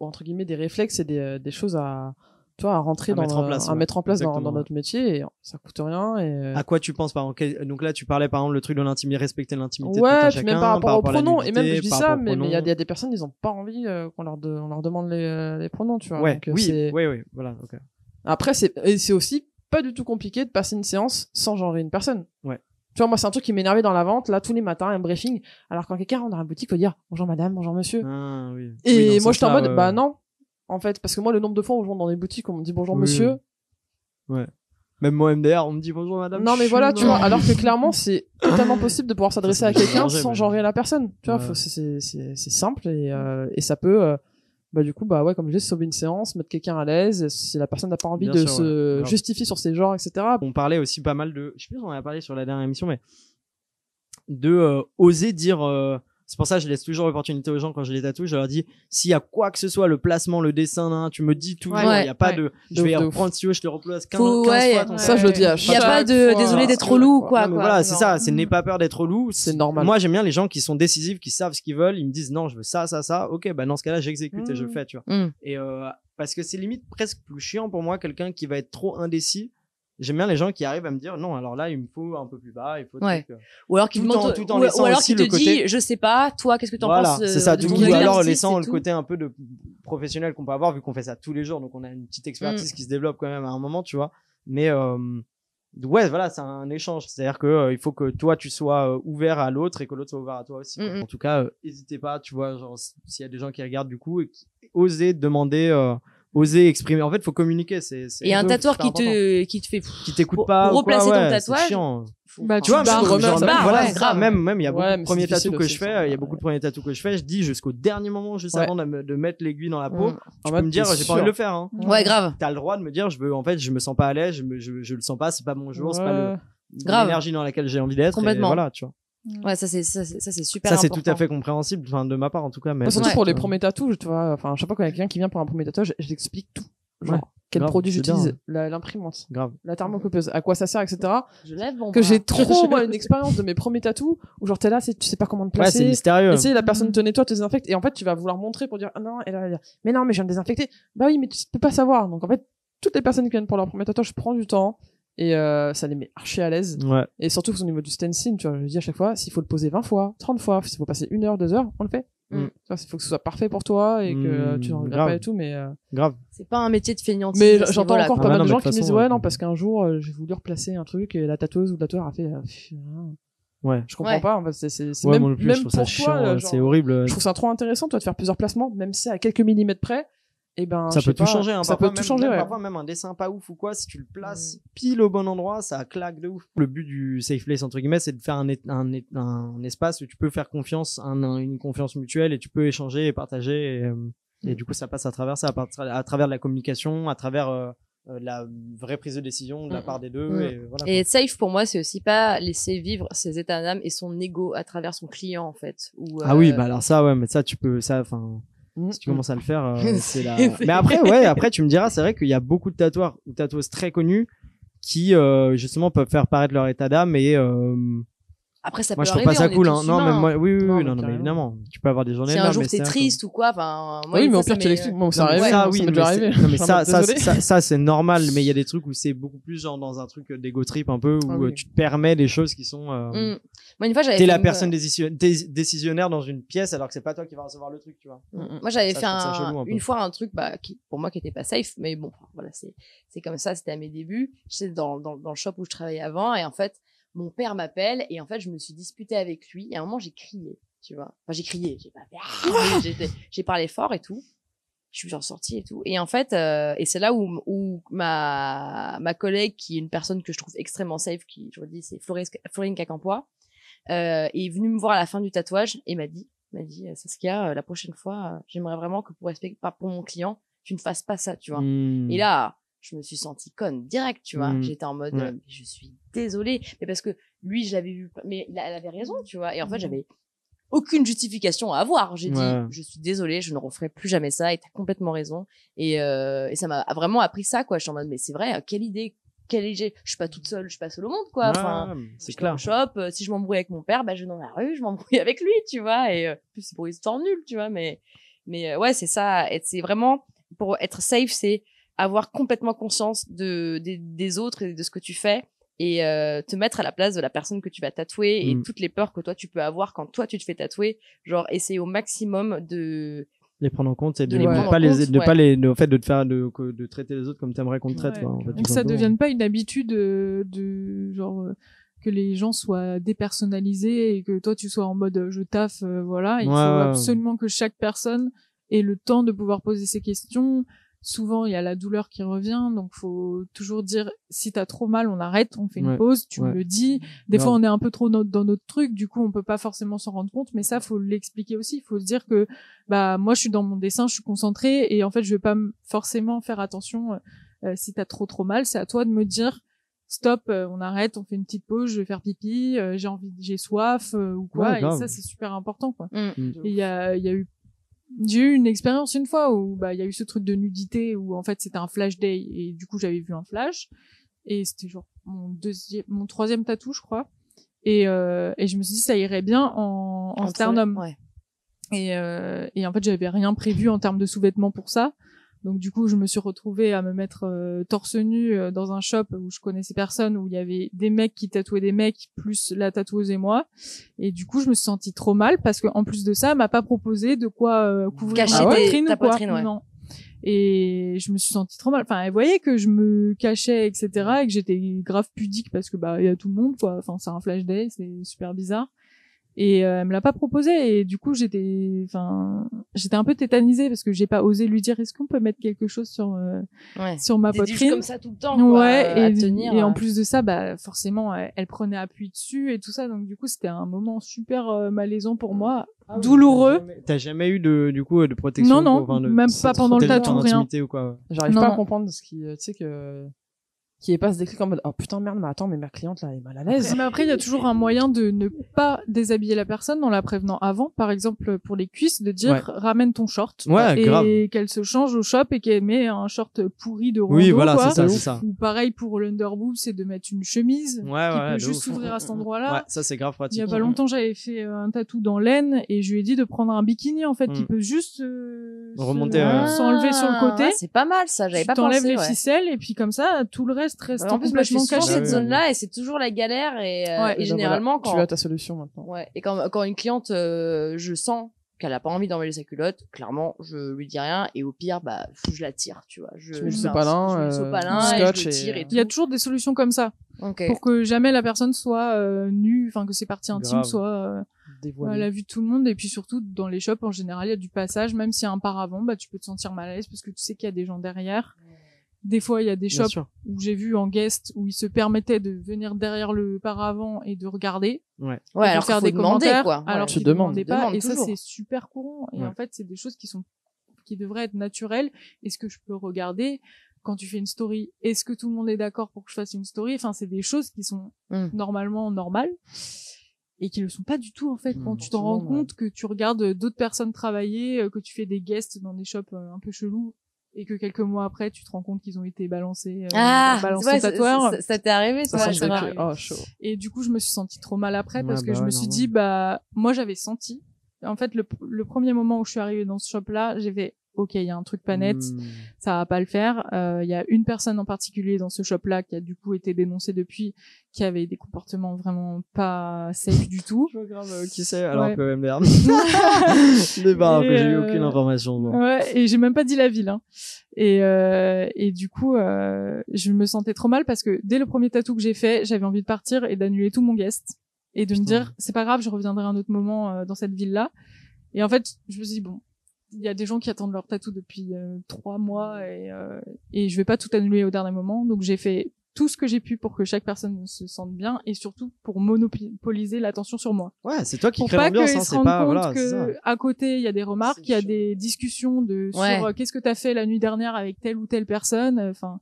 entre guillemets, des réflexes et des choses à rentrer à mettre en place dans notre métier, et ça coûte rien. Et à quoi tu penses, par exemple? Donc là, tu parlais par exemple le truc de l'intimité, respecter l'intimité de tout ouais, un puis chacun, même par rapport aux pronoms, et même je dis ça, mais il il y a des personnes, ils ont pas envie on leur demande les pronoms, tu vois. Ouais, donc, oui, voilà, ok. Après, c'est aussi pas du tout compliqué de passer une séance sans genrer une personne. Ouais. Tu vois, moi, c'est un truc qui m'énervait dans la vente, là, tous les matins, un briefing, alors quand quelqu'un rentre dans la boutique, faut dire bonjour madame, bonjour monsieur. Ah, oui. Et moi, j'étais en mode, bah non, en fait, parce que moi, le nombre de fois où je rentre dans des boutiques, on me dit bonjour monsieur. Ouais. Même moi, MDR, on me dit bonjour madame. Non, mais voilà, tu vois, alors que clairement, c'est totalement possible de pouvoir s'adresser à quelqu'un sans genrer la personne. Tu vois, c'est simple, et ça peut, du coup, ouais, comme je dis, sauver une séance, mettre quelqu'un à l'aise, si la personne n'a pas envie se justifier sur ses genres, etc. On parlait aussi pas mal je sais plus si on en a parlé sur la dernière émission, mais de oser dire, c'est pour ça que je laisse toujours l'opportunité aux gens quand je les tatoue, je leur dis, s'il y a quoi que ce soit, le placement, le dessin, tu me dis toujours, il y a pas je vais reprendre, si tu veux, je te replace 15 fois. Ça, je le dis à chaque fois. Il y a pas de, désolé d'être relou, quoi. Voilà, c'est ça, n'aie pas peur d'être relou. C'est normal. Moi, j'aime bien les gens qui sont décisifs, qui savent ce qu'ils veulent, ils me disent, non, je veux ça, ok, dans ce cas-là, j'exécute et je le fais, tu vois. Et, parce que c'est limite presque plus chiant pour moi, quelqu'un qui va être trop indécis. J'aime bien les gens qui arrivent à me dire non, alors là il me faut un peu plus bas, il faut ou alors qui te dit je sais pas, toi qu'est-ce que t'en penses, c'est ça, ou alors laissant le côté un peu de professionnel qu'on peut avoir vu qu'on fait ça tous les jours, donc on a une petite expertise qui se développe quand même à un moment, tu vois. Mais ouais, voilà, c'est un échange, c'est-à-dire que il faut que toi tu sois ouvert à l'autre et que l'autre soit ouvert à toi aussi. En tout cas, hésitez pas, tu vois, genre s'il y a des gens qui regardent du coup et qui osent demander oser exprimer. En fait, faut communiquer. Et un tatoueur qui te fait, qui t'écoute pas, pour replacer ton c'est tatouage. chiant. Bah, Tu vois, ouais, grave. même il y a beaucoup Ouais, de mais premiers c'est difficile tatous que aussi, je fais, ça. il y a beaucoup de premiers tatous que je fais, je dis jusqu'au dernier moment, juste Ouais. avant de mettre l'aiguille dans la peau, En tu mode, peux me dire, t'es j'ai pas sûr. envie de le faire, hein. Ouais, grave. T'as le droit de me dire, je me sens pas à l'aise, je le sens pas, c'est pas mon jour, c'est pas Ouais. Grave. l'énergie dans laquelle j'ai envie d'être. Complètement. Et voilà, tu vois. Ouais, ça c'est super Ça, c'est important. tout à fait compréhensible, enfin, de ma part, en tout cas, mais. Moi, surtout Ouais. pour les premiers tatous, tu vois, enfin, chaque fois qu'il y a quelqu'un qui vient pour un premier tatouage, je l'explique tout. Genre, Ouais. quel Grave, produit c'est j'utilise, bien. l'imprimante, Grave. la thermocoupeuse, à quoi ça sert, etc. Je lève mon Que bras. j'ai trop, moi, une expérience de mes premiers tatous, où genre, t'es là, tu sais pas comment te Ouais, c'est placer. mystérieux. Et tu sais, la personne te nettoie, te désinfecte, et en fait, tu vas vouloir montrer pour dire, ah non, et là, elle va dire, mais non, mais je viens de désinfecter. Bah oui, mais tu peux pas savoir. Donc, en fait, toutes les personnes qui viennent pour leur premier tatouage, je prends du temps, et ça les met archi à l'aise. Ouais. Et surtout, au niveau du stencil, tu vois, je dis à chaque fois, s'il faut le poser 20 fois, 30 fois, s'il faut passer 1 heure, 2 heures, on le fait. Mm. Tu vois, il faut que ce soit parfait pour toi et que tu n'en regrettes grave. pas et tout, mais Grave. C'est pas un métier de feignantise. mais à ce j'entends niveau-là, encore quoi. pas Ah mal non, de mais gens de qui me toute disent façon, ouais non parce qu'un jour j'ai voulu replacer un truc et la tatoueuse ou le tatoueur a fait Ouais. je comprends Ouais. pas en fait c'est Ouais, même, moi non plus, même je trouve pour ça toi chiant, genre, c'est horrible. je trouve ça trop intéressant toi de faire plusieurs placements même si c'est à quelques millimètres près et ben Ça je sais peut tout pas, changer, hein. ça Parfois, peut tout changer ouais. Parfois, même un dessin pas ouf ou quoi, si tu le places pile au bon endroit, ça claque de ouf. Le but du safe place, entre guillemets, c'est de faire un espace où tu peux faire confiance, une confiance mutuelle et tu peux échanger et partager et du coup, ça passe à travers ça, à travers de la communication, à travers la vraie prise de décision de la part des deux et voilà. Et être safe pour moi, c'est aussi pas laisser vivre ses états d'âme et son ego à travers son client en fait. Ah oui, bah alors ça, ouais, mais ça, tu peux, ça, enfin. Si tu commences à le faire, c'est la. Mais après, ouais, après tu me diras, c'est vrai qu'il y a beaucoup de tatoueurs ou tatoueuses très connus qui justement peuvent faire paraître leur état d'âme et Après, ça moi peut je trouve arriver. pas ça on est cool. tous Hein. Non, humains. mais moi, oui, Non, mais non, mais carrément. évidemment, tu peux avoir des journées Si de un merde, jour mais t'es c'est triste ou quoi, enfin, moi, oui une mais fois, au pire ça tu m'est- l'expliques bon ça Non, mais arrive ça, ça oui, m'est mais déjà arrivé non, mais Je suis en mode, désolé. ça, c'est normal, mais il y a des trucs où c'est beaucoup plus genre dans un truc d'ego trip un peu où Ah oui. tu te permets des choses qui sont. Moi, une fois, j'avais T'es fait la une- personne décisionnaire dans une pièce alors que c'est pas toi qui va recevoir le truc, tu vois. Moi, j'avais Ça, fait je trouve ça chelou un peu. une fois un truc, qui, pour moi, qui était pas safe, mais bon, voilà, c'est comme ça, c'était à mes débuts. J'étais dans le shop où je travaillais avant, et en fait, mon père m'appelle, et en fait, je me suis disputée avec lui, et à un moment, j'ai crié, tu vois. Enfin, j'ai crié, j'ai pas fait, j'ai parlé fort et tout. Je suis sortie et tout. Et en fait, et c'est là où ma collègue, qui est une personne que je trouve extrêmement safe, qui, je vous dis, c'est Florine Cacampois, est venue me voir à la fin du tatouage et m'a dit, Saskia, la prochaine fois, j'aimerais vraiment que pour mon client, tu ne fasses pas ça, tu vois. Et là, je me suis sentie conne direct, tu vois. J'étais en mode, Ouais. je suis désolée, mais parce que lui, je l'avais vu, mais elle avait raison, tu vois. Et en fait, j'avais aucune justification à avoir. J'ai dit, je suis désolée, je ne referai plus jamais ça, et t'as complètement raison. Et ça m'a vraiment appris ça, quoi. Je suis en mode, mais c'est vrai, quelle idée. Je suis pas toute seule, je suis pas seule au monde, quoi. Enfin, c'est je vais au shop, si je m'embrouille avec mon père, bah, je vais dans la rue, je m'embrouille avec lui, tu vois. Et plus c'est pour histoire nulle, tu vois. Mais ouais, c'est ça. C'est vraiment, pour être safe, c'est avoir complètement conscience des autres et de ce que tu fais, et te mettre à la place de la personne que tu vas tatouer et toutes les peurs que toi tu peux avoir quand toi tu te fais tatouer. Genre, essayer au maximum de les prendre en compte et De de les ne prendre pas en les compte, de ouais. pas les de, au fait de te faire de traiter les autres comme t'aimerais qu'on te traite, Ouais. quoi, en fait, Donc tout ça simplement. devienne pas une habitude de genre que les gens soient dépersonnalisés et que toi tu sois en mode je taffe, voilà. Il Ouais, faut ouais. absolument que chaque personne ait le temps de pouvoir poser ses questions. Souvent il y a la douleur qui revient, donc faut toujours dire si t'as trop mal, on arrête, on fait une Ouais. pause, tu Ouais. me le dis. Des Grave. fois on est un peu trop dans notre truc, du coup on peut pas forcément s'en rendre compte, mais ça faut l'expliquer aussi. Il faut se dire que bah moi je suis dans mon dessin, je suis concentrée et en fait je vais pas forcément faire attention si t'as trop mal. C'est à toi de me dire stop, on arrête, on fait une petite pause, je vais faire pipi, j'ai soif ou quoi. Ouais, et grave. ça c'est super important, quoi. Mm. Et j'ai eu une expérience une fois où il y a eu ce truc de nudité où en fait c'était un flash day et du coup j'avais vu un flash et c'était genre mon troisième tatou, je crois. Et je me suis dit ça irait bien en sternum. Ouais. Et en fait j'avais rien prévu en termes de sous-vêtements pour ça. Donc du coup je me suis retrouvée à me mettre torse nu dans un shop où je connaissais personne, où il y avait des mecs qui tatouaient des mecs plus la tatoueuse et moi. Et du coup je me suis sentie trop mal parce que en plus de ça elle m'a pas proposé de quoi couvrir Cacher ma poitrine, ta quoi. poitrine, ouais. Non. Et je me suis sentie trop mal. Enfin, elle voyait que je me cachais, etc., et que j'étais grave pudique parce que bah il y a tout le monde, quoi. Enfin, c'est un flash day, c'est super bizarre. Et elle me l'a pas proposé, et du coup j'étais un peu tétanisée parce que j'ai pas osé lui dire est-ce qu'on peut mettre quelque chose sur ma des poitrine comme ça tout le temps, quoi, à tenir. Et en plus de ça, bah forcément elle prenait appui dessus et tout ça, donc du coup c'était un moment super malaisant pour moi, douloureux. T'as jamais eu de protection? Non, même pas pendant le tatou, rien. Ou quoi? J'arrive pas à comprendre ce qui, tu sais que qui est pas se décrit en mode oh putain merde, mais attends, mais ma cliente là elle est mal à l'aise. Mais après il y a toujours un moyen de ne pas déshabiller la personne en la prévenant avant, par exemple pour les cuisses, de dire ramène ton short, et qu'elle se change au shop et qu'elle met un short pourri de rando, quoi. C'est ça. Ou pareil pour l'underboob, c'est de mettre une chemise qui peut juste s'ouvrir à cet endroit-là. Ouais, ça c'est grave pratique. Il y a pas longtemps j'avais fait un tatou dans l'aine et je lui ai dit de prendre un bikini en fait qui peut juste remonter, s'enlever sur le côté. C'est pas mal ça, j'avais pas pensé. T'enlèves les ficelles et puis comme ça tout le reste reste en plus, moi, je suis complètement sur caché. cette zone-là et c'est toujours la galère et généralement tu as ta solution maintenant. Ouais. Et quand une cliente, je sens qu'elle a pas envie d'enlever sa culotte, clairement, je lui dis rien et au pire, bah, je la tire, tu vois. Je mets le sopalin, scotch et je le tire et tout. Il y a toujours des solutions comme ça. Pour que jamais la personne soit nue, enfin que ses parties intimes soient à la vue de tout le monde. Et puis surtout dans les shops en général il y a du passage, même s'il y a un paravent, bah tu peux te sentir mal à l'aise parce que tu sais qu'il y a des gens derrière. Des fois, il y a des shops où j'ai vu en guest où ils se permettaient de venir derrière le paravent et de regarder. Ouais, alors faire des commentaires, quoi. Alors tu demandes pas. Et ça, c'est super courant. Et en fait, c'est des choses qui devraient être naturelles. Est-ce que je peux regarder quand tu fais une story? Est-ce que tout le monde est d'accord pour que je fasse une story? Enfin, c'est des choses qui sont normalement normales et qui le sont pas du tout, en fait. Quand tu t'en rends compte que tu regardes d'autres personnes travailler, que tu fais des guests dans des shops un peu chelous, et que quelques mois après tu te rends compte qu'ils ont été balancés tatoueur. Ça t'est arrivé ça m'est arrivé. Chaud. Et du coup je me suis sentie trop mal après parce que je me suis dit moi j'avais senti en fait le premier moment où je suis arrivée dans ce shop là, j'ai fait ok, il y a un truc pas net, ça va pas le faire. Il y a une personne en particulier dans ce shop-là qui a du coup été dénoncée depuis, qui avait des comportements vraiment pas safe du tout. Je vois grave qui c'est, alors que merde. Que j'ai eu aucune information. Bon. Ouais, et j'ai même pas dit la ville. Hein. Et du coup, je me sentais trop mal parce que dès le premier tatou que j'ai fait, j'avais envie de partir et d'annuler tout mon guest et de me dire c'est pas grave, je reviendrai un autre moment dans cette ville-là. Et en fait, je me suis dit bon. Il y a des gens qui attendent leur tatou depuis 3 mois et je vais pas tout annuler au dernier moment. Donc j'ai fait tout ce que j'ai pu pour que chaque personne se sente bien et surtout pour monopoliser l'attention sur moi. Ouais, c'est toi qui crée l'ambiance, hein, c'est pas voilà, que à côté il y a des remarques, il y a des discussions sur qu'est-ce que t'as fait la nuit dernière avec telle ou telle personne, enfin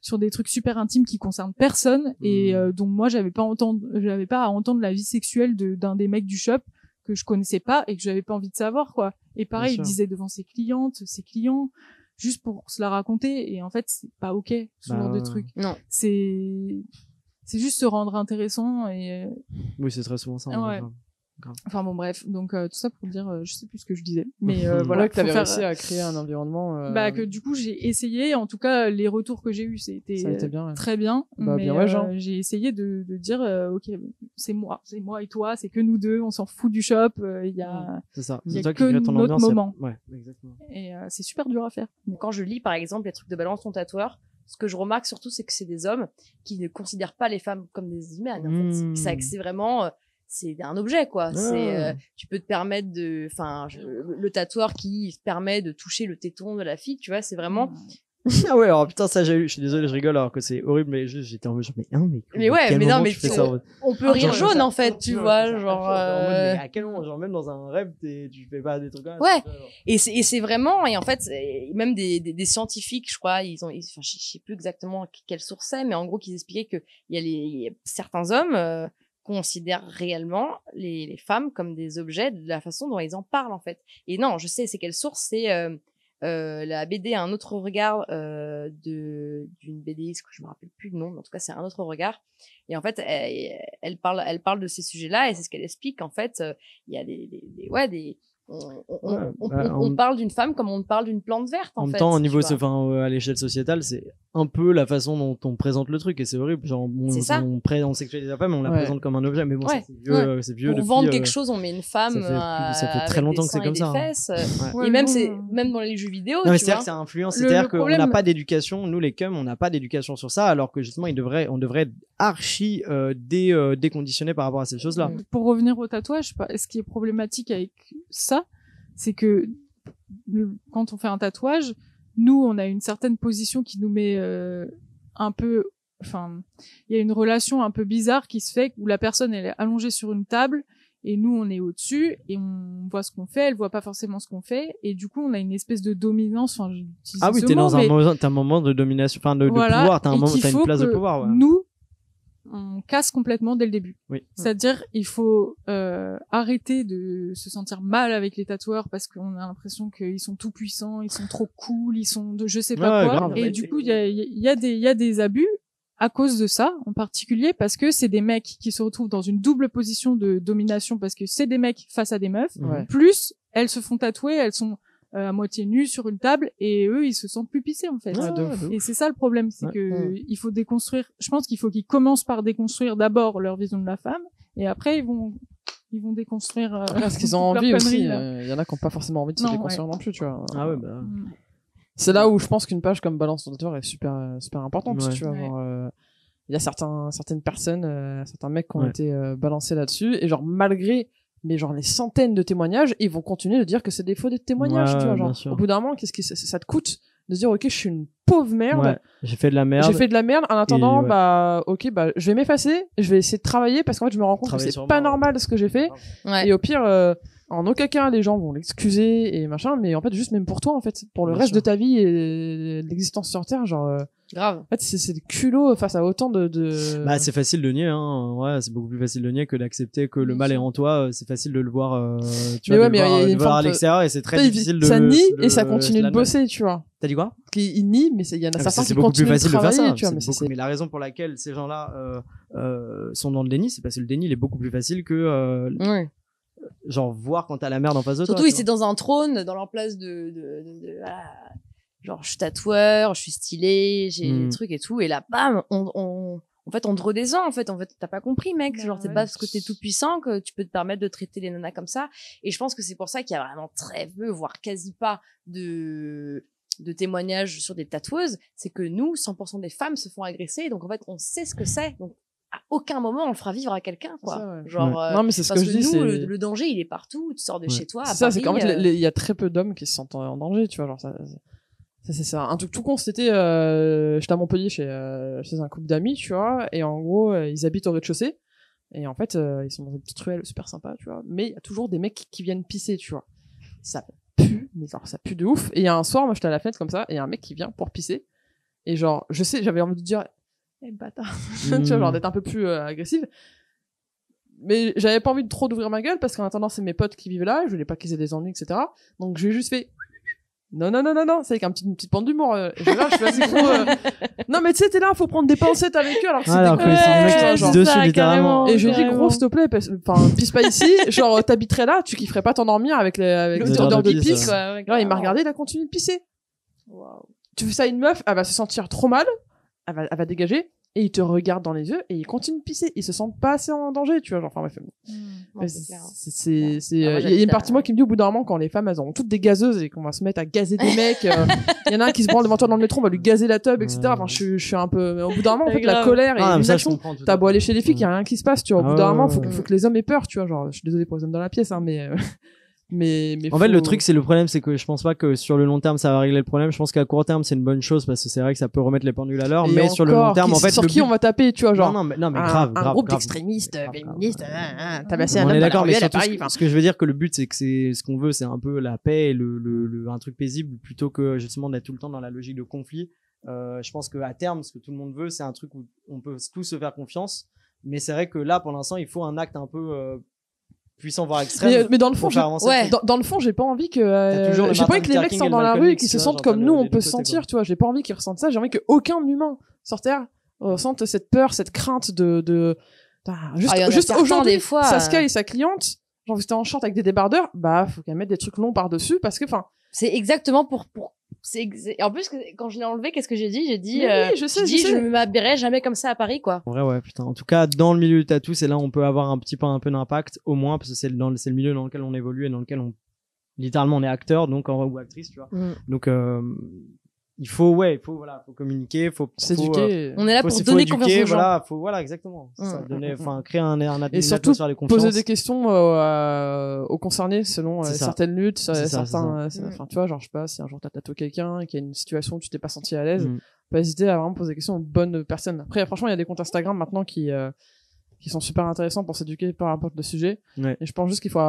sur des trucs super intimes qui concernent personne et dont moi j'avais pas à entendre la vie sexuelle d'un des mecs du shop que je connaissais pas et que j'avais pas envie de savoir quoi. Et pareil, il disait devant ses clients, juste pour se la raconter et en fait c'est pas ok ce genre de truc. Non. C'est juste se rendre intéressant et oui, c'est très souvent ça. Ouais. Enfin bon bref, donc tout ça pour dire je sais plus ce que je disais mais voilà que t'avais réussi à créer un environnement que du coup j'ai essayé, en tout cas les retours que j'ai eu c'était bien, très bien mais j'ai essayé de dire ok c'est moi et toi, c'est que nous deux, on s'en fout du shop, il y a c'est ça, il y a toi que qui crée ton notre ambiance, moment. Ouais, exactement. Et c'est super dur à faire. Quand je lis par exemple les trucs de balance ton tatoueur, ce que je remarque surtout c'est que c'est des hommes qui ne considèrent pas les femmes comme des humaines en fait. C'est vraiment c'est un objet quoi. C'est tu peux te permettre le tatoueur qui te permet de toucher le téton de la fille, tu vois, c'est vraiment ah ouais, alors putain ça j'ai eu, je suis désolé, je rigole alors que c'est horrible mais juste j'étais en mode mais ouais, mais non mais on peut rire jaune en fait, tu vois, genre mais à quel moment, genre même dans un rêve tu fais pas des trucs comme ça. Ouais. Et c'est vraiment, et en fait même des scientifiques, je crois, je sais plus exactement quelle source c'est, mais en gros qu'ils expliquaient que il y a certains hommes considèrent réellement les femmes comme des objets de la façon dont ils en parlent en fait. Et non, je sais c'est quelle source, c'est la BD Un autre regard d'une BDiste que je me rappelle plus le nom, mais en tout cas c'est Un autre regard. Et en fait elle parle de ces sujets-là et c'est ce qu'elle explique. En fait il y a on parle d'une femme comme on parle d'une plante verte, en fait. même temps, au niveau, tu vois. à l'échelle sociétale, c'est un peu la façon dont on présente le truc et c'est horrible. Genre, on sexualise la femme, on la présente comme un objet, mais bon, ça, c'est vieux. Pour vendre quelque chose, on met une femme. Ça fait très longtemps que c'est comme ça. Et même dans les jeux vidéo. C'est-à-dire que ça influence. C'est-à-dire qu'on n'a pas d'éducation. Nous, les cums, on n'a pas d'éducation sur ça, alors que justement, on devrait être archi déconditionné par rapport à ces choses-là. Pour revenir au tatouage, ce qui est problématique avec ça, c'est que quand on fait un tatouage, nous, on a une certaine position qui nous met un peu... Enfin, il y a une relation un peu bizarre qui se fait où la personne, elle est allongée sur une table et nous, on est au-dessus et on voit ce qu'on fait, elle voit pas forcément ce qu'on fait et du coup, on a une espèce de dominance. Enfin, t'as un moment de domination, enfin de pouvoir, t'as une place de pouvoir. Ouais. Nous, on casse complètement dès le début. Oui. C'est-à-dire, il faut arrêter de se sentir mal avec les tatoueurs parce qu'on a l'impression qu'ils sont tout puissants, ils sont trop cool, ils sont de je sais pas quoi. Grave, et du coup, il y a des abus à cause de ça, en particulier parce que c'est des mecs qui se retrouvent dans une double position de domination parce que c'est des mecs face à des meufs. Plus, elles se font tatouer, elles sont à moitié nues sur une table et eux ils se sentent plus pissés en fait. Et c'est ça le problème, c'est que il faut déconstruire. Je pense qu'il faut qu'ils commencent par déconstruire d'abord leur vision de la femme et après ils vont déconstruire parce qu'ils ont envie aussi. Il y en a qui ont pas forcément envie de se déconstruire non plus, tu vois. Ah ouais bah. C'est là où je pense qu'une page comme Balance ton tatoueur est super importante, tu vois. Genre, il y a certaines personnes, certains mecs qui ont été balancés là-dessus et genre malgré mais genre les centaines de témoignages, ils vont continuer de dire que c'est des faux témoignages, tu vois, genre au bout d'un moment qu'est-ce que ça te coûte de se dire OK, je suis une pauvre merde, j'ai fait de la merde en attendant OK, je vais m'effacer, je vais essayer de travailler parce qu'en fait je me rends compte que c'est pas normal ce que j'ai fait et au pire en aucun cas les gens vont l'excuser et machin, mais en fait juste même pour toi en fait, pour le reste de ta vie et l'existence sur terre, genre grave. En fait c'est le culot face à autant de bah c'est facile de nier c'est beaucoup plus facile de nier que d'accepter que le mal est en toi, c'est facile de le voir tu vois, de le voir à l'extérieur et c'est très difficile de ça nie et ça continue de bosser, tu vois. T'as dit quoi? Il nie, mais il y en a certains qui continuent de travailler, tu vois. Mais la raison pour laquelle ces gens-là sont dans le déni, c'est parce que le déni il est beaucoup plus facile que genre voir quand t'as la merde en face de toi. Surtout ils étaient dans un trône, dans leur place genre je suis tatoueur, je suis stylé, j'ai des trucs et tout, et là bam, en fait on te redescend, en fait t'as pas compris mec, genre c'est pas parce que t'es tout puissant que tu peux te permettre de traiter les nanas comme ça. Et je pense que c'est pour ça qu'il y a vraiment très peu, voire quasi pas de témoignages sur des tatoueuses. C'est que nous 100% des femmes se font agresser, donc en fait on sait ce que c'est, donc à aucun moment on le fera vivre à quelqu'un, quoi. Ça, genre non mais c'est ce que je dis, nous le danger il est partout, tu sors de chez toi à ça, Paris, c'est qu'en fait il y a très peu d'hommes qui se sentent en danger, tu vois, genre ça c'est ça. Un truc tout con, c'était j'étais à Montpellier chez un couple d'amis, tu vois, et en gros ils habitent au rez-de-chaussée et en fait ils sont dans une petite ruelle super sympa, tu vois, mais il y a toujours des mecs qui viennent pisser, tu vois. Ça pue, mais genre ça pue de ouf. Et il y a un soir, moi j'étais à la fenêtre comme ça et il y a un mec qui vient pour pisser et genre je sais, j'avais envie de dire bâtard, tu vois, genre d'être un peu plus agressive, mais j'avais pas envie de trop d'ouvrir ma gueule parce qu'en attendant c'est mes potes qui vivent là, je voulais pas qu'ils aient des ennuis, etc. Donc j'ai juste fait non, c'est avec une petite bande d'humour. Je fais assez gros. Non, mais tu sais, t'es là, faut prendre des pincettes avec eux, alors que c'est dessus, littéralement. Et je lui ai dit, gros, s'il te plaît, enfin, pisse pas ici. Genre, t'habiterais là, tu kifferais pas t'endormir avec l'odeur de pisse. Là, il m'a regardé, il a continué de pisser. Wow. Tu fais ça à une meuf, elle va se sentir trop mal, elle va dégager. Et il te regarde dans les yeux et il continue de pisser. Il se sent pas assez en danger, tu vois, genre, enfin, bref. Il y a une partie de moi qui me dit au bout d'un moment, quand les femmes, elles auront toutes des gazeuses et qu'on va se mettre à gazer des mecs, il y en a un qui se branle devant toi dans le métro, on va lui gazer la tub, etc. Enfin, je suis un peu, mais au bout d'un moment, en fait, la colère et l'inaction, t'as beau aller chez les filles, il y a rien qui se passe, tu vois. Au bout d'un moment, faut que les hommes aient peur, tu vois, genre, je suis désolé pour les hommes dans la pièce, hein, mais en fait le truc c'est le problème, c'est que je pense pas que sur le long terme ça va régler le problème. Je pense qu'à court terme c'est une bonne chose parce que c'est vrai que ça peut remettre les pendules à l'heure, mais sur le long terme en fait sur qui on va taper, tu vois, genre non mais grave un groupe d'extrémistes féministes tabassé on un homme est d'accord, mais surtout Paris, ce que je veux dire que le but c'est que c'est ce qu'on veut, c'est un peu la paix et un truc paisible plutôt que justement d'être tout le temps dans la logique de conflit. Je pense qu'à terme ce que tout le monde veut c'est un truc où on peut tous se faire confiance, mais c'est vrai que là pour l'instant il faut un acte un peu puissant voire extrême, mais dans le fond dans le fond j'ai pas envie que j'ai pas envie que les mecs sortent dans la rue et qu'ils se sentent comme nous on peut se sentir, tu vois, j'ai pas envie qu'ils ressentent ça, j'ai envie qu'aucun humain sur terre ressente cette peur, cette crainte de juste aujourd'hui Saskia et sa cliente Genre, si t'es en short avec des débardeurs, bah, faut qu'elle mette des trucs longs par-dessus parce que, enfin. C'est exactement pour... En plus, quand je l'ai enlevé, qu'est-ce que j'ai dit? J'ai dit, oui, je sais. je ne m'habillerai jamais comme ça à Paris, quoi. En vrai, ouais, putain. En tout cas, dans le milieu du tatou, c'est là où on peut avoir un peu d'impact, au moins, parce que c'est le milieu dans lequel on évolue et dans lequel littéralement, on est acteur, donc, ou actrice, tu vois. Donc, il faut communiquer, faut s'éduquer. On est là pour donner confiance aux gens. Voilà, exactement. Ça créer un et surtout poser des questions aux concernés selon certaines luttes, certains. Enfin, tu vois, genre je sais pas, si un jour t'as tatoué quelqu'un et qu'il y a une situation où tu t'es pas senti à l'aise, pas hésiter à vraiment poser des questions aux bonnes personnes. Après, franchement, il y a des comptes Instagram maintenant qui sont super intéressants pour s'éduquer par rapport au sujet. Ouais. Et je pense juste qu'il faut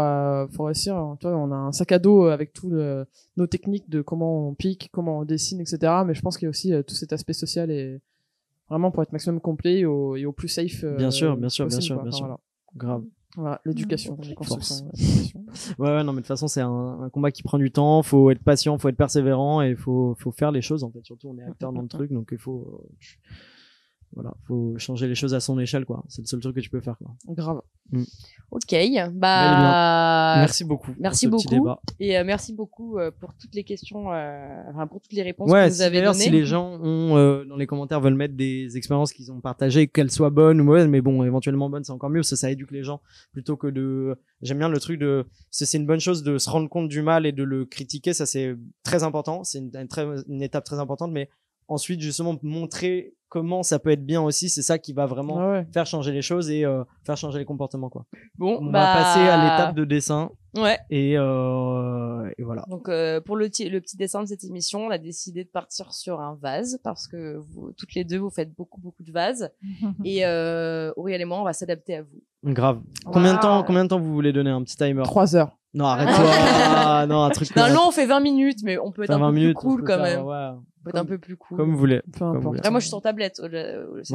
réussir. Tu vois, on a un sac à dos avec tout nos techniques de comment on pique, comment on dessine, etc. Mais je pense qu'il y a aussi tout cet aspect social et vraiment pour être maximum complet et au plus safe. Bien sûr. Voilà. Grave. Voilà, l'éducation, les constructions. Ouais, non, mais de toute façon, c'est un combat qui prend du temps. Faut être patient, faut être persévérant et faut faire les choses. En fait, surtout, on est acteur dans le truc, donc il faut. Voilà, faut changer les choses à son échelle, quoi. C'est le seul truc que tu peux faire, quoi. Grave. Ok, bah. Merci beaucoup. Merci beaucoup. Petit débat. Et merci beaucoup pour toutes les questions, pour toutes les réponses que vous avez données. Si les gens ont, dans les commentaires, veulent mettre des expériences qu'ils ont partagées, qu'elles soient bonnes ou mauvaises, mais bon, éventuellement bonnes, c'est encore mieux, parce que ça éduque les gens, plutôt que j'aime bien le truc c'est une bonne chose de se rendre compte du mal et de le critiquer, ça c'est très important, c'est une étape très importante, mais ensuite, justement, montrer comment ça peut être bien aussi, c'est ça qui va vraiment faire changer les choses et faire changer les comportements, quoi. Bon, on va passer à l'étape de dessin. Ouais. Et voilà. Donc pour le petit dessin de cette émission, on a décidé de partir sur un vase parce que toutes les deux vous faites beaucoup de vases et Auriel et moi on va s'adapter à vous. Grave. Combien de temps vous voulez donner un petit timer? 3 heures. Non, arrête-toi. Non, un truc. Non, on fait 20 minutes, mais on peut être un peu plus cool quand même. Ouais. On peut être un peu plus cool. Comme vous voulez. Peu importe. Après, moi, je suis sur tablette. Moi,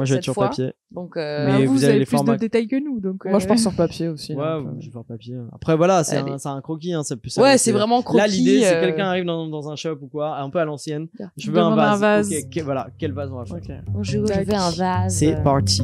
je vais être sur papier. Donc, mais vous avez avez les plus formats. de détails que nous, donc. Moi, je pense sur papier aussi. Ouais, je vais faire papier. Après, voilà, c'est un croquis, hein, c'est plus ça. Ouais, c'est vraiment croquis. Là, l'idée, c'est quelqu'un arrive dans un shop ou quoi, un peu à l'ancienne. Je veux un vase. Ok, voilà, quel vase on va faire? Je veux un vase. C'est parti.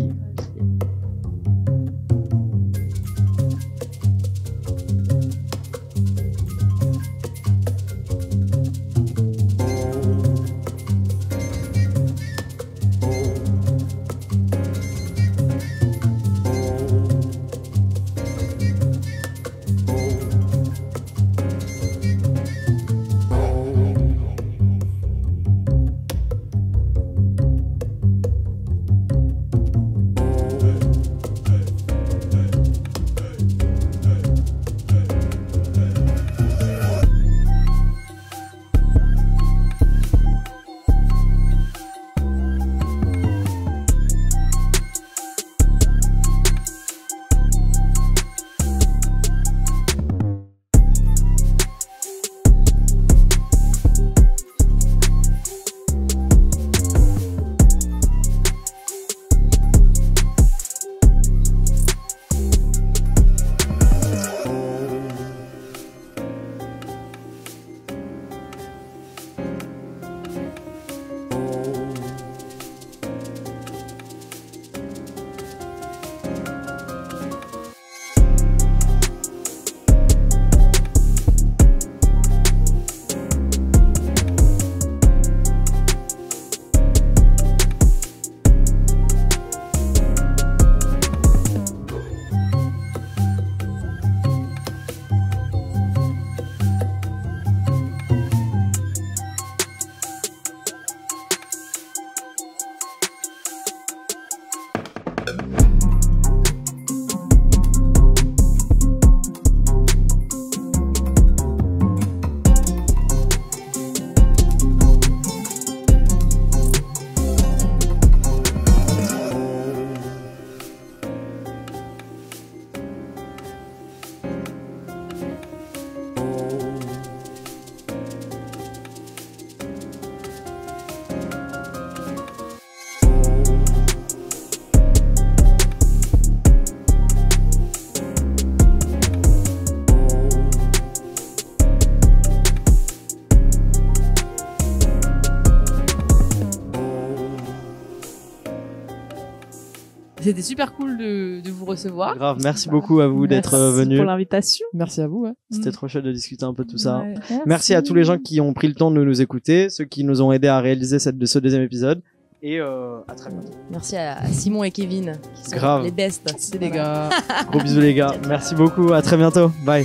C'était super cool de vous recevoir. Grave, merci beaucoup à vous d'être venus. Pour l'invitation. Merci à vous. Ouais. C'était trop chouette de discuter un peu de tout ça. Ouais. Merci à tous les gens qui ont pris le temps de nous écouter, ceux qui nous ont aidés à réaliser ce deuxième épisode. Et à très bientôt. Merci à Simon et Kevin, qui sont Grave. les bestes. Merci les gars. Gros bisous les gars. Merci beaucoup. À très bientôt. Bye.